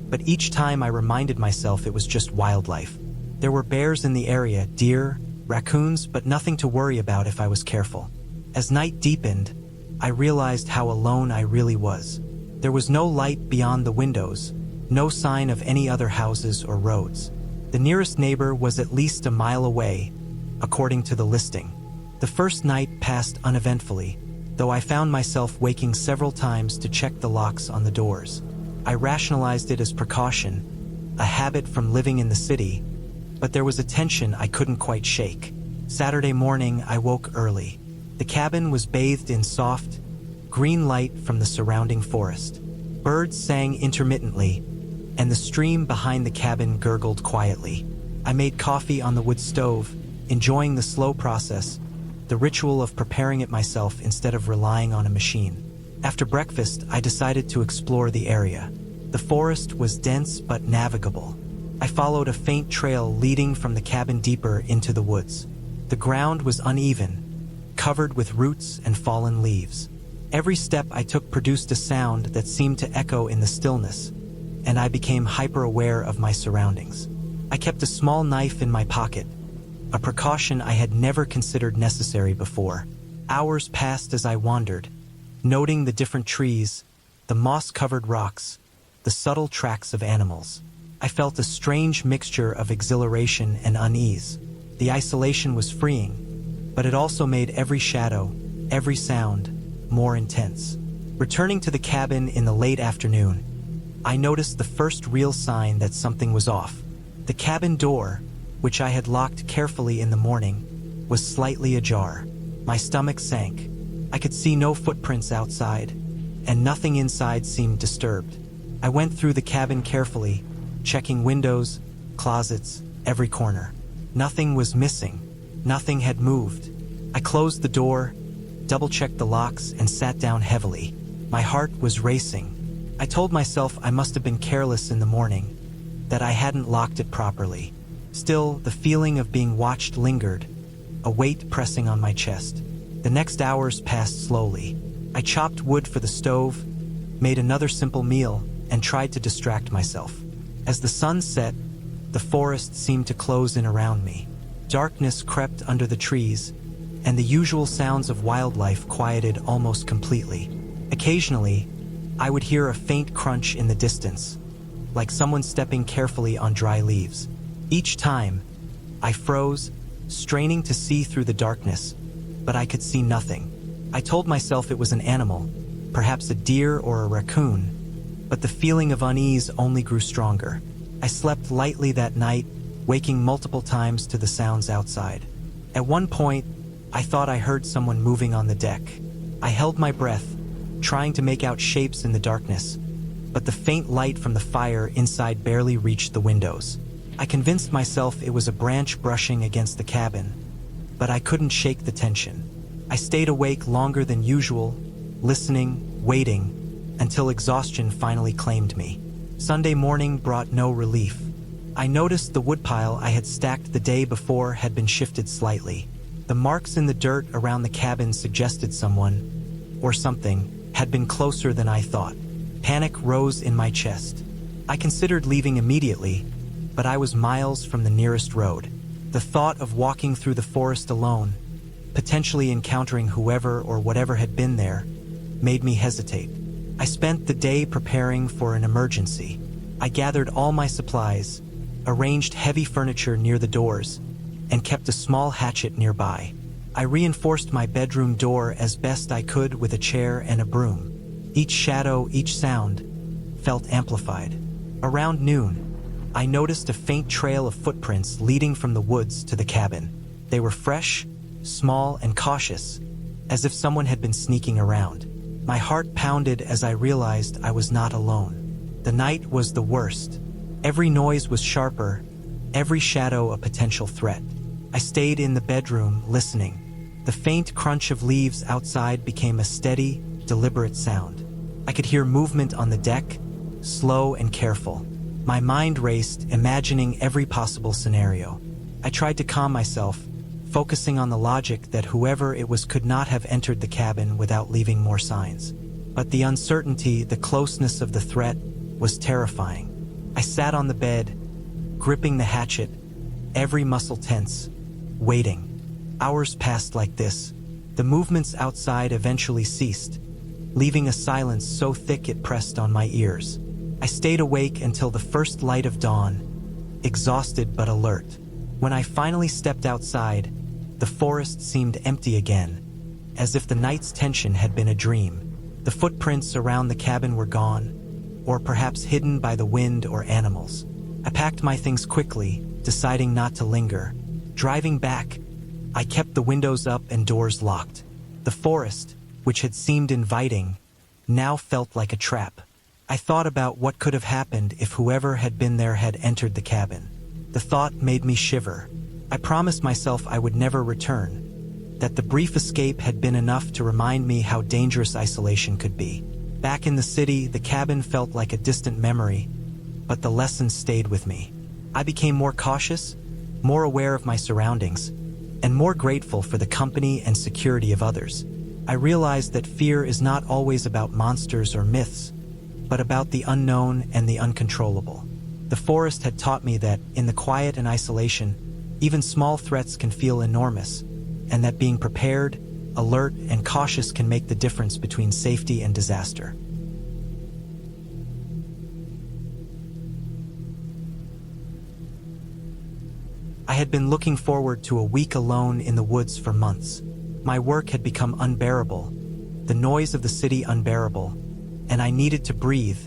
But each time I reminded myself it was just wildlife. There were bears in the area, deer, raccoons, but nothing to worry about if I was careful. As night deepened, I realized how alone I really was. There was no light beyond the windows, no sign of any other houses or roads. The nearest neighbor was at least a mile away, according to the listing. The first night passed uneventfully, though I found myself waking several times to check the locks on the doors. I rationalized it as precaution, a habit from living in the city, but there was a tension I couldn't quite shake. Saturday morning, I woke early. The cabin was bathed in soft, green light from the surrounding forest. Birds sang intermittently, and the stream behind the cabin gurgled quietly. I made coffee on the wood stove, enjoying the slow process, the ritual of preparing it myself instead of relying on a machine. After breakfast, I decided to explore the area. The forest was dense but navigable. I followed a faint trail leading from the cabin deeper into the woods. The ground was uneven, covered with roots and fallen leaves. Every step I took produced a sound that seemed to echo in the stillness, and I became hyper-aware of my surroundings. I kept a small knife in my pocket, a precaution I had never considered necessary before. Hours passed as I wandered, noting the different trees, the moss-covered rocks, the subtle tracks of animals. I felt a strange mixture of exhilaration and unease. The isolation was freeing, but it also made every shadow, every sound, more intense. Returning to the cabin in the late afternoon, I noticed the first real sign that something was off. The cabin door, which I had locked carefully in the morning, was slightly ajar. My stomach sank. I could see no footprints outside, and nothing inside seemed disturbed. I went through the cabin carefully, checking windows, closets, every corner. Nothing was missing. Nothing had moved. I closed the door, double-checked the locks, and sat down heavily. My heart was racing. I told myself I must have been careless in the morning, that I hadn't locked it properly. Still, the feeling of being watched lingered, a weight pressing on my chest. The next hours passed slowly. I chopped wood for the stove, made another simple meal, and tried to distract myself. As the sun set, the forest seemed to close in around me. Darkness crept under the trees, and the usual sounds of wildlife quieted almost completely. Occasionally, I would hear a faint crunch in the distance, like someone stepping carefully on dry leaves. Each time, I froze, straining to see through the darkness, but I could see nothing. I told myself it was an animal, perhaps a deer or a raccoon, but the feeling of unease only grew stronger. I slept lightly that night, waking multiple times to the sounds outside. At one point, I thought I heard someone moving on the deck. I held my breath, trying to make out shapes in the darkness, but the faint light from the fire inside barely reached the windows. I convinced myself it was a branch brushing against the cabin, but I couldn't shake the tension. I stayed awake longer than usual, listening, waiting, until exhaustion finally claimed me. Sunday morning brought no relief. I noticed the woodpile I had stacked the day before had been shifted slightly. The marks in the dirt around the cabin suggested someone, or something, had been closer than I thought. Panic rose in my chest. I considered leaving immediately, but I was miles from the nearest road. The thought of walking through the forest alone, potentially encountering whoever or whatever had been there, made me hesitate. I spent the day preparing for an emergency. I gathered all my supplies, arranged heavy furniture near the doors, and kept a small hatchet nearby. I reinforced my bedroom door as best I could with a chair and a broom. Each shadow, each sound, felt amplified. Around noon, I noticed a faint trail of footprints leading from the woods to the cabin. They were fresh, small, and cautious, as if someone had been sneaking around. My heart pounded as I realized I was not alone. The night was the worst. Every noise was sharper, every shadow a potential threat. I stayed in the bedroom, listening. The faint crunch of leaves outside became a steady, deliberate sound. I could hear movement on the deck, slow and careful. My mind raced, imagining every possible scenario. I tried to calm myself, focusing on the logic that whoever it was could not have entered the cabin without leaving more signs. But the uncertainty, the closeness of the threat, was terrifying. I sat on the bed, gripping the hatchet, every muscle tense, waiting. Hours passed like this. The movements outside eventually ceased, leaving a silence so thick it pressed on my ears. I stayed awake until the first light of dawn, exhausted but alert. When I finally stepped outside, the forest seemed empty again, as if the night's tension had been a dream. The footprints around the cabin were gone, or perhaps hidden by the wind or animals. I packed my things quickly, deciding not to linger. Driving back, I kept the windows up and doors locked. The forest, which had seemed inviting, now felt like a trap. I thought about what could have happened if whoever had been there had entered the cabin. The thought made me shiver. I promised myself I would never return, that the brief escape had been enough to remind me how dangerous isolation could be. Back in the city, the cabin felt like a distant memory, but the lesson stayed with me. I became more cautious, more aware of my surroundings, and more grateful for the company and security of others. I realized that fear is not always about monsters or myths, but about the unknown and the uncontrollable. The forest had taught me that, in the quiet and isolation, even small threats can feel enormous, and that being prepared, alert, and cautious can make the difference between safety and disaster. I had been looking forward to a week alone in the woods for months. My work had become unbearable, the noise of the city unbearable, and I needed to breathe,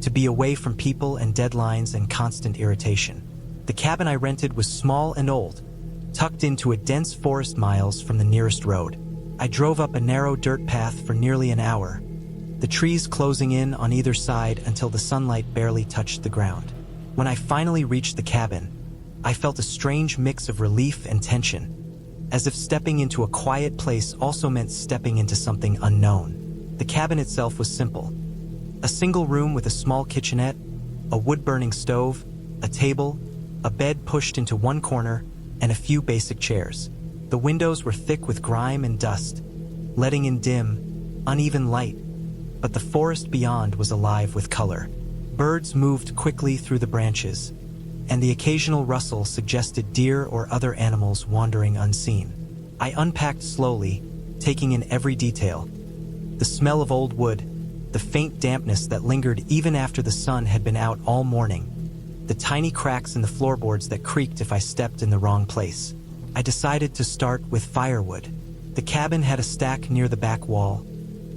to be away from people and deadlines and constant irritation. The cabin I rented was small and old, tucked into a dense forest miles from the nearest road. I drove up a narrow dirt path for nearly an hour, the trees closing in on either side until the sunlight barely touched the ground. When I finally reached the cabin, I felt a strange mix of relief and tension, as if stepping into a quiet place also meant stepping into something unknown. The cabin itself was simple. A single room with a small kitchenette, a wood-burning stove, a table, a bed pushed into one corner, and a few basic chairs. The windows were thick with grime and dust, letting in dim, uneven light, but the forest beyond was alive with color. Birds moved quickly through the branches, and the occasional rustle suggested deer or other animals wandering unseen. I unpacked slowly, taking in every detail. The smell of old wood, the faint dampness that lingered even after the sun had been out all morning, the tiny cracks in the floorboards that creaked if I stepped in the wrong place. I decided to start with firewood. The cabin had a stack near the back wall,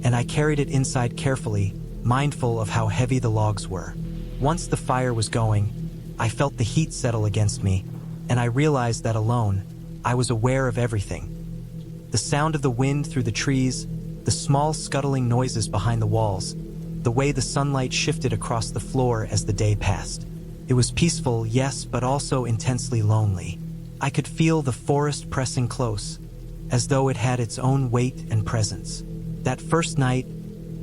and I carried it inside carefully, mindful of how heavy the logs were. Once the fire was going, I felt the heat settle against me, and I realized that alone, I was aware of everything. The sound of the wind through the trees, the small scuttling noises behind the walls, the way the sunlight shifted across the floor as the day passed. It was peaceful, yes, but also intensely lonely. I could feel the forest pressing close, as though it had its own weight and presence. That first night,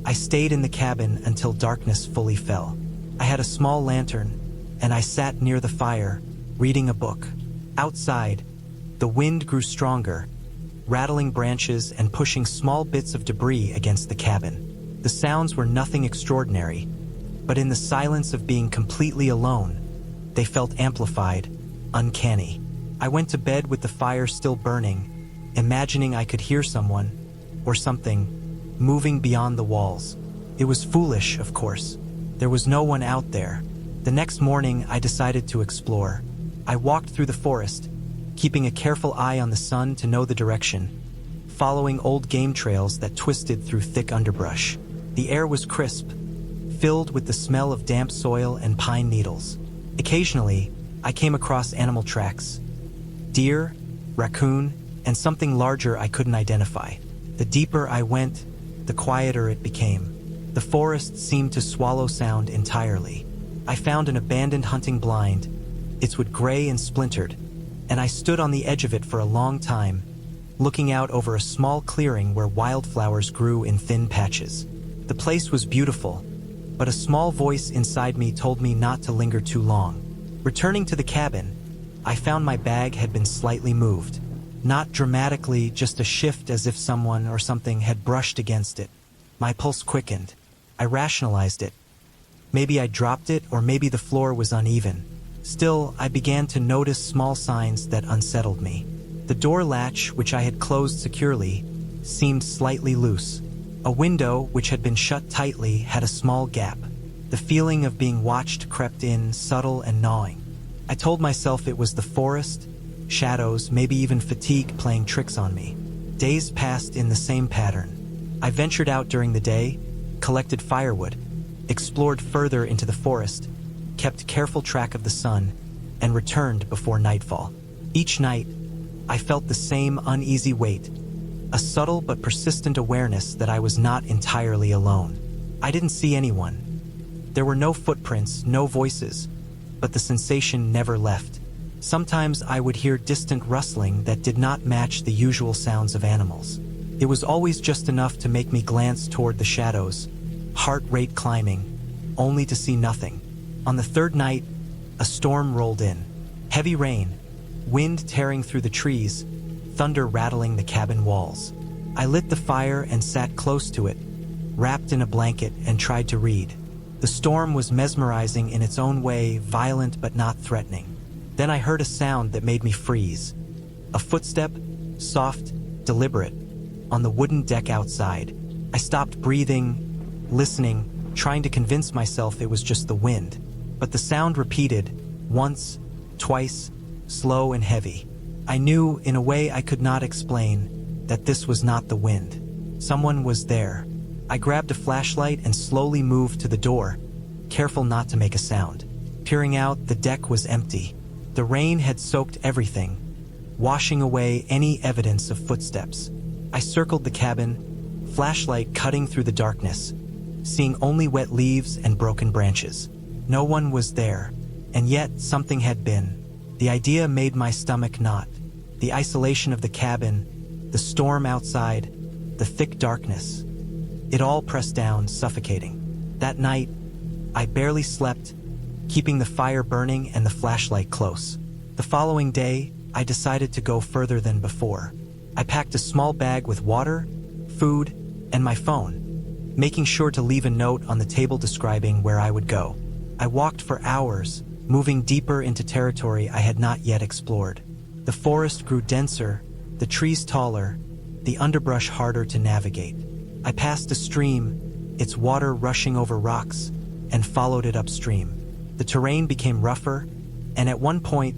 I stayed in the cabin until darkness fully fell. I had a small lantern, and I sat near the fire, reading a book. Outside, the wind grew stronger, rattling branches and pushing small bits of debris against the cabin. The sounds were nothing extraordinary, but in the silence of being completely alone, they felt amplified, uncanny. I went to bed with the fire still burning, imagining I could hear someone, or something, moving beyond the walls. It was foolish, of course. There was no one out there. The next morning, I decided to explore. I walked through the forest, keeping a careful eye on the sun to know the direction, following old game trails that twisted through thick underbrush. The air was crisp, filled with the smell of damp soil and pine needles. Occasionally, I came across animal tracks: deer, raccoon, and something larger I couldn't identify. The deeper I went, the quieter it became. The forest seemed to swallow sound entirely. I found an abandoned hunting blind, its wood gray and splintered, and I stood on the edge of it for a long time, looking out over a small clearing where wildflowers grew in thin patches. The place was beautiful, but a small voice inside me told me not to linger too long. Returning to the cabin, I found my bag had been slightly moved. Not dramatically, just a shift as if someone or something had brushed against it. My pulse quickened. I rationalized it. Maybe I dropped it, or maybe the floor was uneven. Still, I began to notice small signs that unsettled me. The door latch, which I had closed securely, seemed slightly loose. A window, which had been shut tightly, had a small gap. The feeling of being watched crept in, subtle and gnawing. I told myself it was the forest, shadows, maybe even fatigue playing tricks on me. Days passed in the same pattern. I ventured out during the day, collected firewood, explored further into the forest, kept careful track of the sun, and returned before nightfall. Each night, I felt the same uneasy weight, a subtle but persistent awareness that I was not entirely alone. I didn't see anyone. There were no footprints, no voices, but the sensation never left. Sometimes I would hear distant rustling that did not match the usual sounds of animals. It was always just enough to make me glance toward the shadows, heart rate climbing, only to see nothing. On the third night, a storm rolled in. Heavy rain, wind tearing through the trees, thunder rattling the cabin walls. I lit the fire and sat close to it, wrapped in a blanket, and tried to read. The storm was mesmerizing in its own way, violent but not threatening. Then I heard a sound that made me freeze. A footstep, soft, deliberate, on the wooden deck outside. I stopped breathing, listening, trying to convince myself it was just the wind. But the sound repeated, once, twice, slow and heavy. I knew, in a way I could not explain, that this was not the wind. Someone was there. I grabbed a flashlight and slowly moved to the door, careful not to make a sound. Peering out, the deck was empty. The rain had soaked everything, washing away any evidence of footsteps. I circled the cabin, flashlight cutting through the darkness, seeing only wet leaves and broken branches. No one was there, and yet something had been. The idea made my stomach knot. The isolation of the cabin, the storm outside, the thick darkness. It all pressed down, suffocating. That night, I barely slept, keeping the fire burning and the flashlight close. The following day, I decided to go further than before. I packed a small bag with water, food, and my phone, making sure to leave a note on the table describing where I would go. I walked for hours, moving deeper into territory I had not yet explored. The forest grew denser, the trees taller, the underbrush harder to navigate. I passed a stream, its water rushing over rocks, and followed it upstream. The terrain became rougher, and at one point,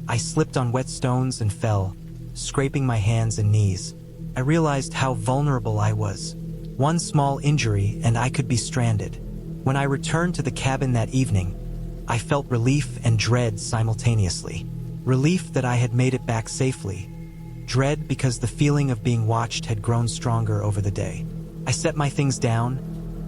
I slipped on wet stones and fell, scraping my hands and knees. I realized how vulnerable I was. One small injury and I could be stranded. When I returned to the cabin that evening, I felt relief and dread simultaneously. Relief that I had made it back safely. Dread because the feeling of being watched had grown stronger over the day. I set my things down,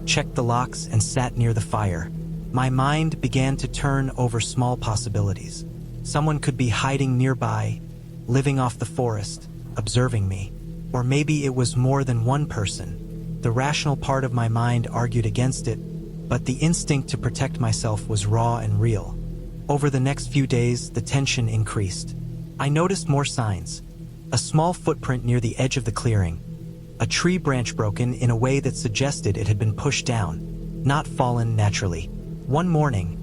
checked the locks, and sat near the fire. My mind began to turn over small possibilities. Someone could be hiding nearby, living off the forest, observing me. Or maybe it was more than one person. The rational part of my mind argued against it, but the instinct to protect myself was raw and real. Over the next few days, the tension increased. I noticed more signs. A small footprint near the edge of the clearing. A tree branch broken in a way that suggested it had been pushed down, not fallen naturally. One morning,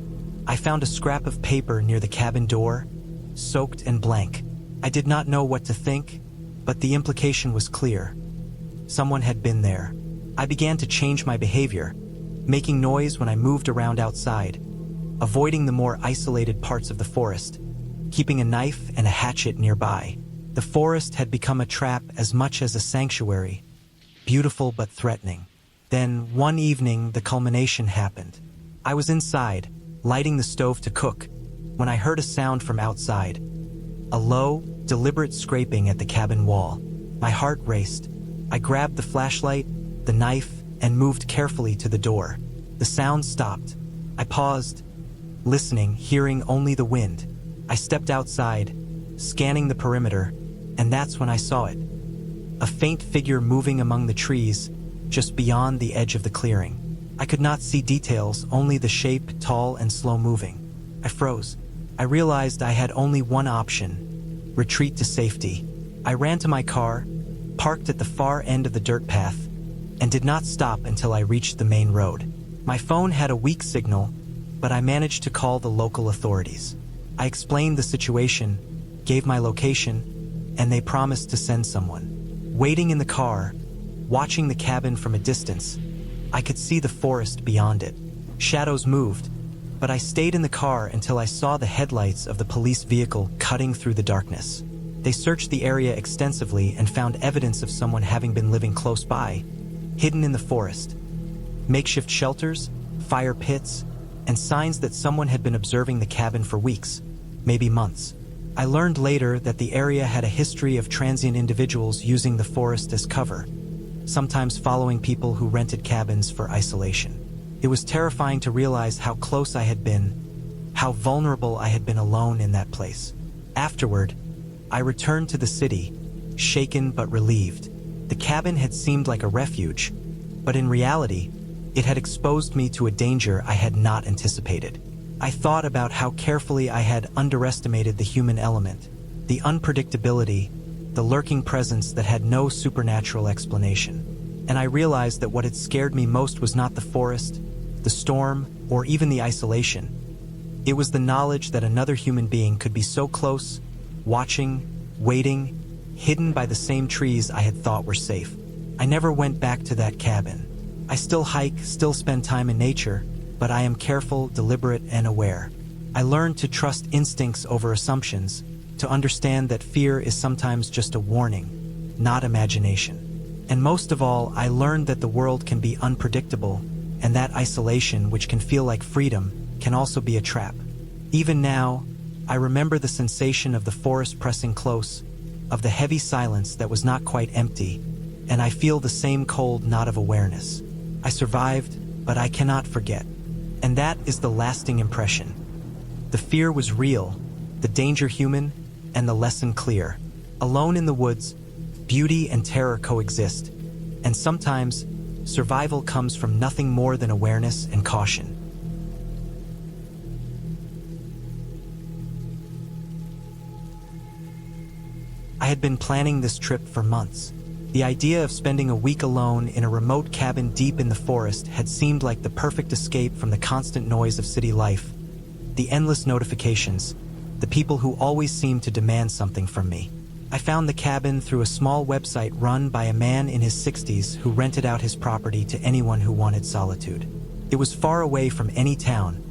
I found a scrap of paper near the cabin door, soaked and blank. I did not know what to think, but the implication was clear. Someone had been there. I began to change my behavior, making noise when I moved around outside, avoiding the more isolated parts of the forest, keeping a knife and a hatchet nearby. The forest had become a trap as much as a sanctuary, beautiful but threatening. Then, one evening, the culmination happened. I was inside, lighting the stove to cook, when I heard a sound from outside. A low, deliberate scraping at the cabin wall. My heart raced. I grabbed the flashlight, the knife, and moved carefully to the door. The sound stopped. I paused, listening, hearing only the wind. I stepped outside, scanning the perimeter, and that's when I saw it. A faint figure moving among the trees, just beyond the edge of the clearing. I could not see details, only the shape, tall and slow-moving. I froze. I realized I had only one option: retreat to safety. I ran to my car, parked at the far end of the dirt path, and did not stop until I reached the main road. My phone had a weak signal, but I managed to call the local authorities. I explained the situation, gave my location, and they promised to send someone. Waiting in the car, watching the cabin from a distance, I could see the forest beyond it. Shadows moved, but I stayed in the car until I saw the headlights of the police vehicle cutting through the darkness. They searched the area extensively and found evidence of someone having been living close by, hidden in the forest. Makeshift shelters, fire pits, and signs that someone had been observing the cabin for weeks, maybe months. I learned later that the area had a history of transient individuals using the forest as cover, sometimes following people who rented cabins for isolation. It was terrifying to realize how close I had been, how vulnerable I had been alone in that place. Afterward, I returned to the city, shaken but relieved. The cabin had seemed like a refuge, but in reality, it had exposed me to a danger I had not anticipated. I thought about how carefully I had underestimated the human element, the unpredictability, the lurking presence that had no supernatural explanation. And I realized that what had scared me most was not the forest, the storm, or even the isolation. It was the knowledge that another human being could be so close, watching, waiting, hidden by the same trees I had thought were safe. I never went back to that cabin. I still hike, still spend time in nature, but I am careful, deliberate, and aware. I learned to trust instincts over assumptions, to understand that fear is sometimes just a warning, not imagination. And most of all, I learned that the world can be unpredictable, and that isolation, which can feel like freedom, can also be a trap. Even now, I remember the sensation of the forest pressing close, of the heavy silence that was not quite empty, and I feel the same cold knot of awareness. I survived, but I cannot forget. And that is the lasting impression. The fear was real, the danger human, and the lesson clear. Alone in the woods, beauty and terror coexist, and sometimes survival comes from nothing more than awareness and caution. I had been planning this trip for months. The idea of spending a week alone in a remote cabin deep in the forest had seemed like the perfect escape from the constant noise of city life, the endless notifications, the people who always seemed to demand something from me. I found the cabin through a small website run by a man in his 60s who rented out his property to anyone who wanted solitude. It was far away from any town,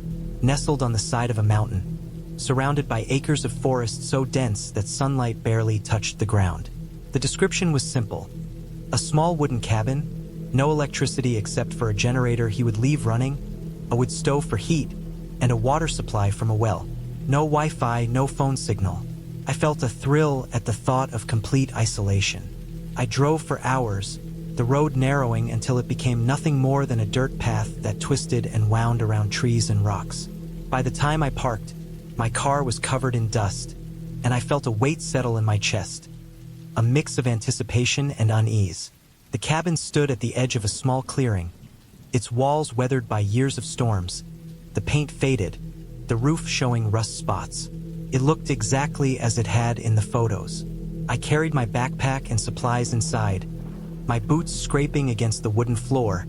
nestled on the side of a mountain, surrounded by acres of forest so dense that sunlight barely touched the ground. The description was simple. A small wooden cabin, no electricity except for a generator he would leave running, a wood stove for heat, and a water supply from a well. No Wi-Fi, no phone signal. I felt a thrill at the thought of complete isolation. I drove for hours, the road narrowing until it became nothing more than a dirt path that twisted and wound around trees and rocks. By the time I parked, my car was covered in dust, and I felt a weight settle in my chest, a mix of anticipation and unease. The cabin stood at the edge of a small clearing, its walls weathered by years of storms, the paint faded, the roof showing rust spots. It looked exactly as it had in the photos. I carried my backpack and supplies inside, my boots scraping against the wooden floor,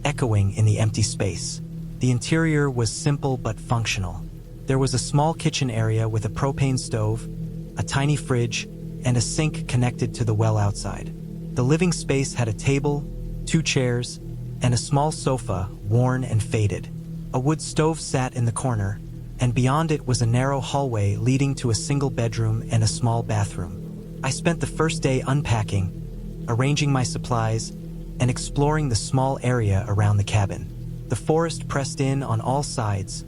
echoing in the empty space. The interior was simple but functional. There was a small kitchen area with a propane stove, a tiny fridge, and a sink connected to the well outside. The living space had a table, 2 chairs, and a small sofa, worn and faded. A wood stove sat in the corner, and beyond it was a narrow hallway leading to a single bedroom and a small bathroom. I spent the first day unpacking, arranging my supplies, and exploring the small area around the cabin. The forest pressed in on all sides,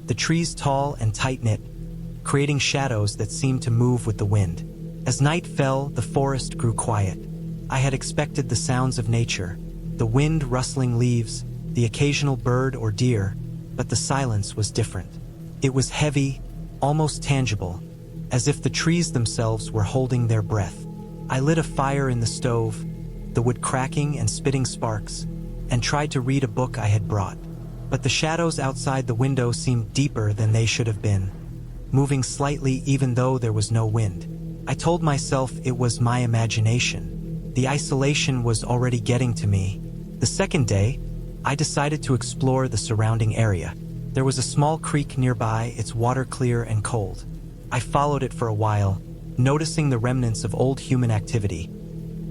the trees tall and tight-knit, creating shadows that seemed to move with the wind. As night fell, the forest grew quiet. I had expected the sounds of nature, the wind rustling leaves, the occasional bird or deer, but the silence was different. It was heavy, almost tangible, as if the trees themselves were holding their breath. I lit a fire in the stove, the wood cracking and spitting sparks, and tried to read a book I had brought. But the shadows outside the window seemed deeper than they should have been, moving slightly even though there was no wind. I told myself it was my imagination. The isolation was already getting to me. The second day, I decided to explore the surrounding area. There was a small creek nearby, its water clear and cold. I followed it for a while, noticing the remnants of old human activity.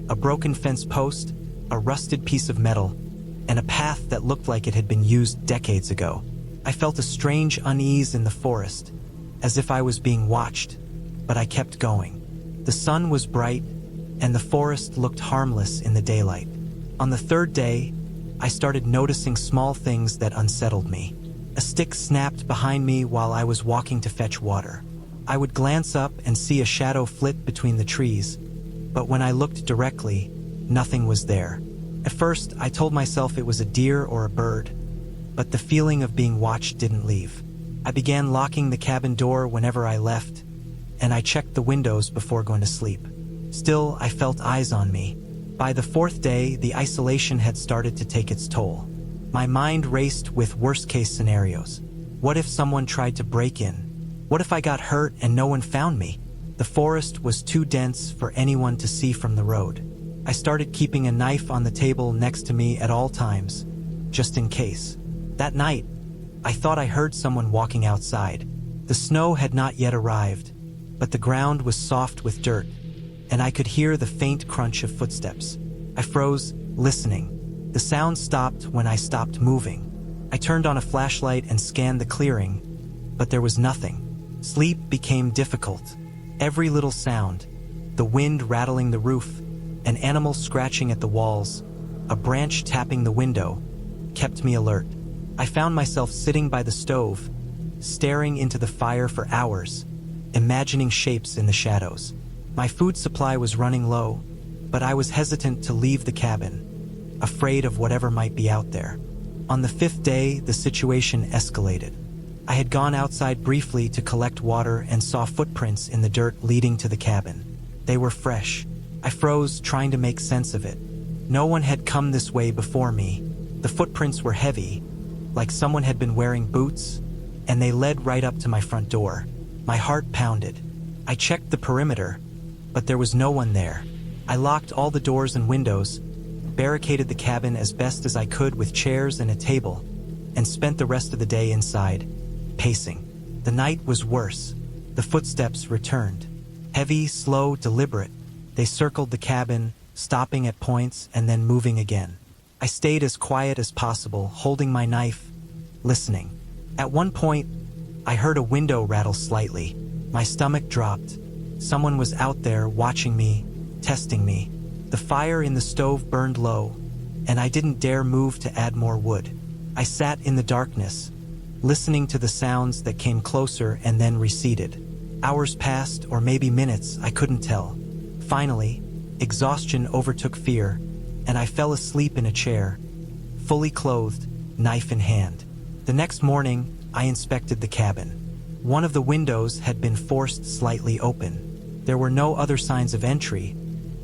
A broken fence post, a rusted piece of metal, and a path that looked like it had been used decades ago. I felt a strange unease in the forest, as if I was being watched, but I kept going. The sun was bright, and the forest looked harmless in the daylight. On the third day, I started noticing small things that unsettled me. A stick snapped behind me while I was walking to fetch water. I would glance up and see a shadow flit between the trees, but when I looked directly, nothing was there. At first, I told myself it was a deer or a bird, but the feeling of being watched didn't leave. I began locking the cabin door whenever I left, and I checked the windows before going to sleep. Still, I felt eyes on me. By the fourth day, the isolation had started to take its toll. My mind raced with worst-case scenarios. What if someone tried to break in? What if I got hurt and no one found me? The forest was too dense for anyone to see from the road. I started keeping a knife on the table next to me at all times, just in case. That night, I thought I heard someone walking outside. The snow had not yet arrived, but the ground was soft with dirt, and I could hear the faint crunch of footsteps. I froze, listening. The sound stopped when I stopped moving. I turned on a flashlight and scanned the clearing, but there was nothing. Sleep became difficult. Every little sound, the wind rattling the roof, an animal scratching at the walls, a branch tapping the window, kept me alert. I found myself sitting by the stove, staring into the fire for hours, imagining shapes in the shadows. My food supply was running low, but I was hesitant to leave the cabin, afraid of whatever might be out there. On the 5th day, the situation escalated. I had gone outside briefly to collect water and saw footprints in the dirt leading to the cabin. They were fresh. I froze, trying to make sense of it. No one had come this way before me. The footprints were heavy, like someone had been wearing boots, and they led right up to my front door. My heart pounded. I checked the perimeter, but there was no one there. I locked all the doors and windows, barricaded the cabin as best as I could with chairs and a table, and spent the rest of the day inside, pacing. The night was worse. The footsteps returned. Heavy, slow, deliberate. They circled the cabin, stopping at points and then moving again. I stayed as quiet as possible, holding my knife, listening. At one point, I heard a window rattle slightly. My stomach dropped. Someone was out there watching me, testing me. The fire in the stove burned low, and I didn't dare move to add more wood. I sat in the darkness, listening to the sounds that came closer and then receded. Hours passed, or maybe minutes, I couldn't tell. Finally, exhaustion overtook fear, and I fell asleep in a chair, fully clothed, knife in hand. The next morning, I inspected the cabin. One of the windows had been forced slightly open. There were no other signs of entry,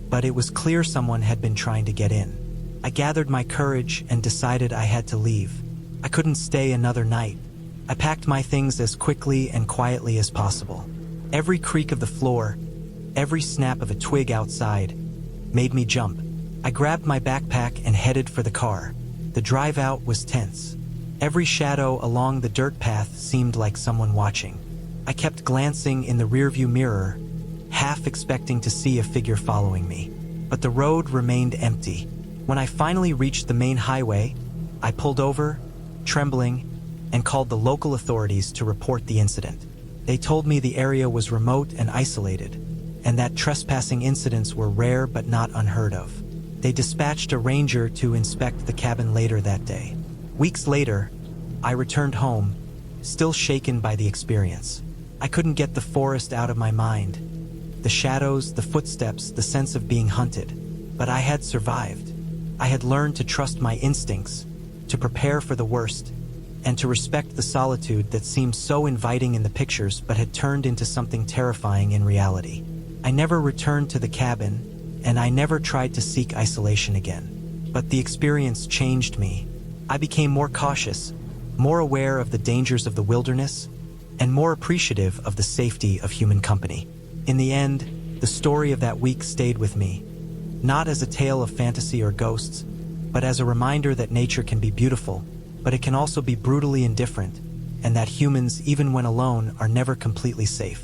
but it was clear someone had been trying to get in. I gathered my courage and decided I had to leave. I couldn't stay another night. I packed my things as quickly and quietly as possible. Every creak of the floor, every snap of a twig outside, made me jump. I grabbed my backpack and headed for the car. The drive out was tense. Every shadow along the dirt path seemed like someone watching. I kept glancing in the rearview mirror, half expecting to see a figure following me. But the road remained empty. When I finally reached the main highway, I pulled over, trembling, and called the local authorities to report the incident. They told me the area was remote and isolated, and that trespassing incidents were rare but not unheard of. They dispatched a ranger to inspect the cabin later that day. Weeks later, I returned home, still shaken by the experience. I couldn't get the forest out of my mind. The shadows, the footsteps, the sense of being hunted. But I had survived. I had learned to trust my instincts, to prepare for the worst, and to respect the solitude that seemed so inviting in the pictures but had turned into something terrifying in reality. I never returned to the cabin, and I never tried to seek isolation again. But the experience changed me. I became more cautious, more aware of the dangers of the wilderness, and more appreciative of the safety of human company. In the end, the story of that week stayed with me, not as a tale of fantasy or ghosts, but as a reminder that nature can be beautiful, but it can also be brutally indifferent, and that humans, even when alone, are never completely safe.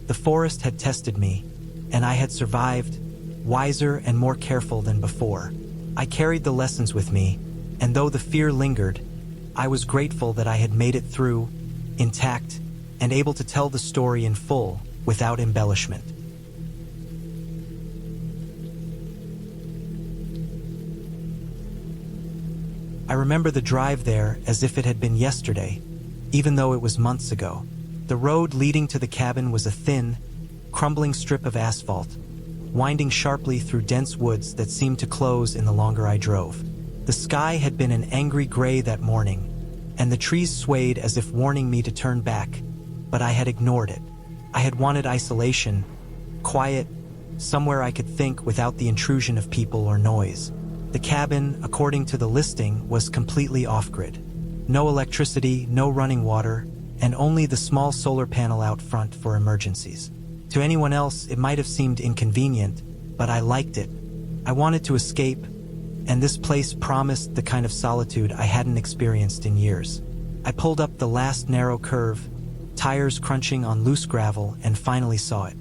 The forest had tested me, and I had survived, wiser and more careful than before. I carried the lessons with me, and though the fear lingered, I was grateful that I had made it through, intact, and able to tell the story in full, without embellishment. I remember the drive there as if it had been yesterday, even though it was months ago. The road leading to the cabin was a thin, crumbling strip of asphalt, winding sharply through dense woods that seemed to close in the longer I drove. The sky had been an angry gray that morning, and the trees swayed as if warning me to turn back, but I had ignored it. I had wanted isolation, quiet, somewhere I could think without the intrusion of people or noise. The cabin, according to the listing, was completely off-grid. No electricity, no running water, and only the small solar panel out front for emergencies. To anyone else, it might have seemed inconvenient, but I liked it. I wanted to escape, and this place promised the kind of solitude I hadn't experienced in years. I pulled up the last narrow curve, tires crunching on loose gravel, and finally saw it.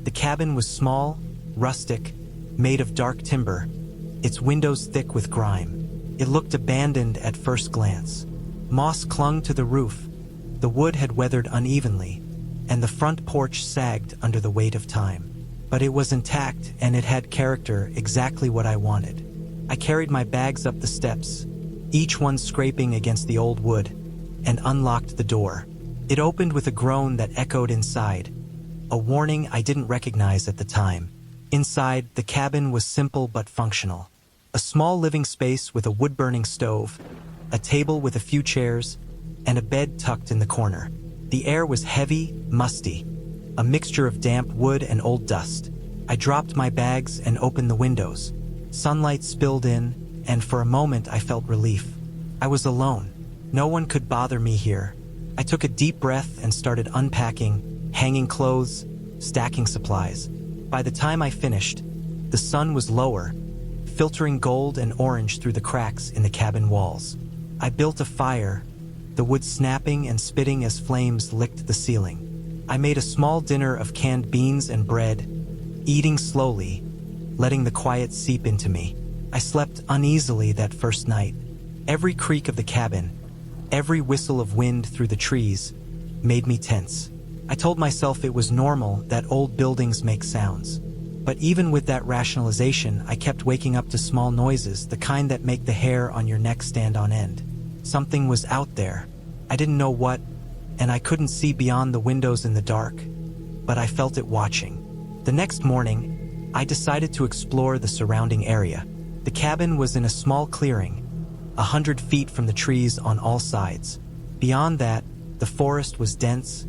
The cabin was small, rustic, made of dark timber, its windows thick with grime. It looked abandoned at first glance. Moss clung to the roof, the wood had weathered unevenly, and the front porch sagged under the weight of time. But it was intact, and it had character, exactly what I wanted. I carried my bags up the steps, each one scraping against the old wood, and unlocked the door. It opened with a groan that echoed inside, a warning I didn't recognize at the time. Inside, the cabin was simple but functional. A small living space with a wood-burning stove, a table with a few chairs, and a bed tucked in the corner. The air was heavy, musty, a mixture of damp wood and old dust. I dropped my bags and opened the windows. Sunlight spilled in, and for a moment I felt relief. I was alone. No one could bother me here. I took a deep breath and started unpacking, hanging clothes, stacking supplies. By the time I finished, the sun was lower, filtering gold and orange through the cracks in the cabin walls. I built a fire, the wood snapping and spitting as flames licked the ceiling. I made a small dinner of canned beans and bread, eating slowly, letting the quiet seep into me. I slept uneasily that first night. Every creak of the cabin, every whistle of wind through the trees, made me tense. I told myself it was normal that old buildings make sounds. But even with that rationalization, I kept waking up to small noises, the kind that make the hair on your neck stand on end. Something was out there. I didn't know what, and I couldn't see beyond the windows in the dark, but I felt it watching. The next morning, I decided to explore the surrounding area. The cabin was in a small clearing, 100 feet from the trees on all sides. Beyond that, the forest was dense,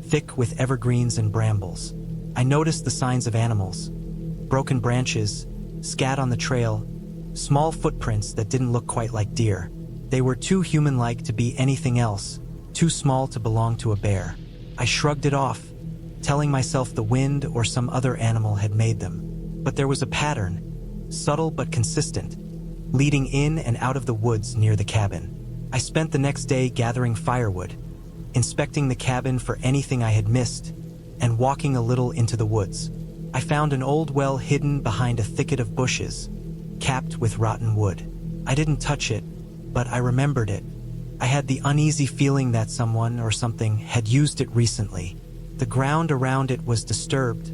thick with evergreens and brambles. I noticed the signs of animals, broken branches, scat on the trail, small footprints that didn't look quite like deer. They were too human-like to be anything else, too small to belong to a bear. I shrugged it off, telling myself the wind or some other animal had made them. But there was a pattern, subtle but consistent, leading in and out of the woods near the cabin. I spent the next day gathering firewood, inspecting the cabin for anything I had missed, and walking a little into the woods. I found an old well hidden behind a thicket of bushes, capped with rotten wood. I didn't touch it, but I remembered it. I had the uneasy feeling that someone or something had used it recently. The ground around it was disturbed,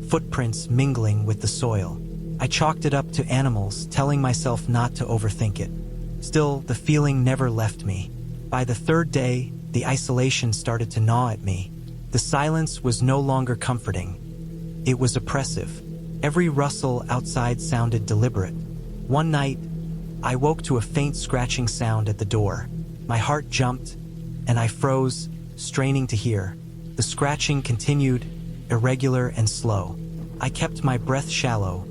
footprints mingling with the soil. I chalked it up to animals, telling myself not to overthink it. Still, the feeling never left me. By the third day, the isolation started to gnaw at me. The silence was no longer comforting. It was oppressive. Every rustle outside sounded deliberate. One night, I woke to a faint scratching sound at the door. My heart jumped, and I froze, straining to hear. The scratching continued, irregular and slow. I kept my breath shallow,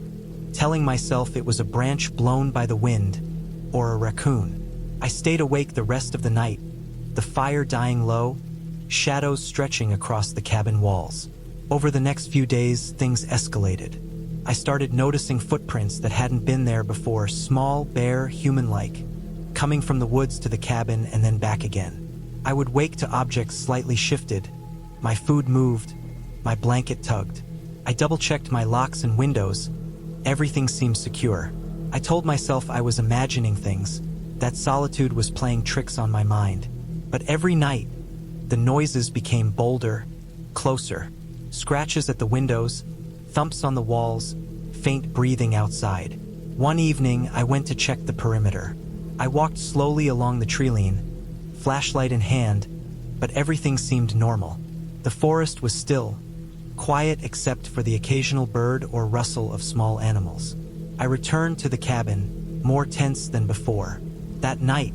telling myself it was a branch blown by the wind, or a raccoon. I stayed awake the rest of the night, the fire dying low, shadows stretching across the cabin walls. Over the next few days, things escalated. I started noticing footprints that hadn't been there before, small, bare, human-like, coming from the woods to the cabin and then back again. I would wake to objects slightly shifted. My food moved, my blanket tugged. I double-checked my locks and windows. Everything seemed secure. I told myself I was imagining things, that solitude was playing tricks on my mind. But every night, the noises became bolder, closer. Scratches at the windows, thumps on the walls, faint breathing outside. One evening, I went to check the perimeter. I walked slowly along the treeline, flashlight in hand, but everything seemed normal. The forest was still, quiet except for the occasional bird or rustle of small animals. I returned to the cabin, more tense than before. That night,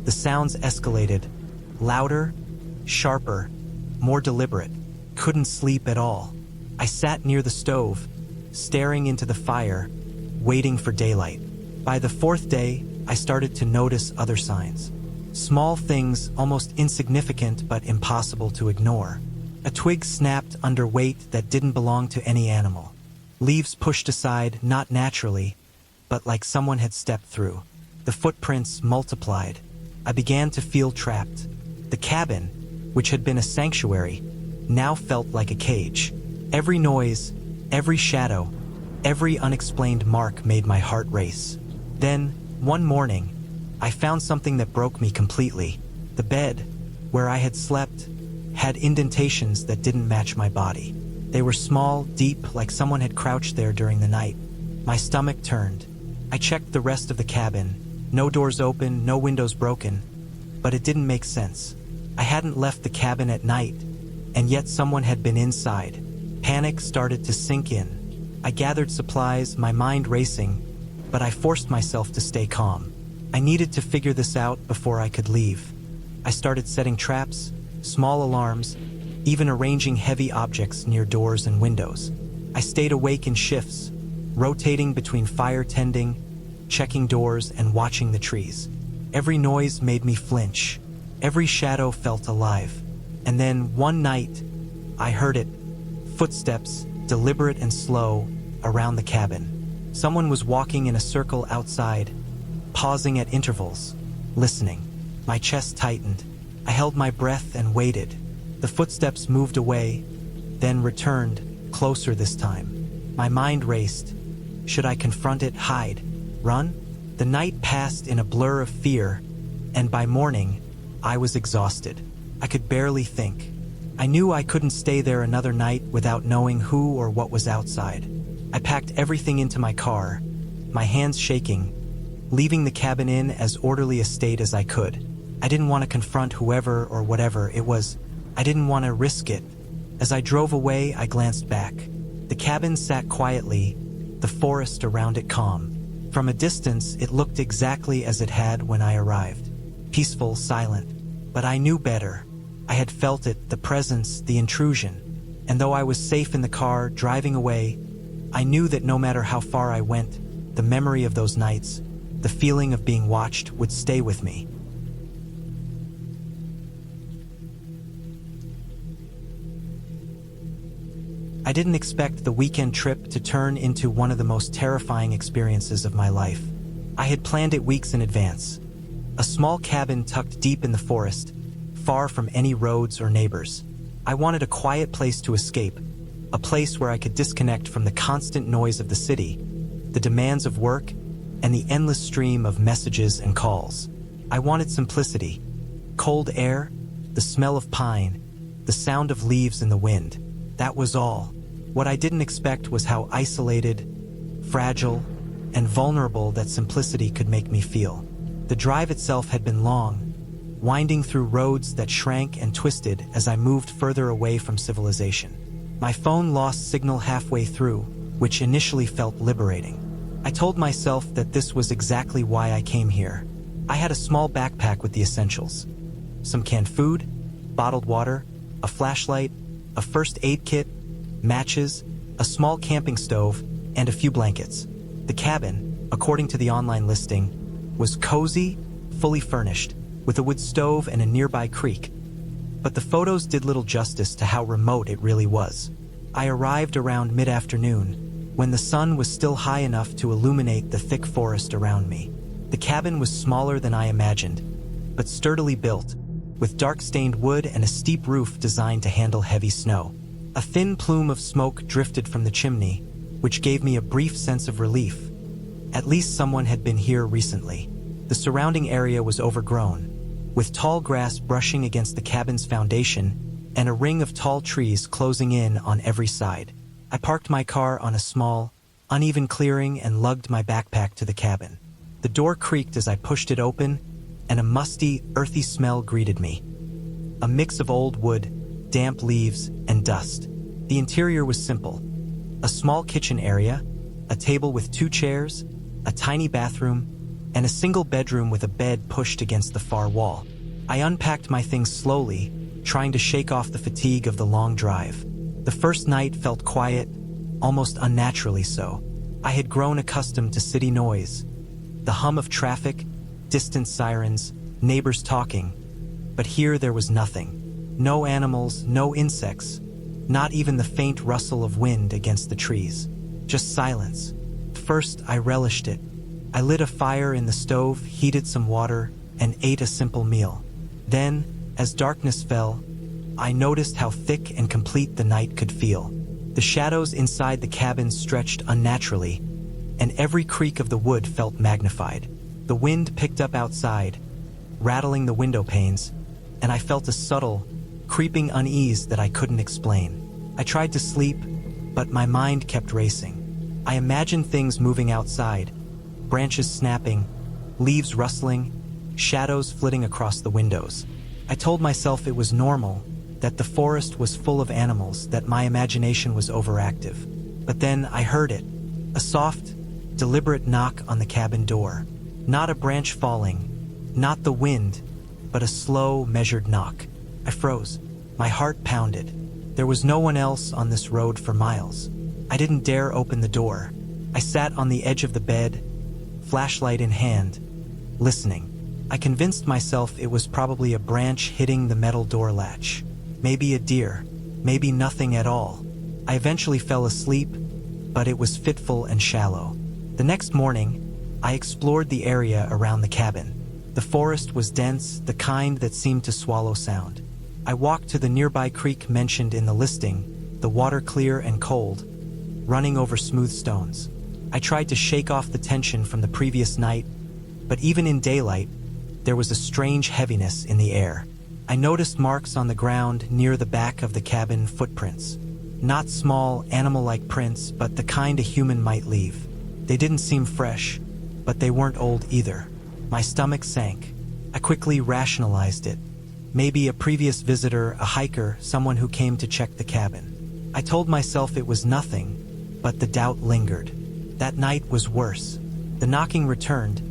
the sounds escalated, louder, sharper, more deliberate. Couldn't sleep at all. I sat near the stove, staring into the fire, waiting for daylight. By the fourth day, I started to notice other signs. Small things, almost insignificant but impossible to ignore. A twig snapped under weight that didn't belong to any animal. Leaves pushed aside, not naturally, but like someone had stepped through. The footprints multiplied. I began to feel trapped. The cabin, which had been a sanctuary, now felt like a cage. Every noise, every shadow, every unexplained mark made my heart race. Then, one morning, I found something that broke me completely. The bed, where I had slept, had indentations that didn't match my body. They were small, deep, like someone had crouched there during the night. My stomach turned. I checked the rest of the cabin. No doors open, no windows broken. But it didn't make sense. I hadn't left the cabin at night, and yet someone had been inside. Panic started to sink in. I gathered supplies, my mind racing, but I forced myself to stay calm. I needed to figure this out before I could leave. I started setting traps, small alarms, even arranging heavy objects near doors and windows. I stayed awake in shifts, rotating between fire tending, checking doors, and watching the trees. Every noise made me flinch. Every shadow felt alive. And then, one night, I heard it. Footsteps, deliberate and slow, around the cabin. Someone was walking in a circle outside, pausing at intervals, listening. My chest tightened. I held my breath and waited. The footsteps moved away, then returned, closer this time. My mind raced. Should I confront it, hide, run? The night passed in a blur of fear, and by morning, I was exhausted. I could barely think. I knew I couldn't stay there another night without knowing who or what was outside. I packed everything into my car, my hands shaking, leaving the cabin in as orderly a state as I could. I didn't want to confront whoever or whatever it was. I didn't want to risk it. As I drove away, I glanced back. The cabin sat quietly, the forest around it calm. From a distance, it looked exactly as it had when I arrived. Peaceful, silent. But I knew better. I had felt it, the presence, the intrusion. And though I was safe in the car, driving away, I knew that no matter how far I went, the memory of those nights, the feeling of being watched, would stay with me. I didn't expect the weekend trip to turn into one of the most terrifying experiences of my life. I had planned it weeks in advance. A small cabin tucked deep in the forest, far from any roads or neighbors. I wanted a quiet place to escape, a place where I could disconnect from the constant noise of the city, the demands of work, and the endless stream of messages and calls. I wanted simplicity, cold air, the smell of pine, the sound of leaves in the wind. That was all. What I didn't expect was how isolated, fragile, and vulnerable that simplicity could make me feel. The drive itself had been long, winding through roads that shrank and twisted as I moved further away from civilization. My phone lost signal halfway through, which initially felt liberating. I told myself that this was exactly why I came here. I had a small backpack with the essentials. Some canned food, bottled water, a flashlight, a first aid kit, matches, a small camping stove, and a few blankets. The cabin, according to the online listing, was cozy, fully furnished, with a wood stove and a nearby creek. But the photos did little justice to how remote it really was. I arrived around mid-afternoon, when the sun was still high enough to illuminate the thick forest around me. The cabin was smaller than I imagined, but sturdily built, with dark-stained wood and a steep roof designed to handle heavy snow. A thin plume of smoke drifted from the chimney, which gave me a brief sense of relief. At least someone had been here recently. The surrounding area was overgrown, with tall grass brushing against the cabin's foundation and a ring of tall trees closing in on every side. I parked my car on a small, uneven clearing and lugged my backpack to the cabin. The door creaked as I pushed it open, and a musty, earthy smell greeted me. A mix of old wood, damp leaves, and dust. The interior was simple. A small kitchen area, a table with 2 chairs, a tiny bathroom, and a single bedroom with a bed pushed against the far wall. I unpacked my things slowly, trying to shake off the fatigue of the long drive. The first night felt quiet, almost unnaturally so. I had grown accustomed to city noise, the hum of traffic, distant sirens, neighbors talking, but here there was nothing. No animals, no insects, not even the faint rustle of wind against the trees. Just silence. First, I relished it. I lit a fire in the stove, heated some water, and ate a simple meal. Then, as darkness fell, I noticed how thick and complete the night could feel. The shadows inside the cabin stretched unnaturally, and every creak of the wood felt magnified. The wind picked up outside, rattling the window panes, and I felt a subtle, creeping unease that I couldn't explain. I tried to sleep, but my mind kept racing. I imagined things moving outside, branches snapping, leaves rustling, shadows flitting across the windows. I told myself it was normal, that the forest was full of animals, that my imagination was overactive. But then I heard it, a soft, deliberate knock on the cabin door. Not a branch falling, not the wind, but a slow, measured knock. I froze. My heart pounded. There was no one else on this road for miles. I didn't dare open the door. I sat on the edge of the bed, flashlight in hand, listening. I convinced myself it was probably a branch hitting the metal door latch. Maybe a deer, maybe nothing at all. I eventually fell asleep, but it was fitful and shallow. The next morning, I explored the area around the cabin. The forest was dense, the kind that seemed to swallow sound. I walked to the nearby creek mentioned in the listing, the water clear and cold, running over smooth stones. I tried to shake off the tension from the previous night, but even in daylight, there was a strange heaviness in the air. I noticed marks on the ground near the back of the cabin, footprints. Not small, animal-like prints, but the kind a human might leave. They didn't seem fresh, but they weren't old either. My stomach sank. I quickly rationalized it. Maybe a previous visitor, a hiker, someone who came to check the cabin. I told myself it was nothing, but the doubt lingered. That night was worse. The knocking returned,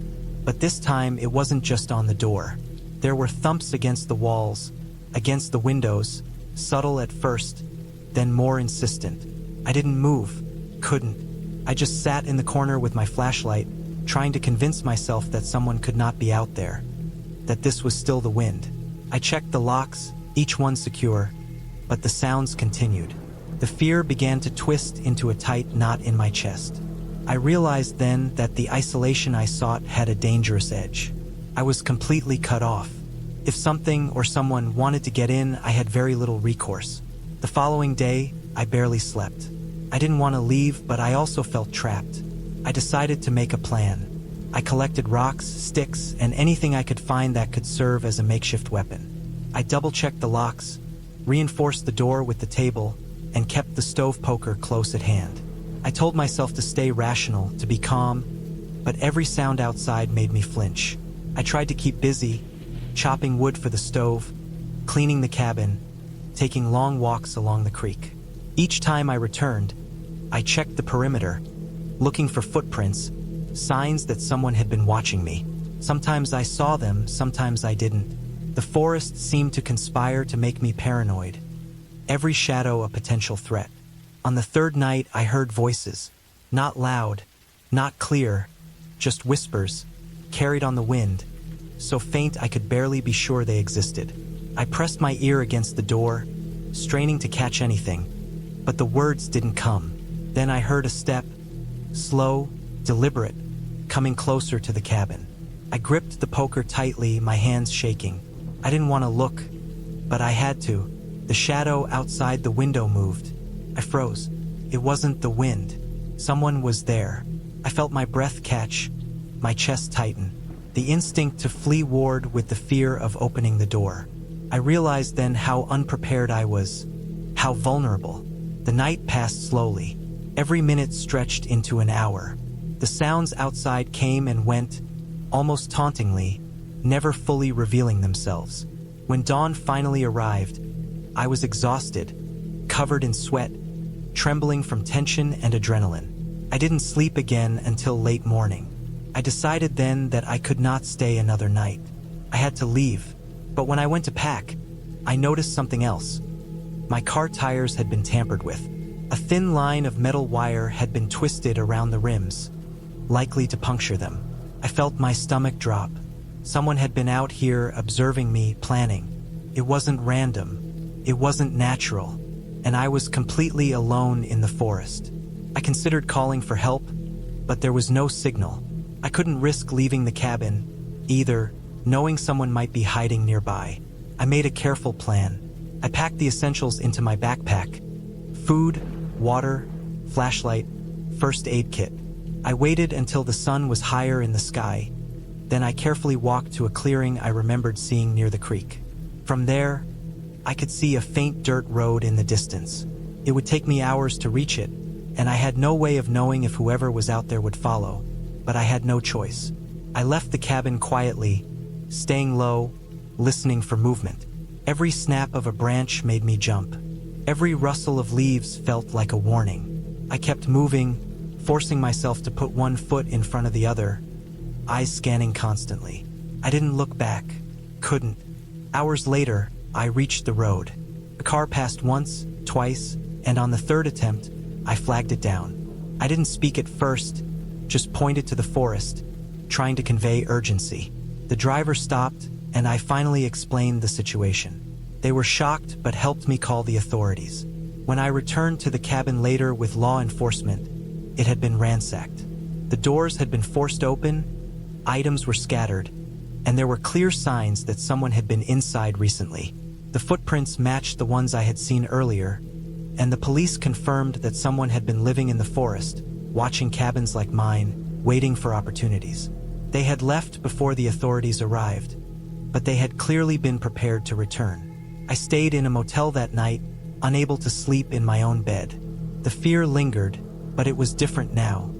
but this time it wasn't just on the door. There were thumps against the walls, against the windows, subtle at first, then more insistent. I didn't move, couldn't. I just sat in the corner with my flashlight, trying to convince myself that someone could not be out there, that this was still the wind. I checked the locks, each one secure, but the sounds continued. The fear began to twist into a tight knot in my chest. I realized then that the isolation I sought had a dangerous edge. I was completely cut off. If something or someone wanted to get in, I had very little recourse. The following day, I barely slept. I didn't want to leave, but I also felt trapped. I decided to make a plan. I collected rocks, sticks, and anything I could find that could serve as a makeshift weapon. I double-checked the locks, reinforced the door with the table, and kept the stove poker close at hand. I told myself to stay rational, to be calm, but every sound outside made me flinch. I tried to keep busy, chopping wood for the stove, cleaning the cabin, taking long walks along the creek. Each time I returned, I checked the perimeter, looking for footprints, signs that someone had been watching me. Sometimes I saw them, sometimes I didn't. The forest seemed to conspire to make me paranoid. Every shadow a potential threat. On the third night, I heard voices. Not loud, not clear, just whispers, carried on the wind, so faint I could barely be sure they existed. I pressed my ear against the door, straining to catch anything, but the words didn't come. Then I heard a step, slow, deliberate, coming closer to the cabin. I gripped the poker tightly, my hands shaking. I didn't want to look, but I had to. The shadow outside the window moved. I froze. It wasn't the wind. Someone was there. I felt my breath catch, my chest tighten. The instinct to flee warred with the fear of opening the door. I realized then how unprepared I was, how vulnerable. The night passed slowly. Every minute stretched into an hour. The sounds outside came and went, almost tauntingly, never fully revealing themselves. When dawn finally arrived, I was exhausted, covered in sweat, trembling from tension and adrenaline. I didn't sleep again until late morning. I decided then that I could not stay another night. I had to leave, but when I went to pack, I noticed something else. My car tires had been tampered with. A thin line of metal wire had been twisted around the rims, likely to puncture them. I felt my stomach drop. Someone had been out here observing me, planning. It wasn't random. It wasn't natural, and I was completely alone in the forest. I considered calling for help, but there was no signal. I couldn't risk leaving the cabin, either, knowing someone might be hiding nearby. I made a careful plan. I packed the essentials into my backpack: food, water, flashlight, first aid kit. I waited until the sun was higher in the sky. Then I carefully walked to a clearing I remembered seeing near the creek. From there, I could see a faint dirt road in the distance. It would take me hours to reach it, and I had no way of knowing if whoever was out there would follow, but I had no choice. I left the cabin quietly, staying low, listening for movement. Every snap of a branch made me jump. Every rustle of leaves felt like a warning. I kept moving, forcing myself to put one foot in front of the other, eyes scanning constantly. I didn't look back. Couldn't. Hours later, I reached the road. The car passed once, twice, and on the third attempt, I flagged it down. I didn't speak at first, just pointed to the forest, trying to convey urgency. The driver stopped, and I finally explained the situation. They were shocked but helped me call the authorities. When I returned to the cabin later with law enforcement, it had been ransacked. The doors had been forced open, items were scattered, and there were clear signs that someone had been inside recently. The footprints matched the ones I had seen earlier, and the police confirmed that someone had been living in the forest, watching cabins like mine, waiting for opportunities. They had left before the authorities arrived, but they had clearly been prepared to return. I stayed in a motel that night, unable to sleep in my own bed. The fear lingered, but it was different now,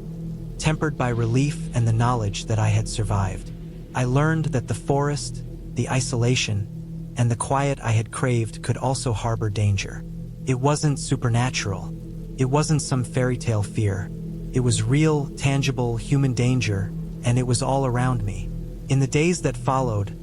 tempered by relief and the knowledge that I had survived. I learned that the forest, the isolation, and the quiet I had craved could also harbor danger. It wasn't supernatural. It wasn't some fairy tale fear. It was real, tangible, human danger, and it was all around me. In the days that followed,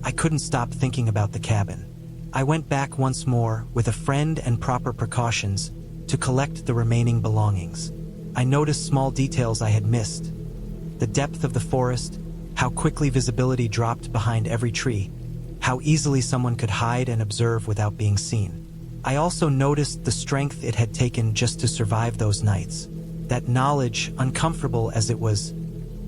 I couldn't stop thinking about the cabin. I went back once more, with a friend and proper precautions, to collect the remaining belongings. I noticed small details I had missed. The depth of the forest, how quickly visibility dropped behind every tree, how easily someone could hide and observe without being seen. I also noticed the strength it had taken just to survive those nights. That knowledge, uncomfortable as it was,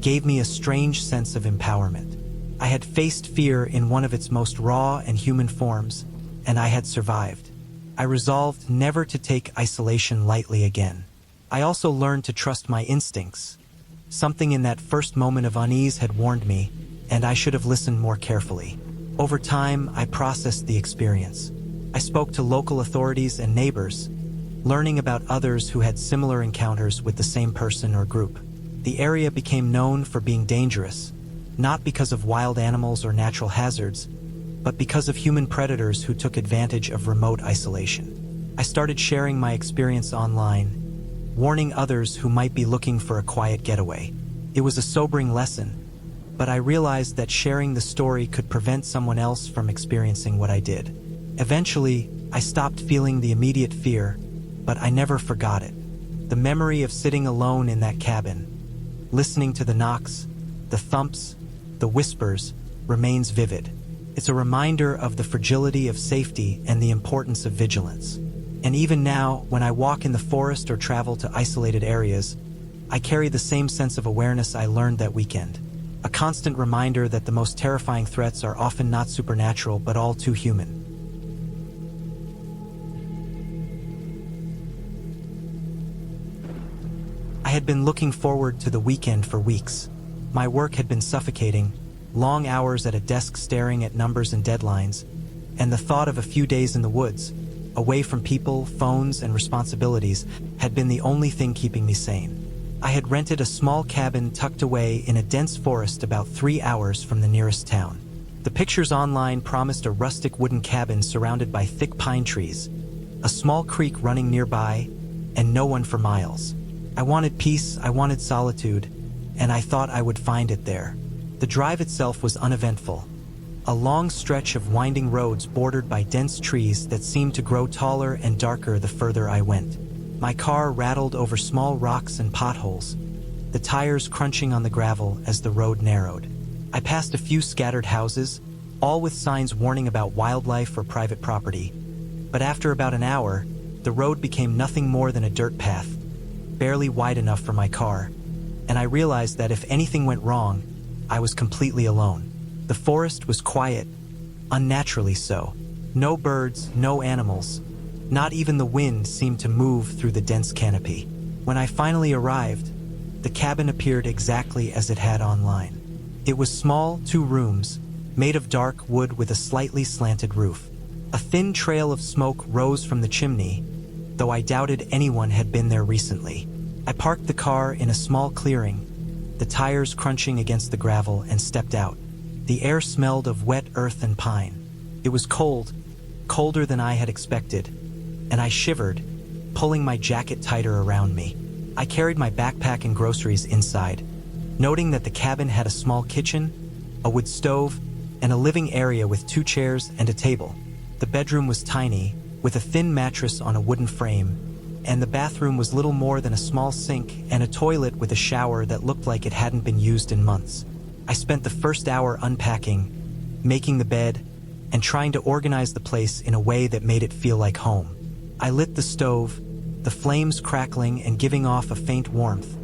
gave me a strange sense of empowerment. I had faced fear in one of its most raw and human forms, and I had survived. I resolved never to take isolation lightly again. I also learned to trust my instincts. Something in that first moment of unease had warned me, and I should have listened more carefully. Over time, I processed the experience. I spoke to local authorities and neighbors, learning about others who had similar encounters with the same person or group. The area became known for being dangerous, not because of wild animals or natural hazards, but because of human predators who took advantage of remote isolation. I started sharing my experience online, warning others who might be looking for a quiet getaway. It was a sobering lesson, but I realized that sharing the story could prevent someone else from experiencing what I did. Eventually, I stopped feeling the immediate fear, but I never forgot it. The memory of sitting alone in that cabin, listening to the knocks, the thumps, the whispers, remains vivid. It's a reminder of the fragility of safety and the importance of vigilance. And even now, when I walk in the forest or travel to isolated areas, I carry the same sense of awareness I learned that weekend. A constant reminder that the most terrifying threats are often not supernatural but all too human. I had been looking forward to the weekend for weeks. My work had been suffocating, long hours at a desk staring at numbers and deadlines, and the thought of a few days in the woods, away from people, phones, and responsibilities, had been the only thing keeping me sane. I had rented a small cabin tucked away in a dense forest about 3 hours from the nearest town. The pictures online promised a rustic wooden cabin surrounded by thick pine trees, a small creek running nearby, and no one for miles. I wanted peace, I wanted solitude, and I thought I would find it there. The drive itself was uneventful. A long stretch of winding roads bordered by dense trees that seemed to grow taller and darker the further I went. My car rattled over small rocks and potholes, the tires crunching on the gravel as the road narrowed. I passed a few scattered houses, all with signs warning about wildlife or private property, But after about an hour, the road became nothing more than a dirt path, barely wide enough for my car, and I realized that if anything went wrong, I was completely alone. The forest was quiet, unnaturally so. No birds, no animals. Not even the wind seemed to move through the dense canopy. When I finally arrived, the cabin appeared exactly as it had online. It was small, 2 rooms, made of dark wood with a slightly slanted roof. A thin trail of smoke rose from the chimney, though I doubted anyone had been there recently. I parked the car in a small clearing, the tires crunching against the gravel, and stepped out. The air smelled of wet earth and pine. It was cold, colder than I had expected, and I shivered, pulling my jacket tighter around me. I carried my backpack and groceries inside, noting that the cabin had a small kitchen, a wood stove, and a living area with 2 chairs and a table. The bedroom was tiny, with a thin mattress on a wooden frame, and the bathroom was little more than a small sink and a toilet with a shower that looked like it hadn't been used in months. I spent the first hour unpacking, making the bed, and trying to organize the place in a way that made it feel like home. I lit the stove, the flames crackling and giving off a faint warmth,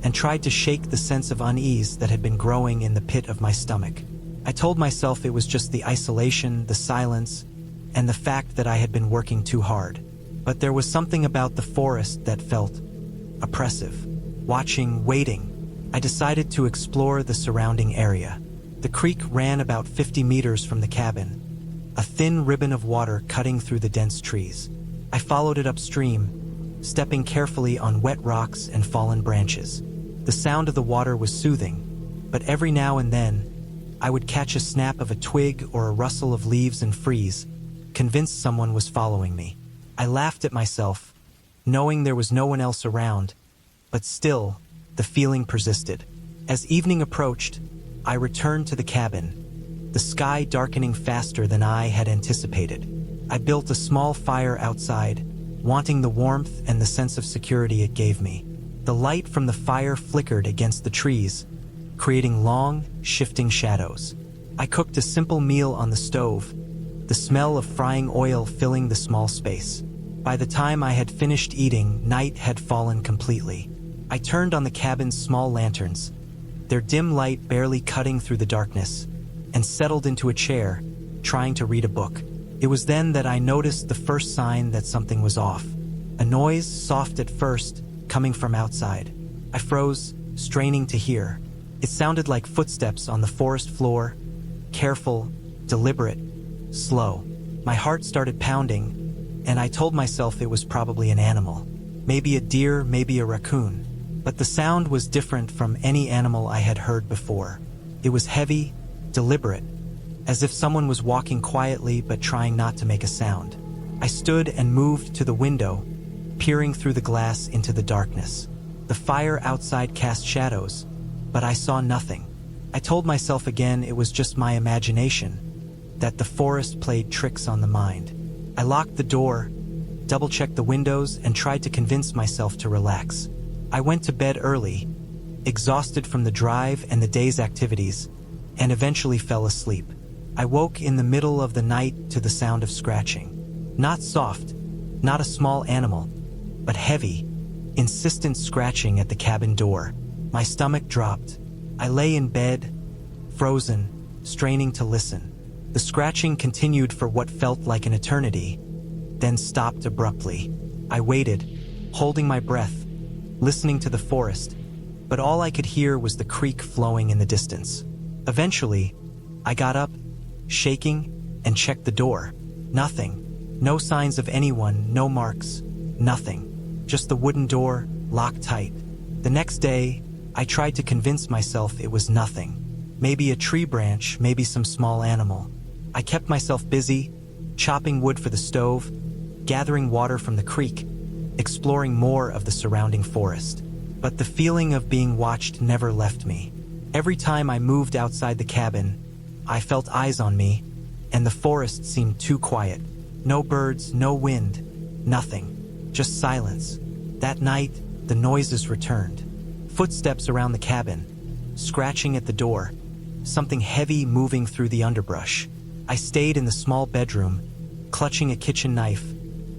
and tried to shake the sense of unease that had been growing in the pit of my stomach. I told myself it was just the isolation, the silence, and the fact that I had been working too hard. But there was something about the forest that felt oppressive. Watching, waiting, I decided to explore the surrounding area. The creek ran about 50 meters from the cabin, a thin ribbon of water cutting through the dense trees. I followed it upstream, stepping carefully on wet rocks and fallen branches. The sound of the water was soothing, but every now and then, I would catch a snap of a twig or a rustle of leaves and freeze, convinced someone was following me. I laughed at myself, knowing there was no one else around, but still, the feeling persisted. As evening approached, I returned to the cabin, the sky darkening faster than I had anticipated. I built a small fire outside, wanting the warmth and the sense of security it gave me. The light from the fire flickered against the trees, creating long, shifting shadows. I cooked a simple meal on the stove, the smell of frying oil filling the small space. By the time I had finished eating, night had fallen completely. I turned on the cabin's small lanterns, their dim light barely cutting through the darkness, and settled into a chair, trying to read a book. It was then that I noticed the first sign that something was off. A noise, soft at first, coming from outside. I froze, straining to hear. It sounded like footsteps on the forest floor, careful, deliberate, slow. My heart started pounding, and I told myself it was probably an animal. Maybe a deer, maybe a raccoon. But the sound was different from any animal I had heard before. It was heavy, deliberate, as if someone was walking quietly but trying not to make a sound. I stood and moved to the window, peering through the glass into the darkness. The fire outside cast shadows, but I saw nothing. I told myself again it was just my imagination, that the forest played tricks on the mind. I locked the door, double-checked the windows, and tried to convince myself to relax. I went to bed early, exhausted from the drive and the day's activities, and eventually fell asleep. I woke in the middle of the night to the sound of scratching. Not soft, not a small animal, but heavy, insistent scratching at the cabin door. My stomach dropped. I lay in bed, frozen, straining to listen. The scratching continued for what felt like an eternity, then stopped abruptly. I waited, holding my breath, listening to the forest, but all I could hear was the creek flowing in the distance. Eventually, I got up, shaking, and checked the door. Nothing. No signs of anyone, no marks, nothing. Just the wooden door, locked tight. The next day, I tried to convince myself it was nothing. Maybe a tree branch, maybe some small animal. I kept myself busy, chopping wood for the stove, gathering water from the creek, exploring more of the surrounding forest. But the feeling of being watched never left me. Every time I moved outside the cabin, I felt eyes on me, and the forest seemed too quiet. No birds, no wind, nothing. Just silence. That night, the noises returned. Footsteps around the cabin, scratching at the door, something heavy moving through the underbrush. I stayed in the small bedroom, clutching a kitchen knife,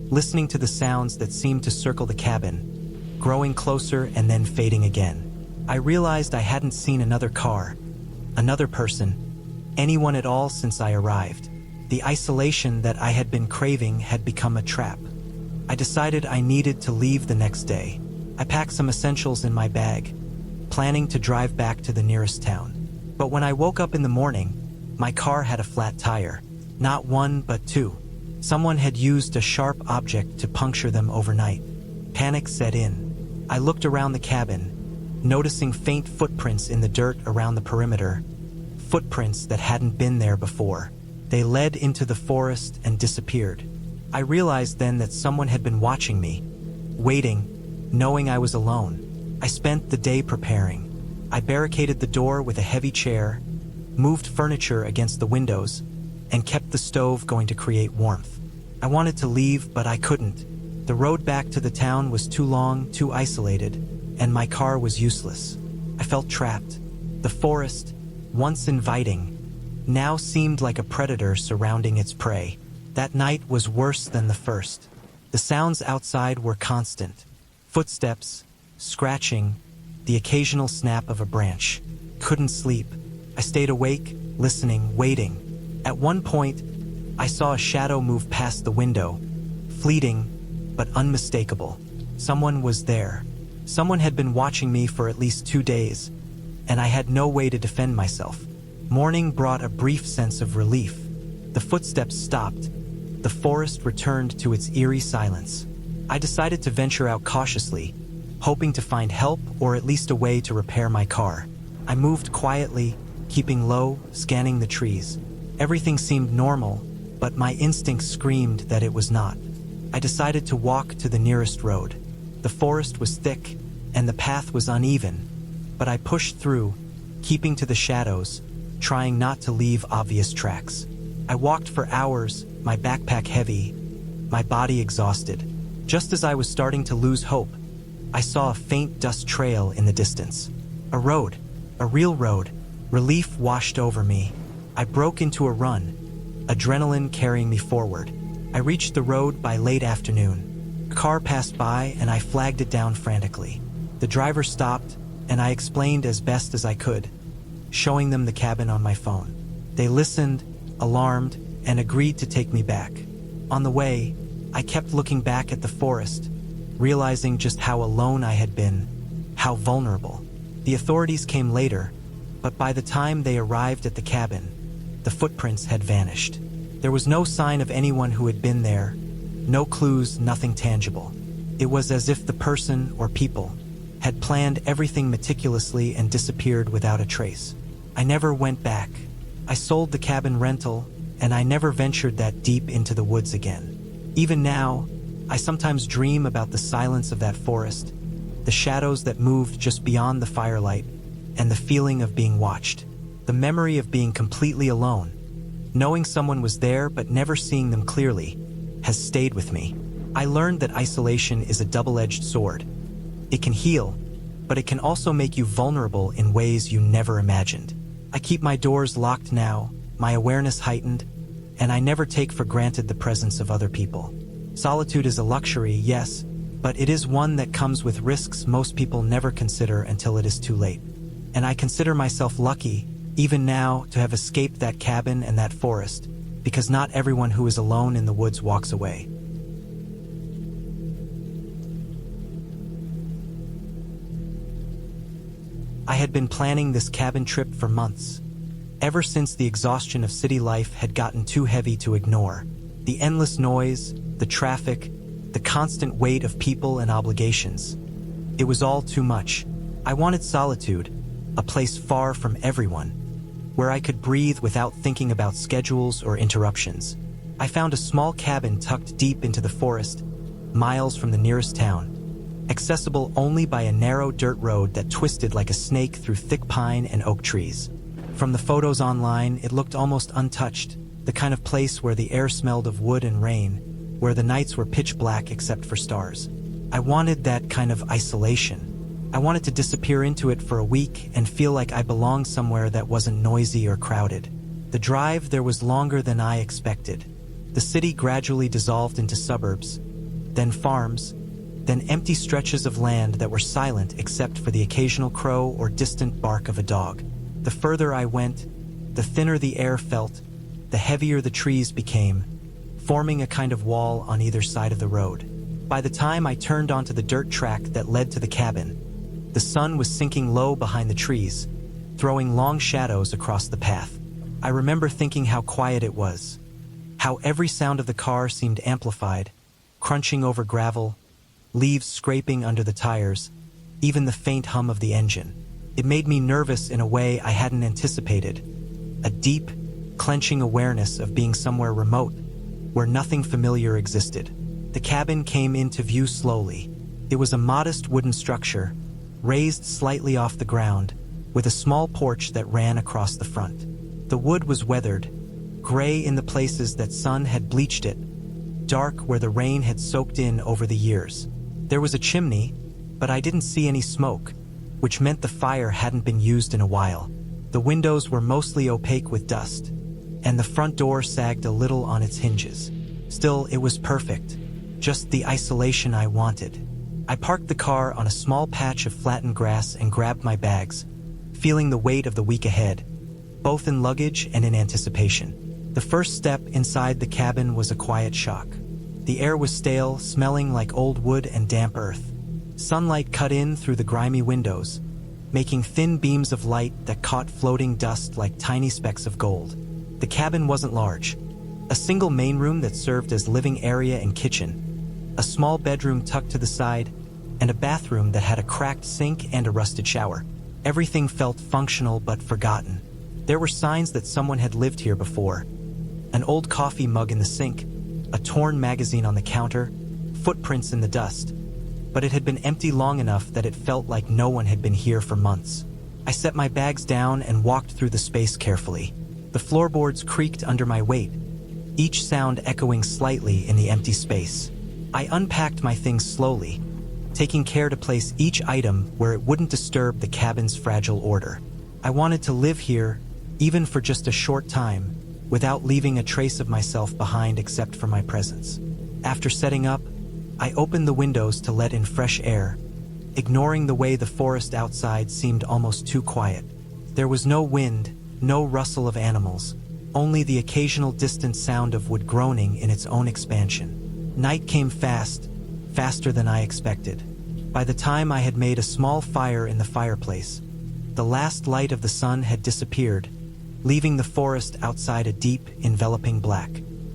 listening to the sounds that seemed to circle the cabin, growing closer and then fading again. I realized I hadn't seen another car, another person, anyone at all since I arrived. The isolation that I had been craving had become a trap. I decided I needed to leave the next day. I packed some essentials in my bag, planning to drive back to the nearest town. But when I woke up in the morning, my car had a flat tire. Not one, but two. Someone had used a sharp object to puncture them overnight. Panic set in. I looked around the cabin, noticing faint footprints in the dirt around the perimeter. Footprints that hadn't been there before. They led into the forest and disappeared. I realized then that someone had been watching me, waiting, knowing I was alone. I spent the day preparing. I barricaded the door with a heavy chair, moved furniture against the windows, and kept the stove going to create warmth. I wanted to leave, but I couldn't. The road back to the town was too long, too isolated, and my car was useless. I felt trapped. The forest, once inviting, now seemed like a predator surrounding its prey. That night was worse than the first. The sounds outside were constant. Footsteps, scratching, the occasional snap of a branch. Couldn't sleep. I stayed awake, listening, waiting. At one point, I saw a shadow move past the window, fleeting, but unmistakable. Someone was there. Someone had been watching me for at least 2 days, and I had no way to defend myself. Morning brought a brief sense of relief. The footsteps stopped. The forest returned to its eerie silence. I decided to venture out cautiously, hoping to find help or at least a way to repair my car. I moved quietly, keeping low, scanning the trees. Everything seemed normal, but my instincts screamed that it was not. I decided to walk to the nearest road. The forest was thick, and the path was uneven, but I pushed through, keeping to the shadows, trying not to leave obvious tracks. I walked for hours, my backpack heavy, my body exhausted. Just as I was starting to lose hope, I saw a faint dust trail in the distance. A road, a real road. Relief washed over me. I broke into a run, adrenaline carrying me forward. I reached the road by late afternoon. A car passed by and I flagged it down frantically. The driver stopped and I explained as best as I could, showing them the cabin on my phone. They listened, alarmed, and agreed to take me back. On the way, I kept looking back at the forest, realizing just how alone I had been, how vulnerable. The authorities came later, but by the time they arrived at the cabin, the footprints had vanished. There was no sign of anyone who had been there, no clues, nothing tangible. It was as if the person or people had planned everything meticulously and disappeared without a trace. I never went back. I sold the cabin rental, and I never ventured that deep into the woods again. Even now, I sometimes dream about the silence of that forest, the shadows that moved just beyond the firelight, and the feeling of being watched. The memory of being completely alone, knowing someone was there but never seeing them clearly, has stayed with me. I learned that isolation is a double-edged sword. It can heal, but it can also make you vulnerable in ways you never imagined. I keep my doors locked now, my awareness heightened, and I never take for granted the presence of other people. Solitude is a luxury, yes, but it is one that comes with risks most people never consider until it is too late. And I consider myself lucky, even now, to have escaped that cabin and that forest, because not everyone who is alone in the woods walks away. I had been planning this cabin trip for months, ever since the exhaustion of city life had gotten too heavy to ignore. The endless noise, the traffic, the constant weight of people and obligations. It was all too much. I wanted solitude, a place far from everyone, where I could breathe without thinking about schedules or interruptions. I found a small cabin tucked deep into the forest, miles from the nearest town, accessible only by a narrow dirt road that twisted like a snake through thick pine and oak trees. From the photos online, it looked almost untouched, the kind of place where the air smelled of wood and rain, where the nights were pitch black except for stars. I wanted that kind of isolation. I wanted to disappear into it for a week and feel like I belonged somewhere that wasn't noisy or crowded. The drive there was longer than I expected. The city gradually dissolved into suburbs, then farms, then empty stretches of land that were silent except for the occasional crow or distant bark of a dog. The further I went, the thinner the air felt, the heavier the trees became, forming a kind of wall on either side of the road. By the time I turned onto the dirt track that led to the cabin, the sun was sinking low behind the trees, throwing long shadows across the path. I remember thinking how quiet it was, how every sound of the car seemed amplified, crunching over gravel, leaves scraping under the tires, even the faint hum of the engine. It made me nervous in a way I hadn't anticipated, a deep, clenching awareness of being somewhere remote, where nothing familiar existed. The cabin came into view slowly. It was a modest wooden structure, raised slightly off the ground, with a small porch that ran across the front. The wood was weathered, gray in the places that sun had bleached it, dark where the rain had soaked in over the years. There was a chimney, but I didn't see any smoke, which meant the fire hadn't been used in a while. The windows were mostly opaque with dust, and the front door sagged a little on its hinges. Still, it was perfect, just the isolation I wanted. I parked the car on a small patch of flattened grass and grabbed my bags, feeling the weight of the week ahead, both in luggage and in anticipation. The first step inside the cabin was a quiet shock. The air was stale, smelling like old wood and damp earth. Sunlight cut in through the grimy windows, making thin beams of light that caught floating dust like tiny specks of gold. The cabin wasn't large. A single main room that served as living area and kitchen, a small bedroom tucked to the side, and a bathroom that had a cracked sink and a rusted shower. Everything felt functional but forgotten. There were signs that someone had lived here before. An old coffee mug in the sink, a torn magazine on the counter, footprints in the dust. But it had been empty long enough that it felt like no one had been here for months. I set my bags down and walked through the space carefully. The floorboards creaked under my weight, each sound echoing slightly in the empty space. I unpacked my things slowly, taking care to place each item where it wouldn't disturb the cabin's fragile order. I wanted to live here, even for just a short time, without leaving a trace of myself behind except for my presence. After setting up, I opened the windows to let in fresh air, ignoring the way the forest outside seemed almost too quiet. There was no wind, no rustle of animals, only the occasional distant sound of wood groaning in its own expansion. Night came fast, faster than I expected. By the time I had made a small fire in the fireplace, the last light of the sun had disappeared, leaving the forest outside a deep, enveloping black.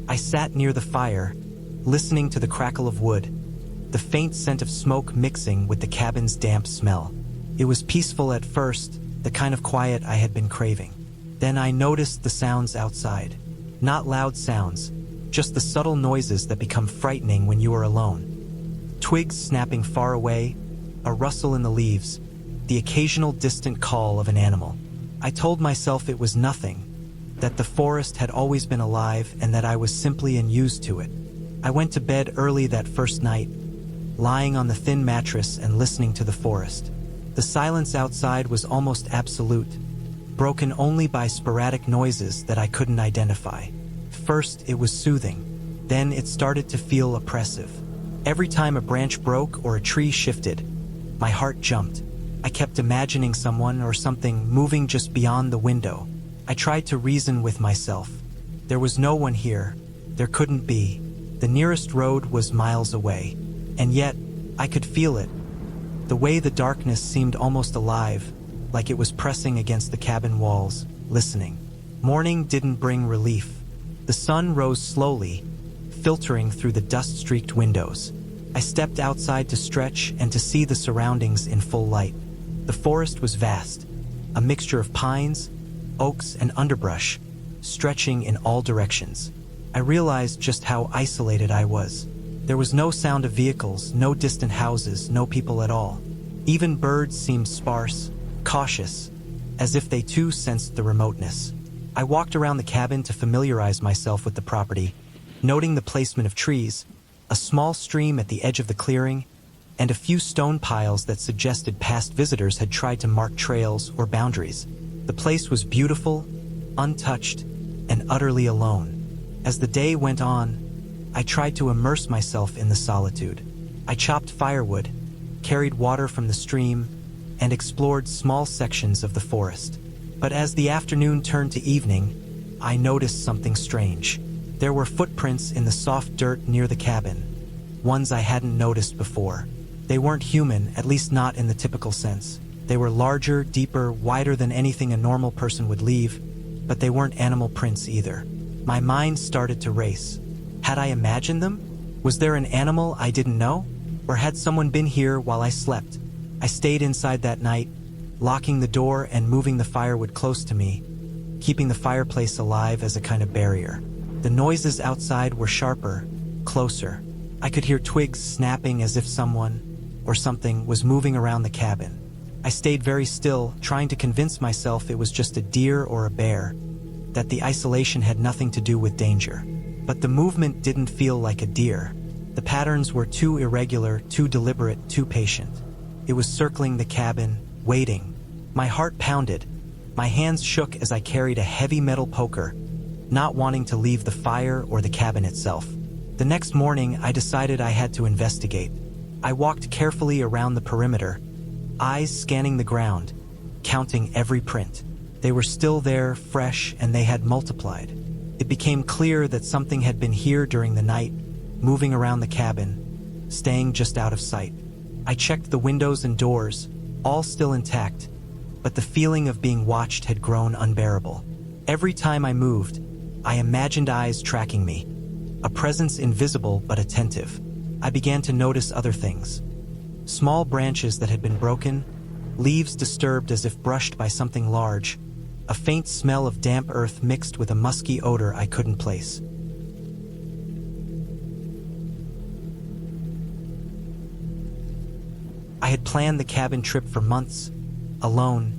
I sat near the fire, listening to the crackle of wood, the faint scent of smoke mixing with the cabin's damp smell. It was peaceful at first, the kind of quiet I had been craving. Then I noticed the sounds outside. Not loud sounds, just the subtle noises that become frightening when you are alone. Twigs snapping far away, a rustle in the leaves, the occasional distant call of an animal. I told myself it was nothing, that the forest had always been alive and that I was simply unused to it. I went to bed early that first night, lying on the thin mattress and listening to the forest. The silence outside was almost absolute, broken only by sporadic noises that I couldn't identify. First, it was soothing. Then it started to feel oppressive. Every time a branch broke or a tree shifted, my heart jumped. I kept imagining someone or something moving just beyond the window. I tried to reason with myself. There was no one here. There couldn't be. The nearest road was miles away. And yet, I could feel it. The way the darkness seemed almost alive, like it was pressing against the cabin walls, listening. Morning didn't bring relief. The sun rose slowly, filtering through the dust-streaked windows. I stepped outside to stretch and to see the surroundings in full light. The forest was vast, a mixture of pines, oaks, and underbrush, stretching in all directions. I realized just how isolated I was. There was no sound of vehicles, no distant houses, no people at all. Even birds seemed sparse, cautious, as if they too sensed the remoteness. I walked around the cabin to familiarize myself with the property, noting the placement of trees, a small stream at the edge of the clearing, and a few stone piles that suggested past visitors had tried to mark trails or boundaries. The place was beautiful, untouched, and utterly alone. As the day went on, I tried to immerse myself in the solitude. I chopped firewood, carried water from the stream, and explored small sections of the forest. But as the afternoon turned to evening, I noticed something strange. There were footprints in the soft dirt near the cabin, ones I hadn't noticed before. They weren't human, at least not in the typical sense. They were larger, deeper, wider than anything a normal person would leave, but they weren't animal prints either. My mind started to race. Had I imagined them? Was there an animal I didn't know? Or had someone been here while I slept? I stayed inside that night, locking the door and moving the firewood close to me, keeping the fireplace alive as a kind of barrier. The noises outside were sharper, closer. I could hear twigs snapping as if someone, or something, was moving around the cabin. I stayed very still, trying to convince myself it was just a deer or a bear, that the isolation had nothing to do with danger. But the movement didn't feel like a deer. The patterns were too irregular, too deliberate, too patient. It was circling the cabin, waiting. My heart pounded. My hands shook as I carried a heavy metal poker, not wanting to leave the fire or the cabin itself. The next morning, I decided I had to investigate. I walked carefully around the perimeter, eyes scanning the ground, counting every print. They were still there, fresh, and they had multiplied. It became clear that something had been here during the night, moving around the cabin, staying just out of sight. I checked the windows and doors, all still intact, but the feeling of being watched had grown unbearable. Every time I moved, I imagined eyes tracking me, a presence invisible but attentive. I began to notice other things. Small branches that had been broken, leaves disturbed as if brushed by something large, a faint smell of damp earth mixed with a musky odor I couldn't place. I had planned the cabin trip for months, alone,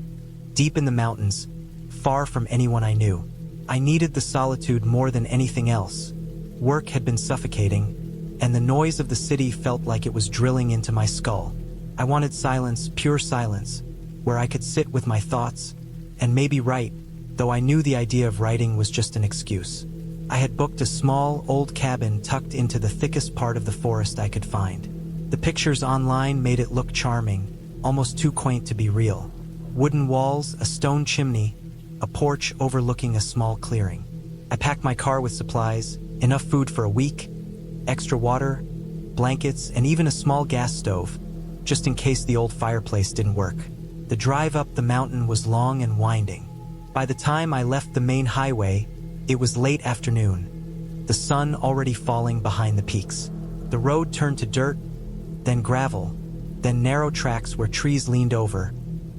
deep in the mountains, far from anyone I knew. I needed the solitude more than anything else. Work had been suffocating, and the noise of the city felt like it was drilling into my skull. I wanted silence, pure silence, where I could sit with my thoughts, and maybe write, though I knew the idea of writing was just an excuse. I had booked a small, old cabin tucked into the thickest part of the forest I could find. The pictures online made it look charming, almost too quaint to be real. Wooden walls, a stone chimney, a porch overlooking a small clearing. I packed my car with supplies, enough food for a week, extra water, blankets, and even a small gas stove, just in case the old fireplace didn't work. The drive up the mountain was long and winding. By the time I left the main highway, it was late afternoon, the sun already falling behind the peaks. The road turned to dirt, then gravel, then narrow tracks where trees leaned over,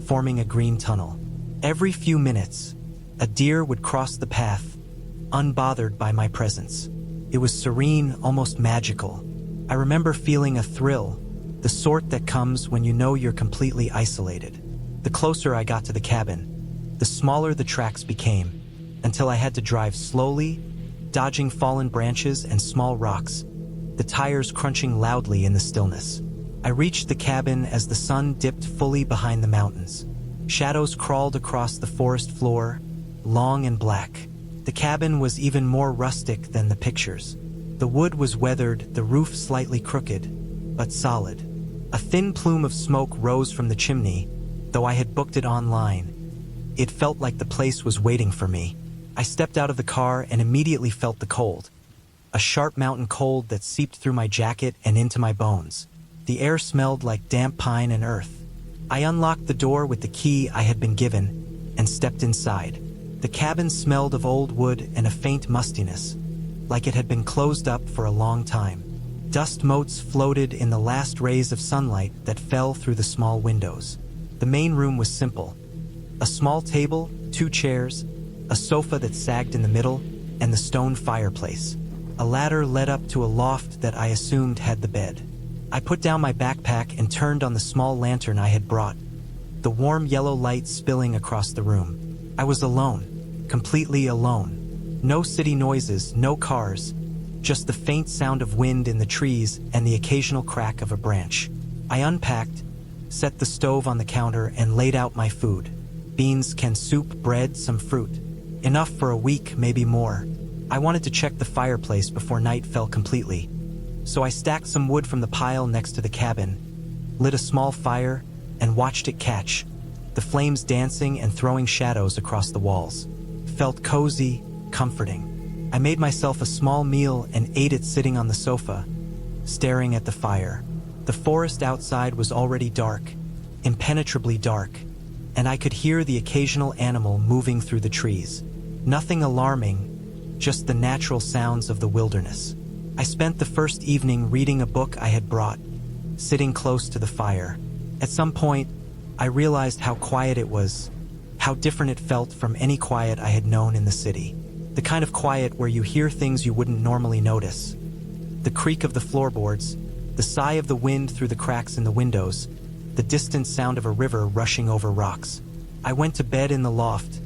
forming a green tunnel. Every few minutes, a deer would cross the path, unbothered by my presence. It was serene, almost magical. I remember feeling a thrill, the sort that comes when you know you're completely isolated. The closer I got to the cabin, the smaller the tracks became, until I had to drive slowly, dodging fallen branches and small rocks, the tires crunching loudly in the stillness. I reached the cabin as the sun dipped fully behind the mountains. Shadows crawled across the forest floor, long and black. The cabin was even more rustic than the pictures. The wood was weathered, the roof slightly crooked, but solid. A thin plume of smoke rose from the chimney, though I had booked it online. It felt like the place was waiting for me. I stepped out of the car and immediately felt the cold. A sharp mountain cold that seeped through my jacket and into my bones. The air smelled like damp pine and earth. I unlocked the door with the key I had been given and stepped inside. The cabin smelled of old wood and a faint mustiness, like it had been closed up for a long time. Dust motes floated in the last rays of sunlight that fell through the small windows. The main room was simple. A small table, 2 chairs, a sofa that sagged in the middle, and the stone fireplace. A ladder led up to a loft that I assumed had the bed. I put down my backpack and turned on the small lantern I had brought, the warm yellow light spilling across the room. I was alone, completely alone. No city noises, no cars, just the faint sound of wind in the trees and the occasional crack of a branch. I unpacked, set the stove on the counter, and laid out my food. Beans, canned soup, bread, some fruit. Enough for a week, maybe more. I wanted to check the fireplace before night fell completely, so I stacked some wood from the pile next to the cabin, lit a small fire, and watched it catch, the flames dancing and throwing shadows across the walls. Felt cozy, comforting. I made myself a small meal and ate it sitting on the sofa, staring at the fire. The forest outside was already dark, impenetrably dark, and I could hear the occasional animal moving through the trees. Nothing alarming, just the natural sounds of the wilderness. I spent the first evening reading a book I had brought, sitting close to the fire. At some point, I realized how quiet it was, how different it felt from any quiet I had known in the city. The kind of quiet where you hear things you wouldn't normally notice. The creak of the floorboards, the sigh of the wind through the cracks in the windows, the distant sound of a river rushing over rocks. I went to bed in the loft,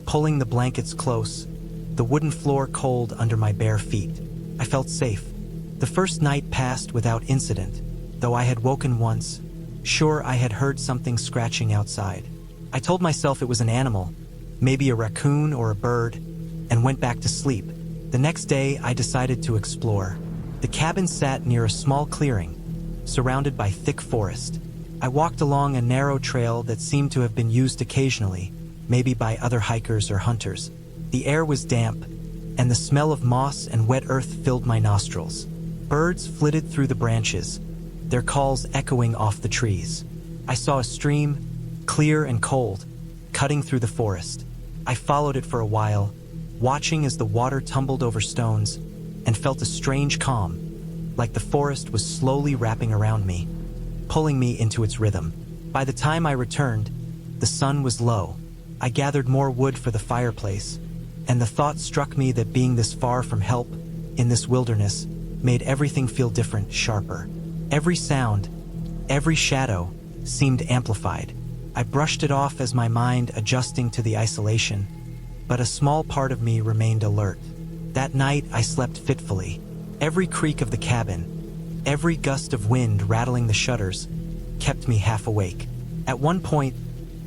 pulling the blankets close, the wooden floor cold under my bare feet. I felt safe. The first night passed without incident, though I had woken once, sure I had heard something scratching outside. I told myself it was an animal, maybe a raccoon or a bird, and went back to sleep. The next day, I decided to explore. The cabin sat near a small clearing, surrounded by thick forest. I walked along a narrow trail that seemed to have been used occasionally, maybe by other hikers or hunters. The air was damp, and the smell of moss and wet earth filled my nostrils. Birds flitted through the branches, their calls echoing off the trees. I saw a stream, clear and cold, cutting through the forest. I followed it for a while, watching as the water tumbled over stones, and felt a strange calm, like the forest was slowly wrapping around me, pulling me into its rhythm. By the time I returned, the sun was low. I gathered more wood for the fireplace, and the thought struck me that being this far from help, in this wilderness, made everything feel different, sharper. Every sound, every shadow, seemed amplified. I brushed it off as my mind adjusting to the isolation, but a small part of me remained alert. That night, I slept fitfully. Every creak of the cabin, every gust of wind rattling the shutters, kept me half awake. At one point,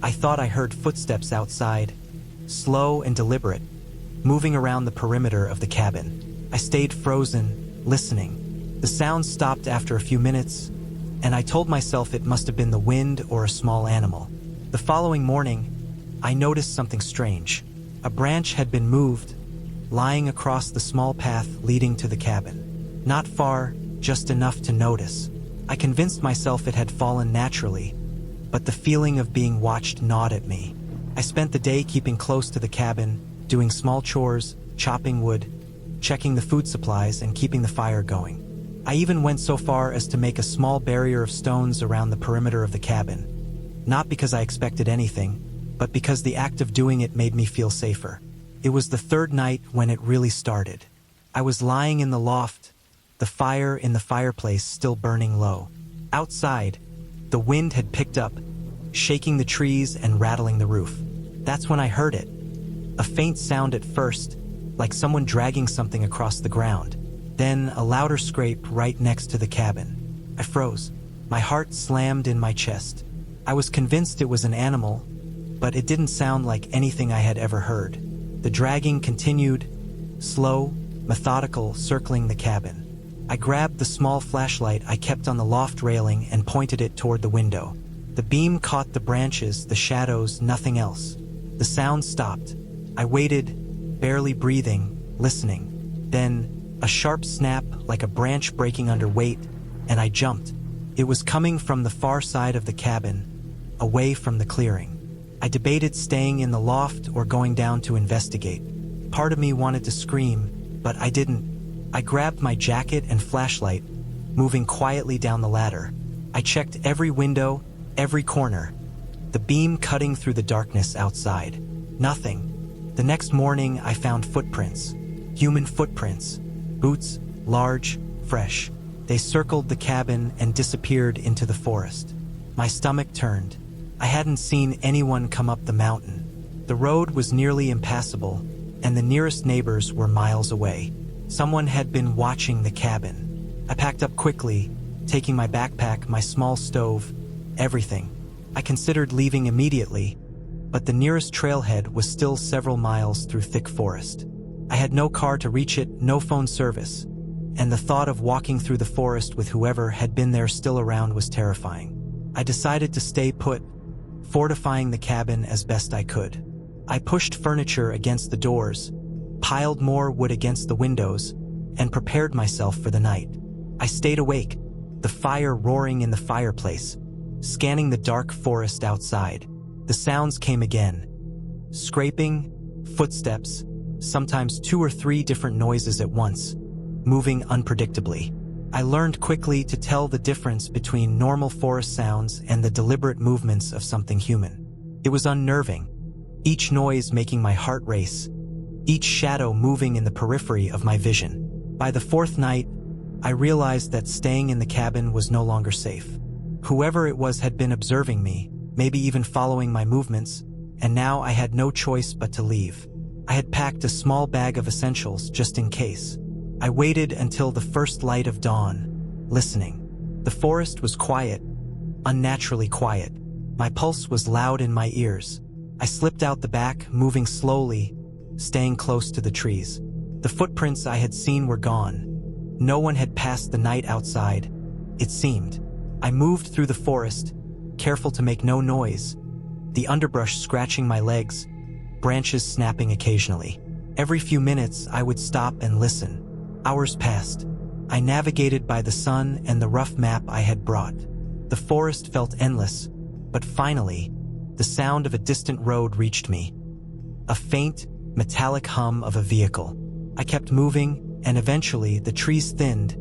I thought I heard footsteps outside, slow and deliberate, moving around the perimeter of the cabin. I stayed frozen, listening. The sound stopped after a few minutes, and I told myself it must have been the wind or a small animal. The following morning, I noticed something strange. A branch had been moved, lying across the small path leading to the cabin. Not far, just enough to notice. I convinced myself it had fallen naturally, but the feeling of being watched gnawed at me. I spent the day keeping close to the cabin, doing small chores, chopping wood, checking the food supplies, and keeping the fire going. I even went so far as to make a small barrier of stones around the perimeter of the cabin. Not because I expected anything, but because the act of doing it made me feel safer. It was the third night when it really started. I was lying in the loft, the fire in the fireplace still burning low. Outside, the wind had picked up, shaking the trees and rattling the roof. That's when I heard it. A faint sound at first, like someone dragging something across the ground. Then a louder scrape right next to the cabin. I froze. My heart slammed in my chest. I was convinced it was an animal, but it didn't sound like anything I had ever heard. The dragging continued, slow, methodical, circling the cabin. I grabbed the small flashlight I kept on the loft railing and pointed it toward the window. The beam caught the branches, the shadows, nothing else. The sound stopped. I waited, barely breathing, listening. Then, a sharp snap, like a branch breaking under weight, and I jumped. It was coming from the far side of the cabin, away from the clearing. I debated staying in the loft or going down to investigate. Part of me wanted to scream, but I didn't. I grabbed my jacket and flashlight, moving quietly down the ladder. I checked every window, every corner, the beam cutting through the darkness outside. Nothing. The next morning, I found footprints. Human footprints. Boots, large, fresh. They circled the cabin and disappeared into the forest. My stomach turned. I hadn't seen anyone come up the mountain. The road was nearly impassable, and the nearest neighbors were miles away. Someone had been watching the cabin. I packed up quickly, taking my backpack, my small stove, everything. I considered leaving immediately, but the nearest trailhead was still several miles through thick forest. I had no car to reach it, no phone service, and the thought of walking through the forest with whoever had been there still around was terrifying. I decided to stay put, fortifying the cabin as best I could. I pushed furniture against the doors, piled more wood against the windows, and prepared myself for the night. I stayed awake, the fire roaring in the fireplace, scanning the dark forest outside. The sounds came again. Scraping, footsteps, sometimes 2 or 3 different noises at once, moving unpredictably. I learned quickly to tell the difference between normal forest sounds and the deliberate movements of something human. It was unnerving, each noise making my heart race, each shadow moving in the periphery of my vision. By the 4th night, I realized that staying in the cabin was no longer safe. Whoever it was had been observing me, maybe even following my movements, and now I had no choice but to leave. I had packed a small bag of essentials just in case. I waited until the first light of dawn, listening. The forest was quiet, unnaturally quiet. My pulse was loud in my ears. I slipped out the back, moving slowly, staying close to the trees. The footprints I had seen were gone. No one had passed the night outside, it seemed. I moved through the forest, careful to make no noise, the underbrush scratching my legs, branches snapping occasionally. Every few minutes, I would stop and listen. Hours passed. I navigated by the sun and the rough map I had brought. The forest felt endless, but finally, the sound of a distant road reached me. A faint, metallic hum of a vehicle. I kept moving, and eventually the trees thinned,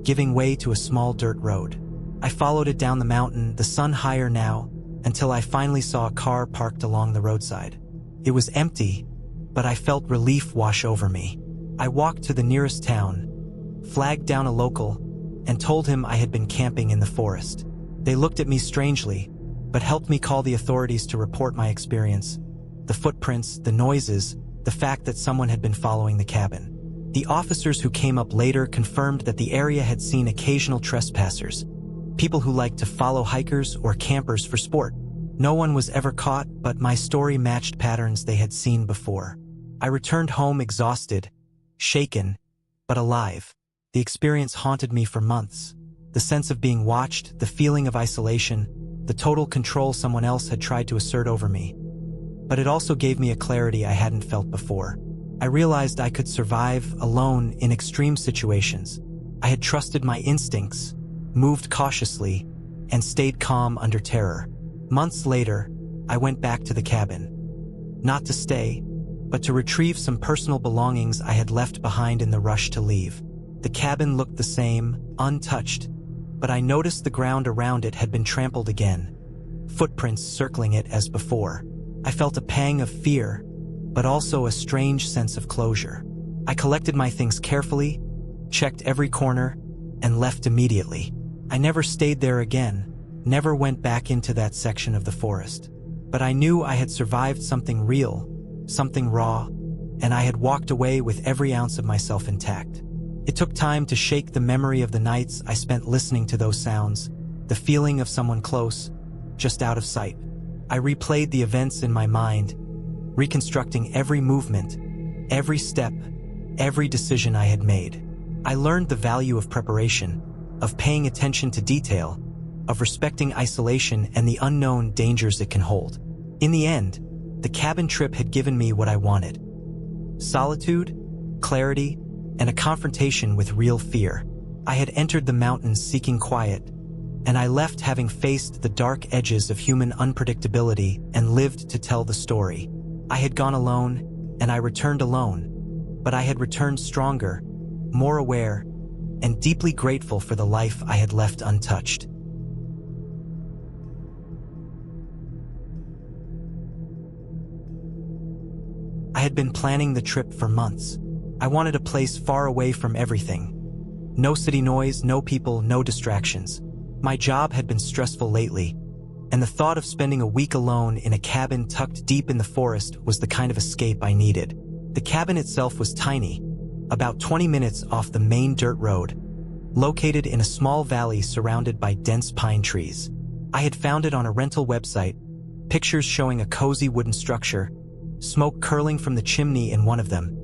giving way to a small dirt road. I followed it down the mountain, the sun higher now, until I finally saw a car parked along the roadside. It was empty, but I felt relief wash over me. I walked to the nearest town, flagged down a local, and told him I had been camping in the forest. They looked at me strangely, but helped me call the authorities to report my experience. The footprints, the noises, the fact that someone had been following the cabin. The officers who came up later confirmed that the area had seen occasional trespassers, people who liked to follow hikers or campers for sport. No one was ever caught, but my story matched patterns they had seen before. I returned home exhausted, shaken, but alive. The experience haunted me for months. The sense of being watched, the feeling of isolation, the total control someone else had tried to assert over me. But it also gave me a clarity I hadn't felt before. I realized I could survive alone in extreme situations. I had trusted my instincts, moved cautiously, and stayed calm under terror. Months later, I went back to the cabin. Not to stay, but to retrieve some personal belongings I had left behind in the rush to leave. The cabin looked the same, untouched, but I noticed the ground around it had been trampled again, footprints circling it as before. I felt a pang of fear, but also a strange sense of closure. I collected my things carefully, checked every corner, and left immediately. I never stayed there again, never went back into that section of the forest. But I knew I had survived something real, something raw, and I had walked away with every ounce of myself intact. It took time to shake the memory of the nights I spent listening to those sounds, the feeling of someone close, just out of sight. I replayed the events in my mind, reconstructing every movement, every step, every decision I had made. I learned the value of preparation, of paying attention to detail, of respecting isolation and the unknown dangers it can hold. In the end, the cabin trip had given me what I wanted: solitude, clarity, and a confrontation with real fear. I had entered the mountains seeking quiet, and I left having faced the dark edges of human unpredictability and lived to tell the story. I had gone alone, and I returned alone, but I had returned stronger, more aware, and deeply grateful for the life I had left untouched. I had been planning the trip for months. I wanted a place far away from everything. No city noise, no people, no distractions. My job had been stressful lately, and the thought of spending a week alone in a cabin tucked deep in the forest was the kind of escape I needed. The cabin itself was tiny, about 20 minutes off the main dirt road, located in a small valley surrounded by dense pine trees. I had found it on a rental website, pictures showing a cozy wooden structure, smoke curling from the chimney in one of them,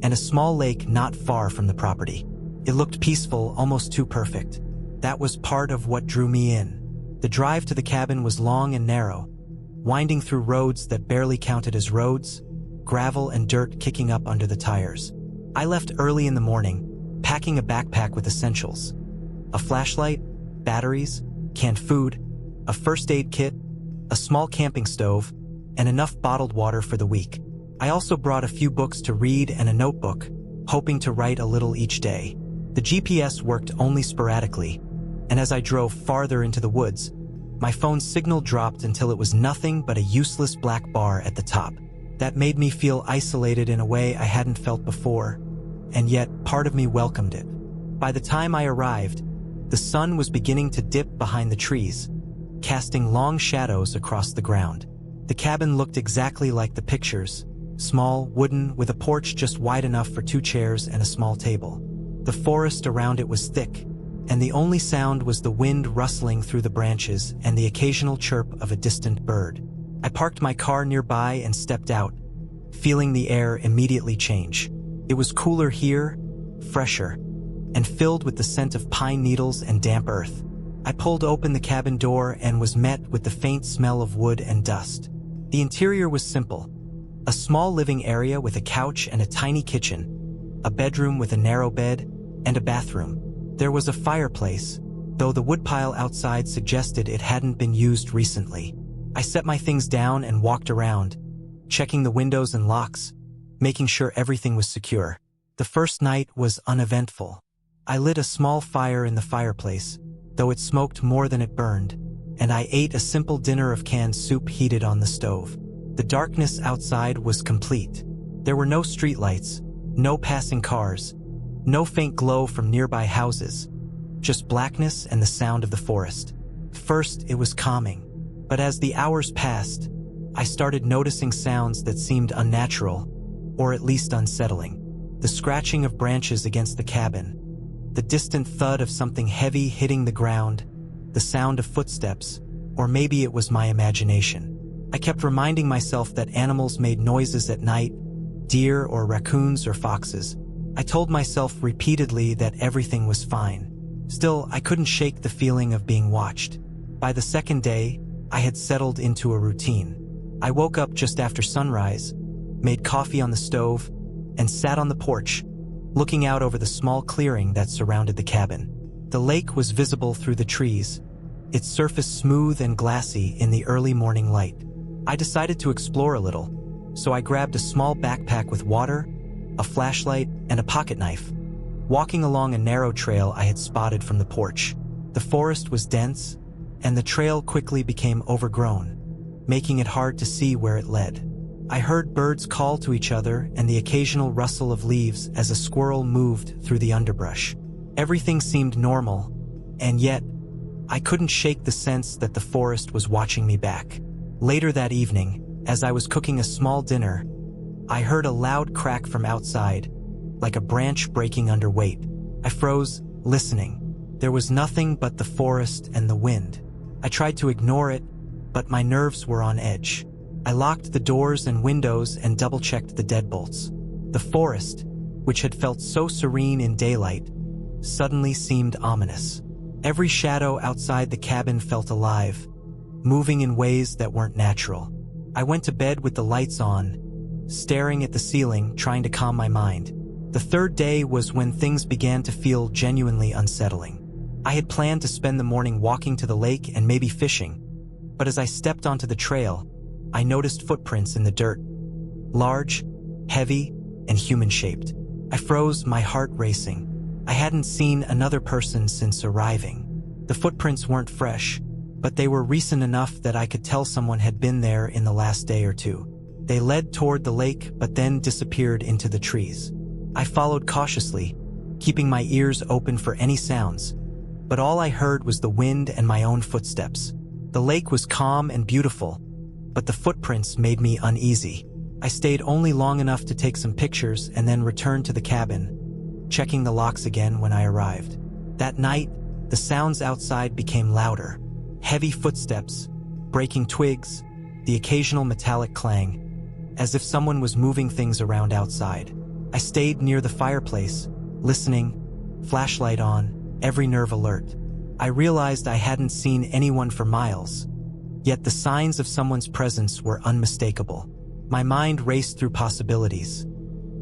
and a small lake not far from the property. It looked peaceful, almost too perfect. That was part of what drew me in. The drive to the cabin was long and narrow, winding through roads that barely counted as roads, gravel and dirt kicking up under the tires. I left early in the morning, packing a backpack with essentials: a flashlight, batteries, canned food, a first aid kit, a small camping stove, and enough bottled water for the week. I also brought a few books to read and a notebook, hoping to write a little each day. The GPS worked only sporadically, and as I drove farther into the woods, my phone's signal dropped until it was nothing but a useless black bar at the top. That made me feel isolated in a way I hadn't felt before, and yet part of me welcomed it. By the time I arrived, the sun was beginning to dip behind the trees, casting long shadows across the ground. The cabin looked exactly like the pictures: small, wooden, with a porch just wide enough for 2 chairs and a small table. The forest around it was thick, and the only sound was the wind rustling through the branches and the occasional chirp of a distant bird. I parked my car nearby and stepped out, feeling the air immediately change. It was cooler here, fresher, and filled with the scent of pine needles and damp earth. I pulled open the cabin door and was met with the faint smell of wood and dust. The interior was simple: a small living area with a couch and a tiny kitchen, a bedroom with a narrow bed, and a bathroom. There was a fireplace, though the woodpile outside suggested it hadn't been used recently. I set my things down and walked around, checking the windows and locks, making sure everything was secure. The first night was uneventful. I lit a small fire in the fireplace, though it smoked more than it burned, and I ate a simple dinner of canned soup heated on the stove. The darkness outside was complete. There were no streetlights, no passing cars, no faint glow from nearby houses, just blackness and the sound of the forest. First, it was calming, but as the hours passed, I started noticing sounds that seemed unnatural, or at least unsettling. The scratching of branches against the cabin, the distant thud of something heavy hitting the ground, the sound of footsteps, or maybe it was my imagination. I kept reminding myself that animals made noises at night, deer or raccoons or foxes. I told myself repeatedly that everything was fine. Still, I couldn't shake the feeling of being watched. By the second day, I had settled into a routine. I woke up just after sunrise, made coffee on the stove, and sat on the porch, looking out over the small clearing that surrounded the cabin. The lake was visible through the trees, its surface smooth and glassy in the early morning light. I decided to explore a little, so I grabbed a small backpack with water, a flashlight, and a pocket knife. Walking along a narrow trail I had spotted from the porch, the forest was dense, and the trail quickly became overgrown, making it hard to see where it led. I heard birds call to each other and the occasional rustle of leaves as a squirrel moved through the underbrush. Everything seemed normal, and yet, I couldn't shake the sense that the forest was watching me back. Later that evening, as I was cooking a small dinner, I heard a loud crack from outside, like a branch breaking under weight. I froze, listening. There was nothing but the forest and the wind. I tried to ignore it, but my nerves were on edge. I locked the doors and windows and double-checked the deadbolts. The forest, which had felt so serene in daylight, suddenly seemed ominous. Every shadow outside the cabin felt alive, moving in ways that weren't natural. I went to bed with the lights on, staring at the ceiling, trying to calm my mind. The third day was when things began to feel genuinely unsettling. I had planned to spend the morning walking to the lake and maybe fishing, but as I stepped onto the trail, I noticed footprints in the dirt. Large, heavy, and human-shaped. I froze, my heart racing. I hadn't seen another person since arriving. The footprints weren't fresh, but they were recent enough that I could tell someone had been there in the last day or two. They led toward the lake but then disappeared into the trees. I followed cautiously, keeping my ears open for any sounds, but all I heard was the wind and my own footsteps. The lake was calm and beautiful, but the footprints made me uneasy. I stayed only long enough to take some pictures and then returned to the cabin, checking the locks again when I arrived. That night, the sounds outside became louder. Heavy footsteps, breaking twigs, the occasional metallic clang, as if someone was moving things around outside. I stayed near the fireplace, listening, flashlight on, every nerve alert. I realized I hadn't seen anyone for miles, yet the signs of someone's presence were unmistakable. My mind raced through possibilities.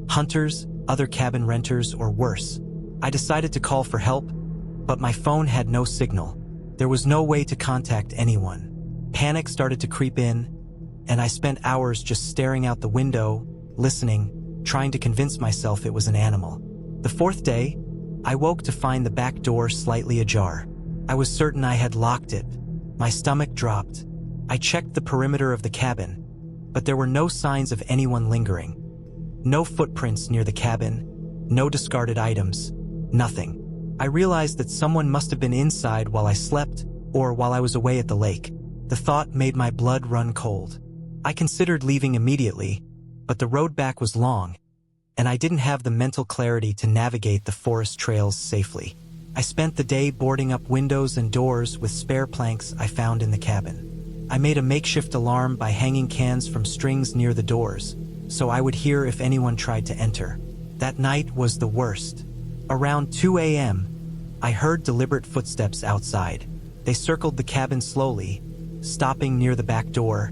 Hunters, other cabin renters, or worse. I decided to call for help, but my phone had no signal. There was no way to contact anyone. Panic started to creep in, and I spent hours just staring out the window, listening, trying to convince myself it was an animal. The fourth day, I woke to find the back door slightly ajar. I was certain I had locked it. My stomach dropped. I checked the perimeter of the cabin, but there were no signs of anyone lingering. No footprints near the cabin, no discarded items, nothing. I realized that someone must have been inside while I slept or while I was away at the lake. The thought made my blood run cold. I considered leaving immediately, but the road back was long, and I didn't have the mental clarity to navigate the forest trails safely. I spent the day boarding up windows and doors with spare planks I found in the cabin. I made a makeshift alarm by hanging cans from strings near the doors, so I would hear if anyone tried to enter. That night was the worst. Around 2 a.m., I heard deliberate footsteps outside. They circled the cabin slowly, stopping near the back door,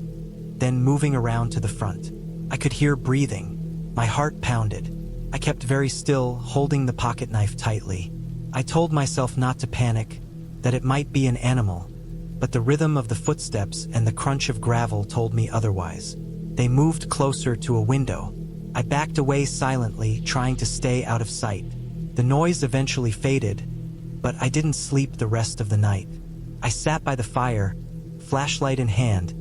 then moving around to the front. I could hear breathing. My heart pounded. I kept very still, holding the pocket knife tightly. I told myself not to panic, that it might be an animal, but the rhythm of the footsteps and the crunch of gravel told me otherwise. They moved closer to a window. I backed away silently, trying to stay out of sight. The noise eventually faded, but I didn't sleep the rest of the night. I sat by the fire, flashlight in hand,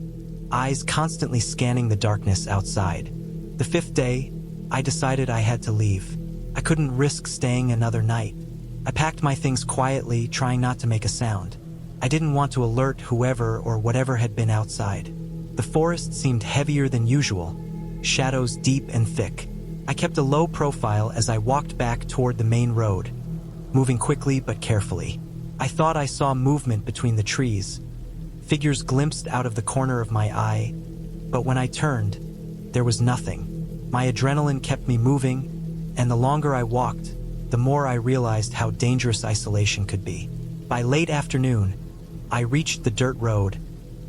eyes constantly scanning the darkness outside. The fifth day, I decided I had to leave. I couldn't risk staying another night. I packed my things quietly, trying not to make a sound. I didn't want to alert whoever or whatever had been outside. The forest seemed heavier than usual, shadows deep and thick. I kept a low profile as I walked back toward the main road, moving quickly but carefully. I thought I saw movement between the trees, figures glimpsed out of the corner of my eye, but when I turned, there was nothing. My adrenaline kept me moving, and the longer I walked, the more I realized how dangerous isolation could be. By late afternoon, I reached the dirt road,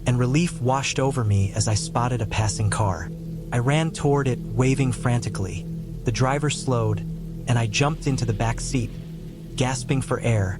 and relief washed over me as I spotted a passing car. I ran toward it, waving frantically. The driver slowed, and I jumped into the back seat, gasping for air,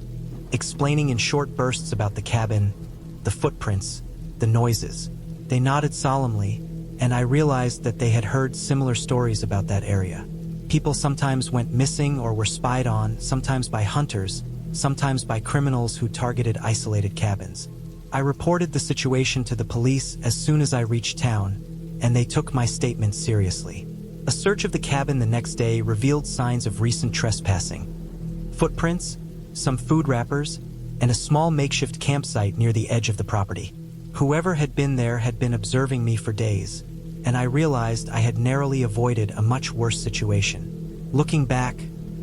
explaining in short bursts about the cabin, the footprints, the noises. They nodded solemnly, and I realized that they had heard similar stories about that area. People sometimes went missing or were spied on, sometimes by hunters, sometimes by criminals who targeted isolated cabins. I reported the situation to the police as soon as I reached town, and they took my statement seriously. A search of the cabin the next day revealed signs of recent trespassing. Footprints, some food wrappers, and a small makeshift campsite near the edge of the property. Whoever had been there had been observing me for days, and I realized I had narrowly avoided a much worse situation. Looking back,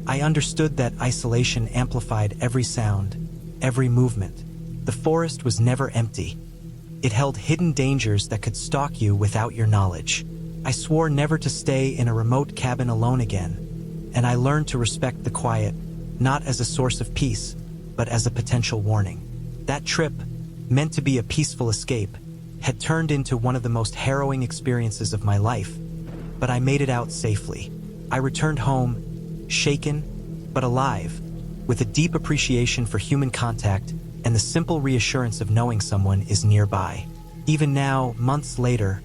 I understood that isolation amplified every sound, every movement. The forest was never empty. It held hidden dangers that could stalk you without your knowledge. I swore never to stay in a remote cabin alone again, and I learned to respect the quiet, not as a source of peace, but as a potential warning. That trip, meant to be a peaceful escape, had turned into one of the most harrowing experiences of my life, but I made it out safely. I returned home, shaken, but alive, with a deep appreciation for human contact and the simple reassurance of knowing someone is nearby. Even now, months later,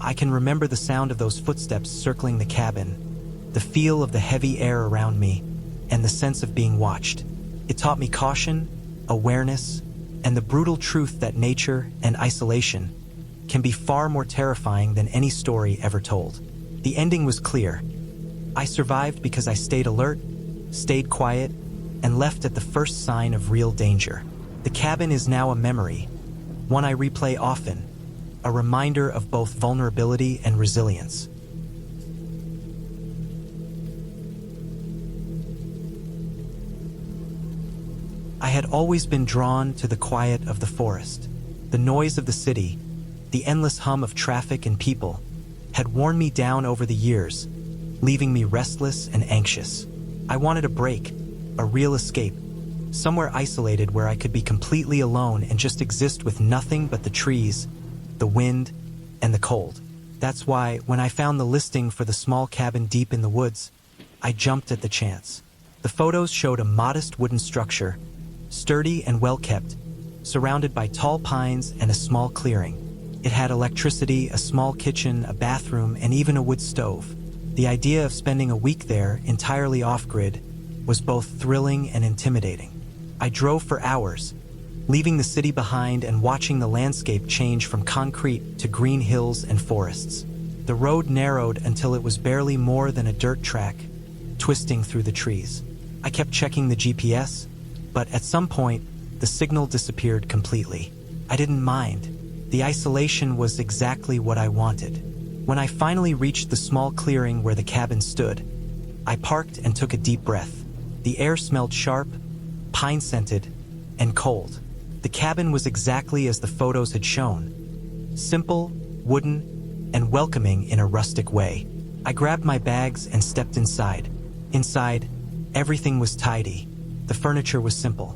I can remember the sound of those footsteps circling the cabin, the feel of the heavy air around me, and the sense of being watched. It taught me caution, awareness, and the brutal truth that nature and isolation can be far more terrifying than any story ever told. The ending was clear. I survived because I stayed alert, stayed quiet, and left at the first sign of real danger. The cabin is now a memory, one I replay often, a reminder of both vulnerability and resilience. I had always been drawn to the quiet of the forest. The noise of the city, the endless hum of traffic and people, had worn me down over the years, leaving me restless and anxious. I wanted a break, a real escape, somewhere isolated where I could be completely alone and just exist with nothing but the trees, the wind, and the cold. That's why, when I found the listing for the small cabin deep in the woods, I jumped at the chance. The photos showed a modest wooden structure, sturdy and well-kept, surrounded by tall pines and a small clearing. It had electricity, a small kitchen, a bathroom, and even a wood stove. The idea of spending a week there, entirely off-grid, was both thrilling and intimidating. I drove for hours, leaving the city behind and watching the landscape change from concrete to green hills and forests. The road narrowed until it was barely more than a dirt track, twisting through the trees. I kept checking the GPS, but at some point, the signal disappeared completely. I didn't mind. The isolation was exactly what I wanted. When I finally reached the small clearing where the cabin stood, I parked and took a deep breath. The air smelled sharp, pine-scented, and cold. The cabin was exactly as the photos had shown. Simple, wooden, and welcoming in a rustic way. I grabbed my bags and stepped inside. Inside, everything was tidy. The furniture was simple.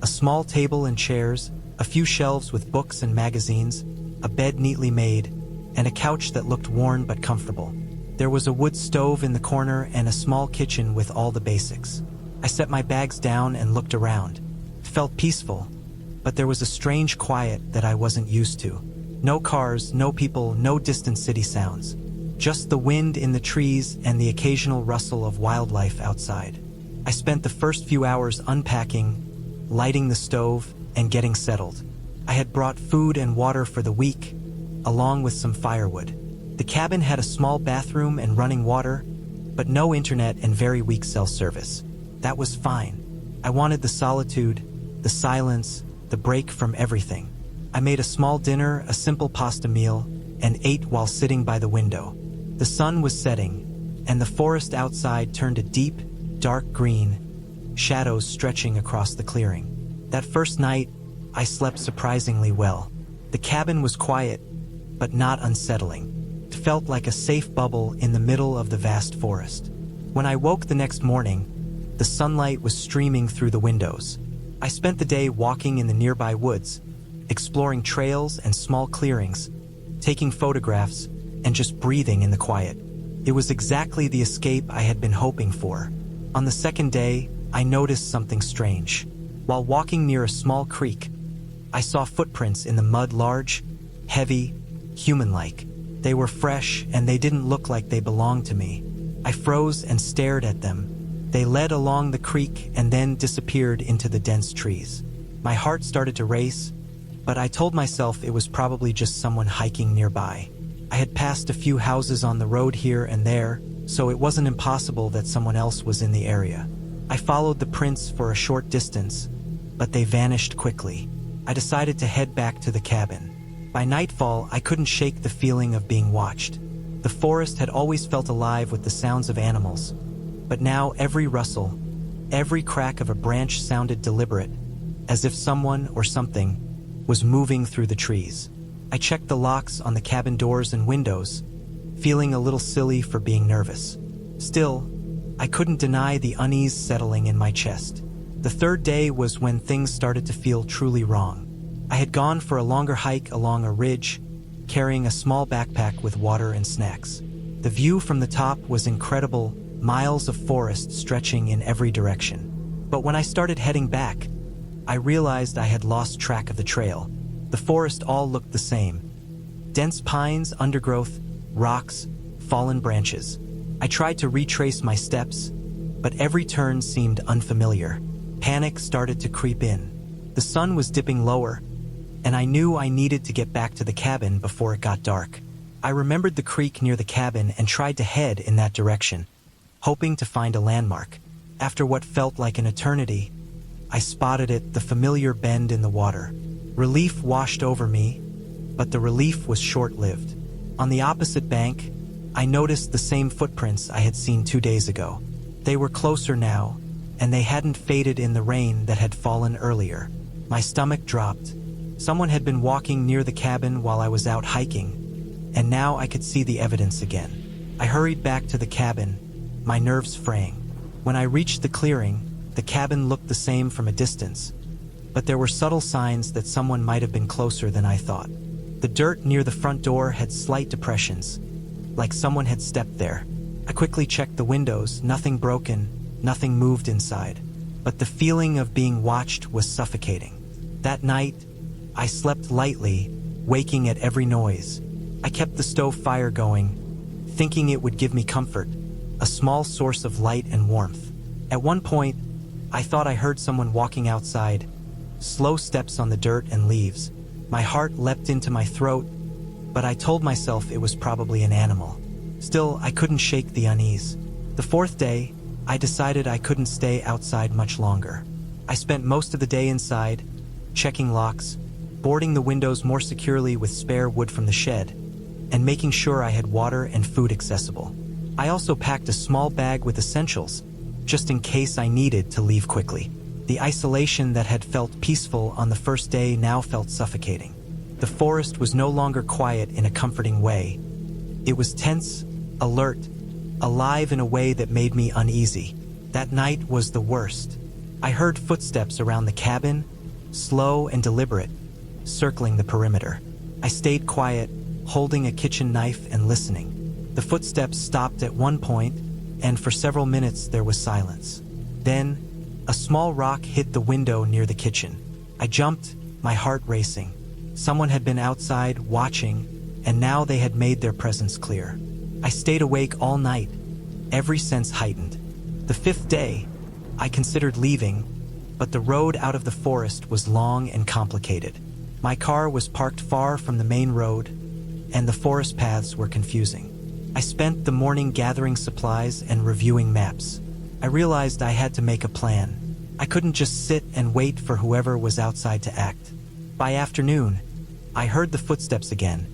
A small table and chairs, a few shelves with books and magazines, a bed neatly made, and a couch that looked worn but comfortable. There was a wood stove in the corner and a small kitchen with all the basics. I set my bags down and looked around. It felt peaceful, but there was a strange quiet that I wasn't used to. No cars, no people, no distant city sounds. Just the wind in the trees and the occasional rustle of wildlife outside. I spent the first few hours unpacking, lighting the stove, and getting settled. I had brought food and water for the week, along with some firewood. The cabin had a small bathroom and running water, but no internet and very weak cell service. That was fine. I wanted the solitude, the silence, the break from everything. I made a small dinner, a simple pasta meal, and ate while sitting by the window. The sun was setting, and the forest outside turned a deep, dark green, shadows stretching across the clearing. That first night, I slept surprisingly well. The cabin was quiet, but not unsettling. It felt like a safe bubble in the middle of the vast forest. When I woke the next morning, the sunlight was streaming through the windows. I spent the day walking in the nearby woods, exploring trails and small clearings, taking photographs, and just breathing in the quiet. It was exactly the escape I had been hoping for. On the second day, I noticed something strange. While walking near a small creek, I saw footprints in the mud, large, heavy, human-like. They were fresh, and they didn't look like they belonged to me. I froze and stared at them. They led along the creek and then disappeared into the dense trees. My heart started to race, but I told myself it was probably just someone hiking nearby. I had passed a few houses on the road here and there, so it wasn't impossible that someone else was in the area. I followed the prints for a short distance, but they vanished quickly. I decided to head back to the cabin. By nightfall, I couldn't shake the feeling of being watched. The forest had always felt alive with the sounds of animals, but now every rustle, every crack of a branch sounded deliberate, as if someone or something was moving through the trees. I checked the locks on the cabin doors and windows, feeling a little silly for being nervous. Still, I couldn't deny the unease settling in my chest. The third day was when things started to feel truly wrong. I had gone for a longer hike along a ridge, carrying a small backpack with water and snacks. The view from the top was incredible, miles of forest stretching in every direction. But when I started heading back, I realized I had lost track of the trail. The forest all looked the same. Dense pines, undergrowth, rocks, fallen branches. I tried to retrace my steps, but every turn seemed unfamiliar. Panic started to creep in. The sun was dipping lower, and I knew I needed to get back to the cabin before it got dark. I remembered the creek near the cabin and tried to head in that direction, hoping to find a landmark. After what felt like an eternity, I spotted it, the familiar bend in the water. Relief washed over me, but the relief was short-lived. On the opposite bank, I noticed the same footprints I had seen 2 days ago. They were closer now, and they hadn't faded in the rain that had fallen earlier. My stomach dropped. Someone had been walking near the cabin while I was out hiking, and now I could see the evidence again. I hurried back to the cabin, my nerves fraying. When I reached the clearing, the cabin looked the same from a distance, but there were subtle signs that someone might have been closer than I thought. The dirt near the front door had slight depressions, like someone had stepped there. I quickly checked the windows, nothing broken, nothing moved inside. But the feeling of being watched was suffocating. That night, I slept lightly, waking at every noise. I kept the stove fire going, thinking it would give me comfort, a small source of light and warmth. At one point, I thought I heard someone walking outside, slow steps on the dirt and leaves. My heart leapt into my throat, but I told myself it was probably an animal. Still, I couldn't shake the unease. The fourth day, I decided I couldn't stay outside much longer. I spent most of the day inside, checking locks, boarding the windows more securely with spare wood from the shed, and making sure I had water and food accessible. I also packed a small bag with essentials, just in case I needed to leave quickly. The isolation that had felt peaceful on the first day now felt suffocating. The forest was no longer quiet in a comforting way. It was tense, alert, alive in a way that made me uneasy. That night was the worst. I heard footsteps around the cabin, slow and deliberate, circling the perimeter. I stayed quiet, holding a kitchen knife and listening. The footsteps stopped at one point, and for several minutes there was silence. Then, a small rock hit the window near the kitchen. I jumped, my heart racing. Someone had been outside, watching, and now they had made their presence clear. I stayed awake all night, every sense heightened. The fifth day, I considered leaving, but the road out of the forest was long and complicated. My car was parked far from the main road, and the forest paths were confusing. I spent the morning gathering supplies and reviewing maps. I realized I had to make a plan. I couldn't just sit and wait for whoever was outside to act. By afternoon, I heard the footsteps again,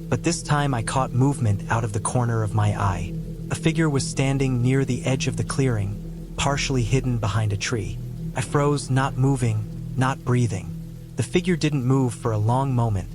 but this time I caught movement out of the corner of my eye. A figure was standing near the edge of the clearing, partially hidden behind a tree. I froze, not moving, not breathing. The figure didn't move for a long moment,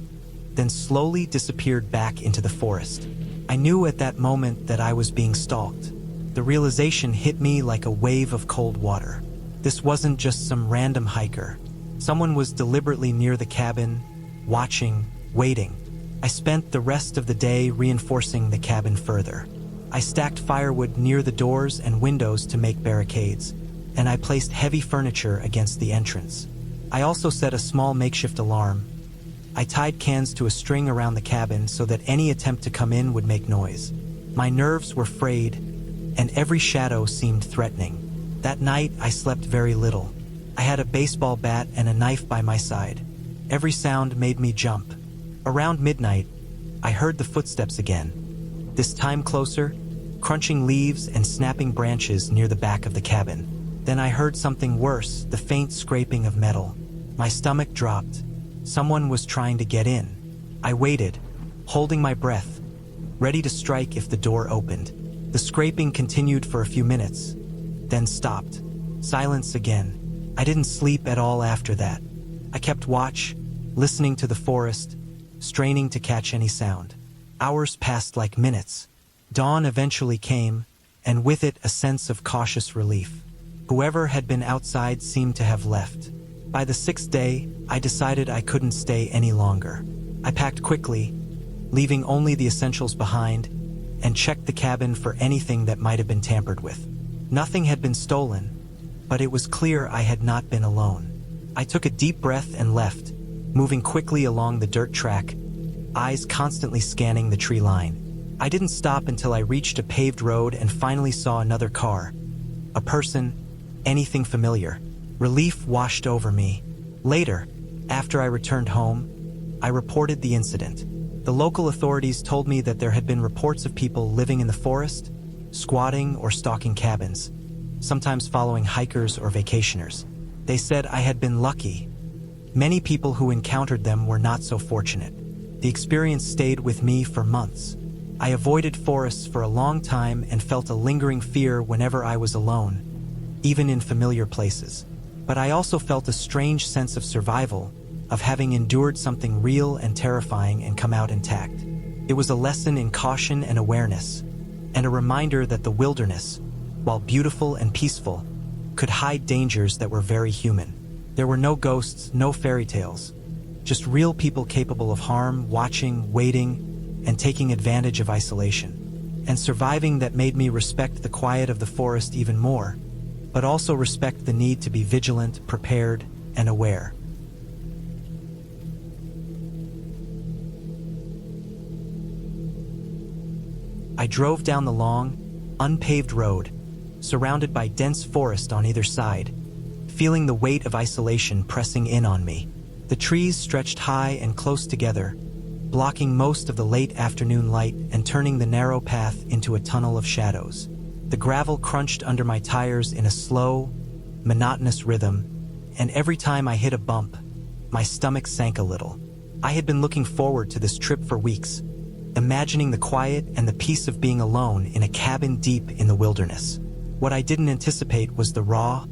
then slowly disappeared back into the forest. I knew at that moment that I was being stalked. The realization hit me like a wave of cold water. This wasn't just some random hiker. Someone was deliberately near the cabin, watching, waiting. I spent the rest of the day reinforcing the cabin further. I stacked firewood near the doors and windows to make barricades, and I placed heavy furniture against the entrance. I also set a small makeshift alarm. I tied cans to a string around the cabin so that any attempt to come in would make noise. My nerves were frayed, and every shadow seemed threatening. That night, I slept very little. I had a baseball bat and a knife by my side. Every sound made me jump. Around midnight, I heard the footsteps again. This time closer, crunching leaves and snapping branches near the back of the cabin. Then I heard something worse, the faint scraping of metal. My stomach dropped. Someone was trying to get in. I waited, holding my breath, ready to strike if the door opened. The scraping continued for a few minutes, then stopped. Silence again. I didn't sleep at all after that. I kept watch, listening to the forest, straining to catch any sound. Hours passed like minutes. Dawn eventually came, and with it a sense of cautious relief. Whoever had been outside seemed to have left. By the sixth day, I decided I couldn't stay any longer. I packed quickly, leaving only the essentials behind, and checked the cabin for anything that might have been tampered with. Nothing had been stolen, but it was clear I had not been alone. I took a deep breath and left, moving quickly along the dirt track, eyes constantly scanning the tree line. I didn't stop until I reached a paved road and finally saw another car. A person, anything familiar. Relief washed over me. Later, after I returned home, I reported the incident. The local authorities told me that there had been reports of people living in the forest, squatting or stalking cabins, sometimes following hikers or vacationers. They said I had been lucky. Many people who encountered them were not so fortunate. The experience stayed with me for months. I avoided forests for a long time and felt a lingering fear whenever I was alone, even in familiar places. But I also felt a strange sense of survival, of having endured something real and terrifying and come out intact. It was a lesson in caution and awareness, and a reminder that the wilderness, while beautiful and peaceful, could hide dangers that were very human. There were no ghosts, no fairy tales, just real people capable of harm, watching, waiting, and taking advantage of isolation. And surviving that made me respect the quiet of the forest even more, but also respect the need to be vigilant, prepared, and aware. I drove down the long, unpaved road, surrounded by dense forest on either side, feeling the weight of isolation pressing in on me. The trees stretched high and close together, blocking most of the late afternoon light and turning the narrow path into a tunnel of shadows. The gravel crunched under my tires in a slow, monotonous rhythm, and every time I hit a bump, my stomach sank a little. I had been looking forward to this trip for weeks, imagining the quiet and the peace of being alone in a cabin deep in the wilderness. What I didn't anticipate was the raw,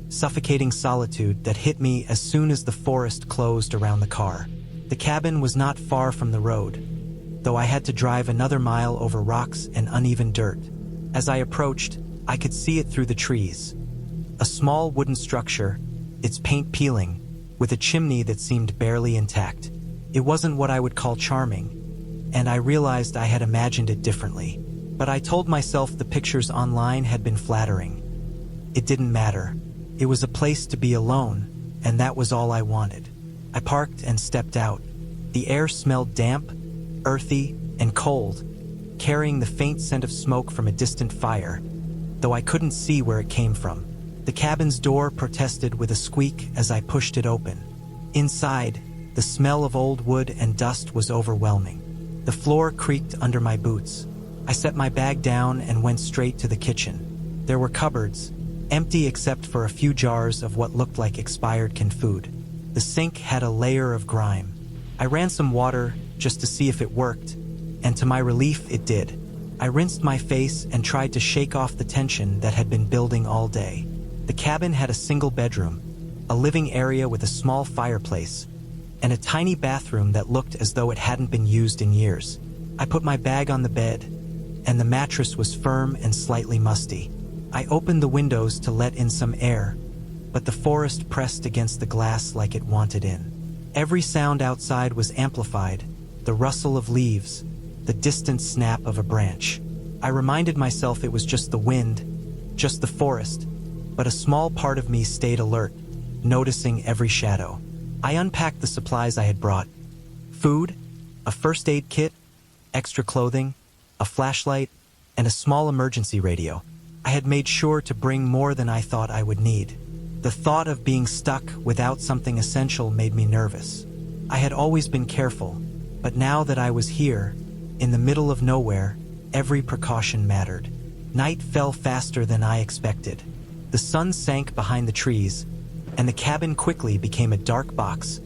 suffocating solitude that hit me as soon as the forest closed around the car. The cabin was not far from the road, though I had to drive another mile over rocks and uneven dirt. As I approached, I could see it through the trees. A small wooden structure, its paint peeling, with a chimney that seemed barely intact. It wasn't what I would call charming, and I realized I had imagined it differently. But I told myself the pictures online had been flattering. It didn't matter. It was a place to be alone, and that was all I wanted. I parked and stepped out. The air smelled damp, earthy, and cold, carrying the faint scent of smoke from a distant fire, though I couldn't see where it came from. The cabin's door protested with a squeak as I pushed it open. Inside, the smell of old wood and dust was overwhelming. The floor creaked under my boots. I set my bag down and went straight to the kitchen. There were cupboards, empty except for a few jars of what looked like expired canned food. The sink had a layer of grime. I ran some water just to see if it worked, and to my relief it did. I rinsed my face and tried to shake off the tension that had been building all day. The cabin had a single bedroom, a living area with a small fireplace, and a tiny bathroom that looked as though it hadn't been used in years. I put my bag on the bed, and the mattress was firm and slightly musty. I opened the windows to let in some air, but the forest pressed against the glass like it wanted in. Every sound outside was amplified, the rustle of leaves, the distant snap of a branch. I reminded myself it was just the wind, just the forest, but a small part of me stayed alert, noticing every shadow. I unpacked the supplies I had brought: food, a first aid kit, extra clothing, a flashlight, and a small emergency radio. I had made sure to bring more than I thought I would need. The thought of being stuck without something essential made me nervous. I had always been careful, but now that I was here, in the middle of nowhere, every precaution mattered. Night fell faster than I expected. The sun sank behind the trees, and the cabin quickly became a dark box,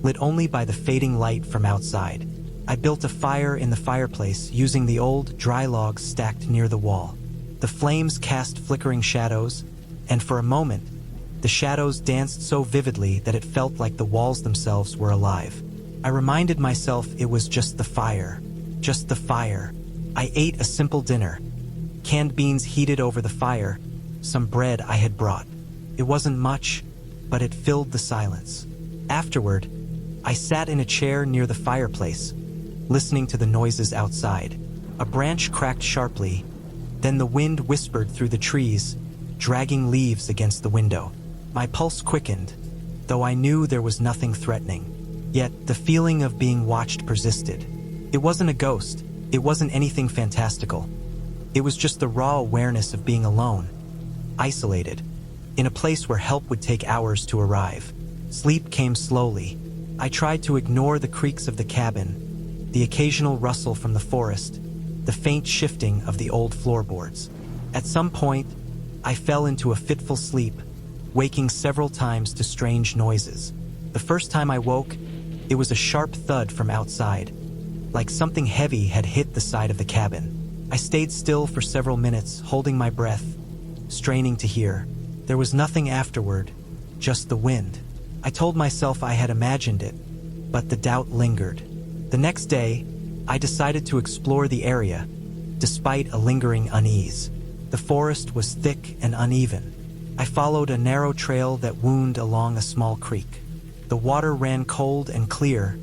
lit only by the fading light from outside. I built a fire in the fireplace using the old, dry logs stacked near the wall. The flames cast flickering shadows, and for a moment, the shadows danced so vividly that it felt like the walls themselves were alive. I reminded myself it was just the fire. Just the fire. I ate a simple dinner. Canned beans heated over the fire, some bread I had brought. It wasn't much, but it filled the silence. Afterward, I sat in a chair near the fireplace, listening to the noises outside. A branch cracked sharply, then the wind whispered through the trees, dragging leaves against the window. My pulse quickened, though I knew there was nothing threatening. Yet the feeling of being watched persisted. It wasn't a ghost, it wasn't anything fantastical. It was just the raw awareness of being alone, isolated, in a place where help would take hours to arrive. Sleep came slowly. I tried to ignore the creaks of the cabin, the occasional rustle from the forest, the faint shifting of the old floorboards. At some point, I fell into a fitful sleep, waking several times to strange noises. The first time I woke, it was a sharp thud from outside, like something heavy had hit the side of the cabin. I stayed still for several minutes, holding my breath, straining to hear. There was nothing afterward, just the wind. I told myself I had imagined it, but the doubt lingered. The next day, I decided to explore the area, despite a lingering unease. The forest was thick and uneven. I followed a narrow trail that wound along a small creek. The water ran cold and clear,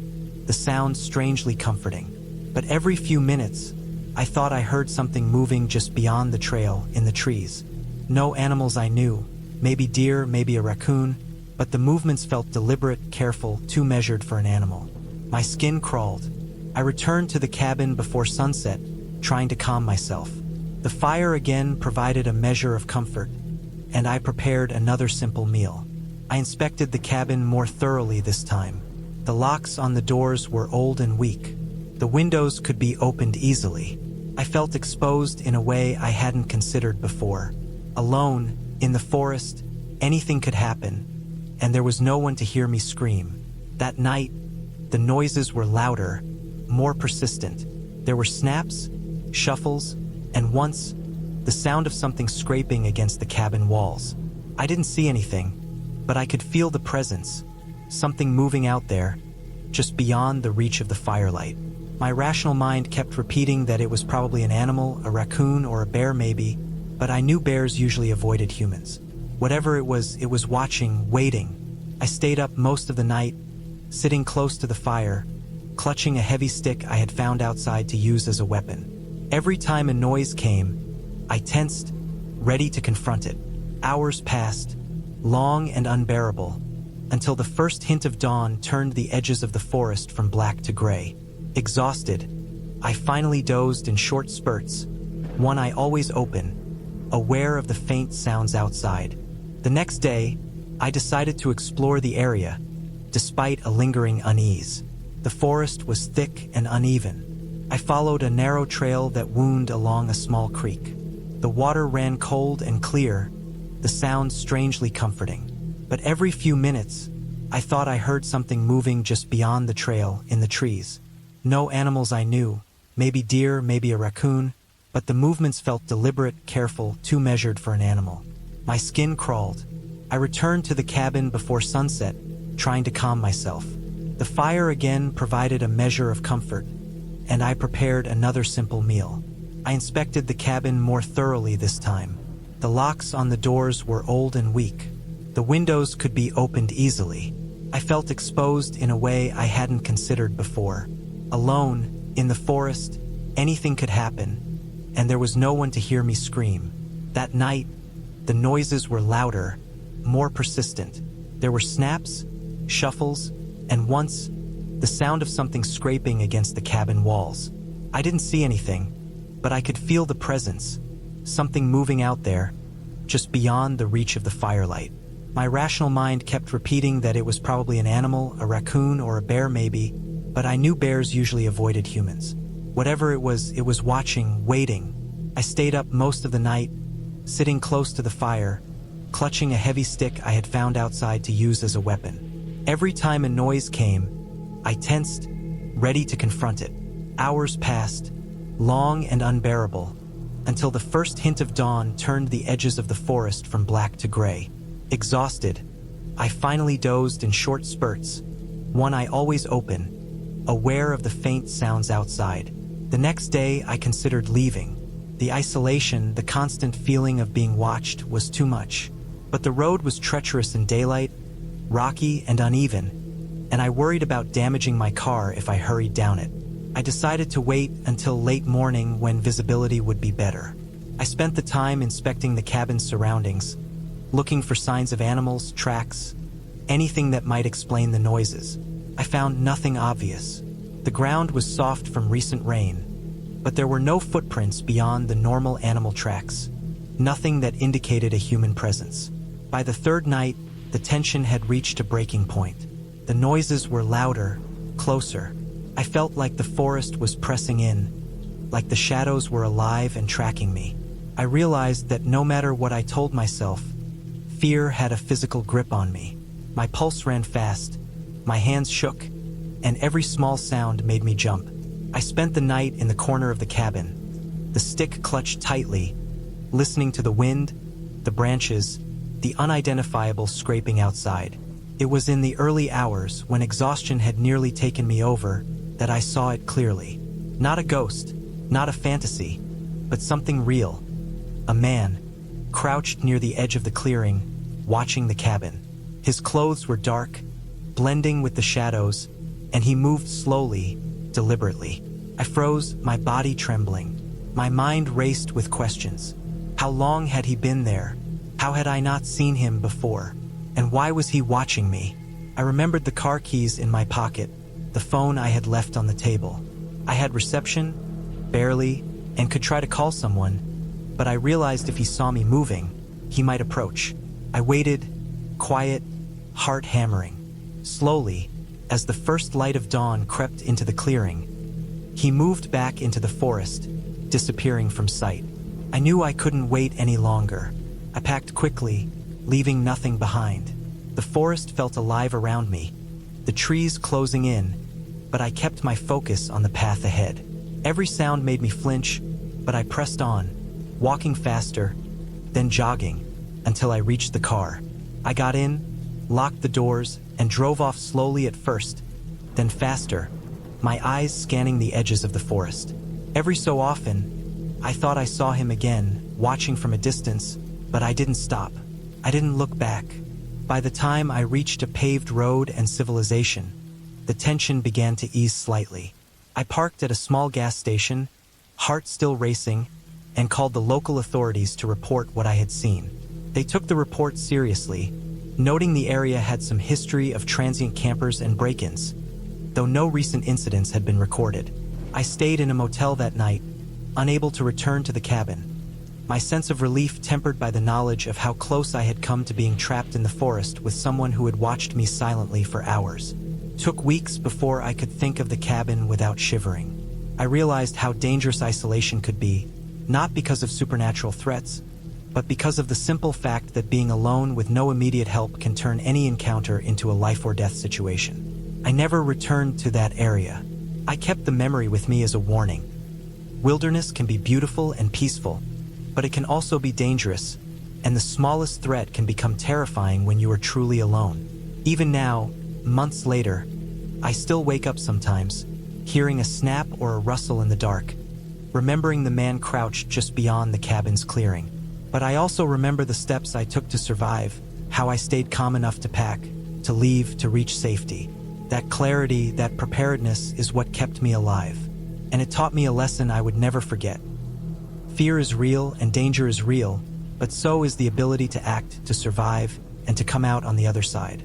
the sound strangely comforting. But every few minutes, I thought I heard something moving just beyond the trail in the trees. No animals I knew, maybe deer, maybe a raccoon, but the movements felt deliberate, careful, too measured for an animal. My skin crawled. I returned to the cabin before sunset, trying to calm myself. The fire again provided a measure of comfort, and I prepared another simple meal. I inspected the cabin more thoroughly this time. The locks on the doors were old and weak. The windows could be opened easily. I felt exposed in a way I hadn't considered before. Alone, in the forest, anything could happen, and there was no one to hear me scream. That night, the noises were louder, more persistent. There were snaps, shuffles, and once, the sound of something scraping against the cabin walls. I didn't see anything, but I could feel the presence, something moving out there, just beyond the reach of the firelight. My rational mind kept repeating that it was probably an animal, a raccoon or a bear maybe, but I knew bears usually avoided humans. Whatever it was watching, waiting. I stayed up most of the night, sitting close to the fire, clutching a heavy stick I had found outside to use as a weapon. Every time a noise came, I tensed, ready to confront it. Hours passed, long and unbearable, until the first hint of dawn turned the edges of the forest from black to gray. Exhausted, I finally dozed in short spurts, one eye always open, aware of the faint sounds outside. The next day, I decided to explore the area, despite a lingering unease. The forest was thick and uneven. I followed a narrow trail that wound along a small creek. The water ran cold and clear, the sound strangely comforting. But every few minutes, I thought I heard something moving just beyond the trail in the trees. No animals I knew, maybe deer, maybe a raccoon, but the movements felt deliberate, careful, too measured for an animal. My skin crawled. I returned to the cabin before sunset, trying to calm myself. The fire again provided a measure of comfort, and I prepared another simple meal. I inspected the cabin more thoroughly this time. The locks on the doors were old and weak. The windows could be opened easily. I felt exposed in a way I hadn't considered before. Alone, in the forest, anything could happen, and there was no one to hear me scream. That night, the noises were louder, more persistent. There were snaps, shuffles, and once, the sound of something scraping against the cabin walls. I didn't see anything, but I could feel the presence, something moving out there, just beyond the reach of the firelight. My rational mind kept repeating that it was probably an animal, a raccoon or a bear maybe, but I knew bears usually avoided humans. Whatever it was watching, waiting. I stayed up most of the night, sitting close to the fire, clutching a heavy stick I had found outside to use as a weapon. Every time a noise came, I tensed, ready to confront it. Hours passed, long and unbearable, until the first hint of dawn turned the edges of the forest from black to gray. Exhausted, I finally dozed in short spurts, one eye always open, aware of the faint sounds outside. The next day, I considered leaving. The isolation, the constant feeling of being watched was too much. But the road was treacherous in daylight, rocky and uneven, and I worried about damaging my car if I hurried down it. I decided to wait until late morning when visibility would be better. I spent the time inspecting the cabin's surroundings, looking for signs of animals, tracks, anything that might explain the noises. I found nothing obvious. The ground was soft from recent rain, but there were no footprints beyond the normal animal tracks, nothing that indicated a human presence. By the third night, the tension had reached a breaking point. The noises were louder, closer. I felt like the forest was pressing in, like the shadows were alive and tracking me. I realized that no matter what I told myself, fear had a physical grip on me. My pulse ran fast, my hands shook, and every small sound made me jump. I spent the night in the corner of the cabin, the stick clutched tightly, listening to the wind, the branches, the unidentifiable scraping outside. It was in the early hours, when exhaustion had nearly taken me over, that I saw it clearly. Not a ghost, not a fantasy, but something real. A man, crouched near the edge of the clearing, watching the cabin. His clothes were dark, blending with the shadows, and he moved slowly, deliberately. I froze, my body trembling. My mind raced with questions. How long had he been there? How had I not seen him before? And why was he watching me? I remembered the car keys in my pocket, the phone I had left on the table. I had reception, barely, and could try to call someone, but I realized if he saw me moving, he might approach. I waited, quiet, heart hammering. Slowly, as the first light of dawn crept into the clearing, he moved back into the forest, disappearing from sight. I knew I couldn't wait any longer. I packed quickly, leaving nothing behind. The forest felt alive around me, the trees closing in, but I kept my focus on the path ahead. Every sound made me flinch, but I pressed on, walking faster, then jogging, until I reached the car. I got in, locked the doors, and drove off slowly at first, then faster, my eyes scanning the edges of the forest. Every so often, I thought I saw him again, watching from a distance, but I didn't stop. I didn't look back. By the time I reached a paved road and civilization, the tension began to ease slightly. I parked at a small gas station, heart still racing, and called the local authorities to report what I had seen. They took the report seriously, noting the area had some history of transient campers and break-ins, though no recent incidents had been recorded. I stayed in a motel that night, unable to return to the cabin. My sense of relief tempered by the knowledge of how close I had come to being trapped in the forest with someone who had watched me silently for hours. It took weeks before I could think of the cabin without shivering. I realized how dangerous isolation could be, not because of supernatural threats, but because of the simple fact that being alone with no immediate help can turn any encounter into a life-or-death situation. I never returned to that area. I kept the memory with me as a warning. Wilderness can be beautiful and peaceful, but it can also be dangerous, and the smallest threat can become terrifying when you are truly alone. Even now, months later, I still wake up sometimes, hearing a snap or a rustle in the dark, remembering the man crouched just beyond the cabin's clearing. But I also remember the steps I took to survive, how I stayed calm enough to pack, to leave, to reach safety. That clarity, that preparedness is what kept me alive, and it taught me a lesson I would never forget. Fear is real and danger is real, but so is the ability to act, to survive, and to come out on the other side.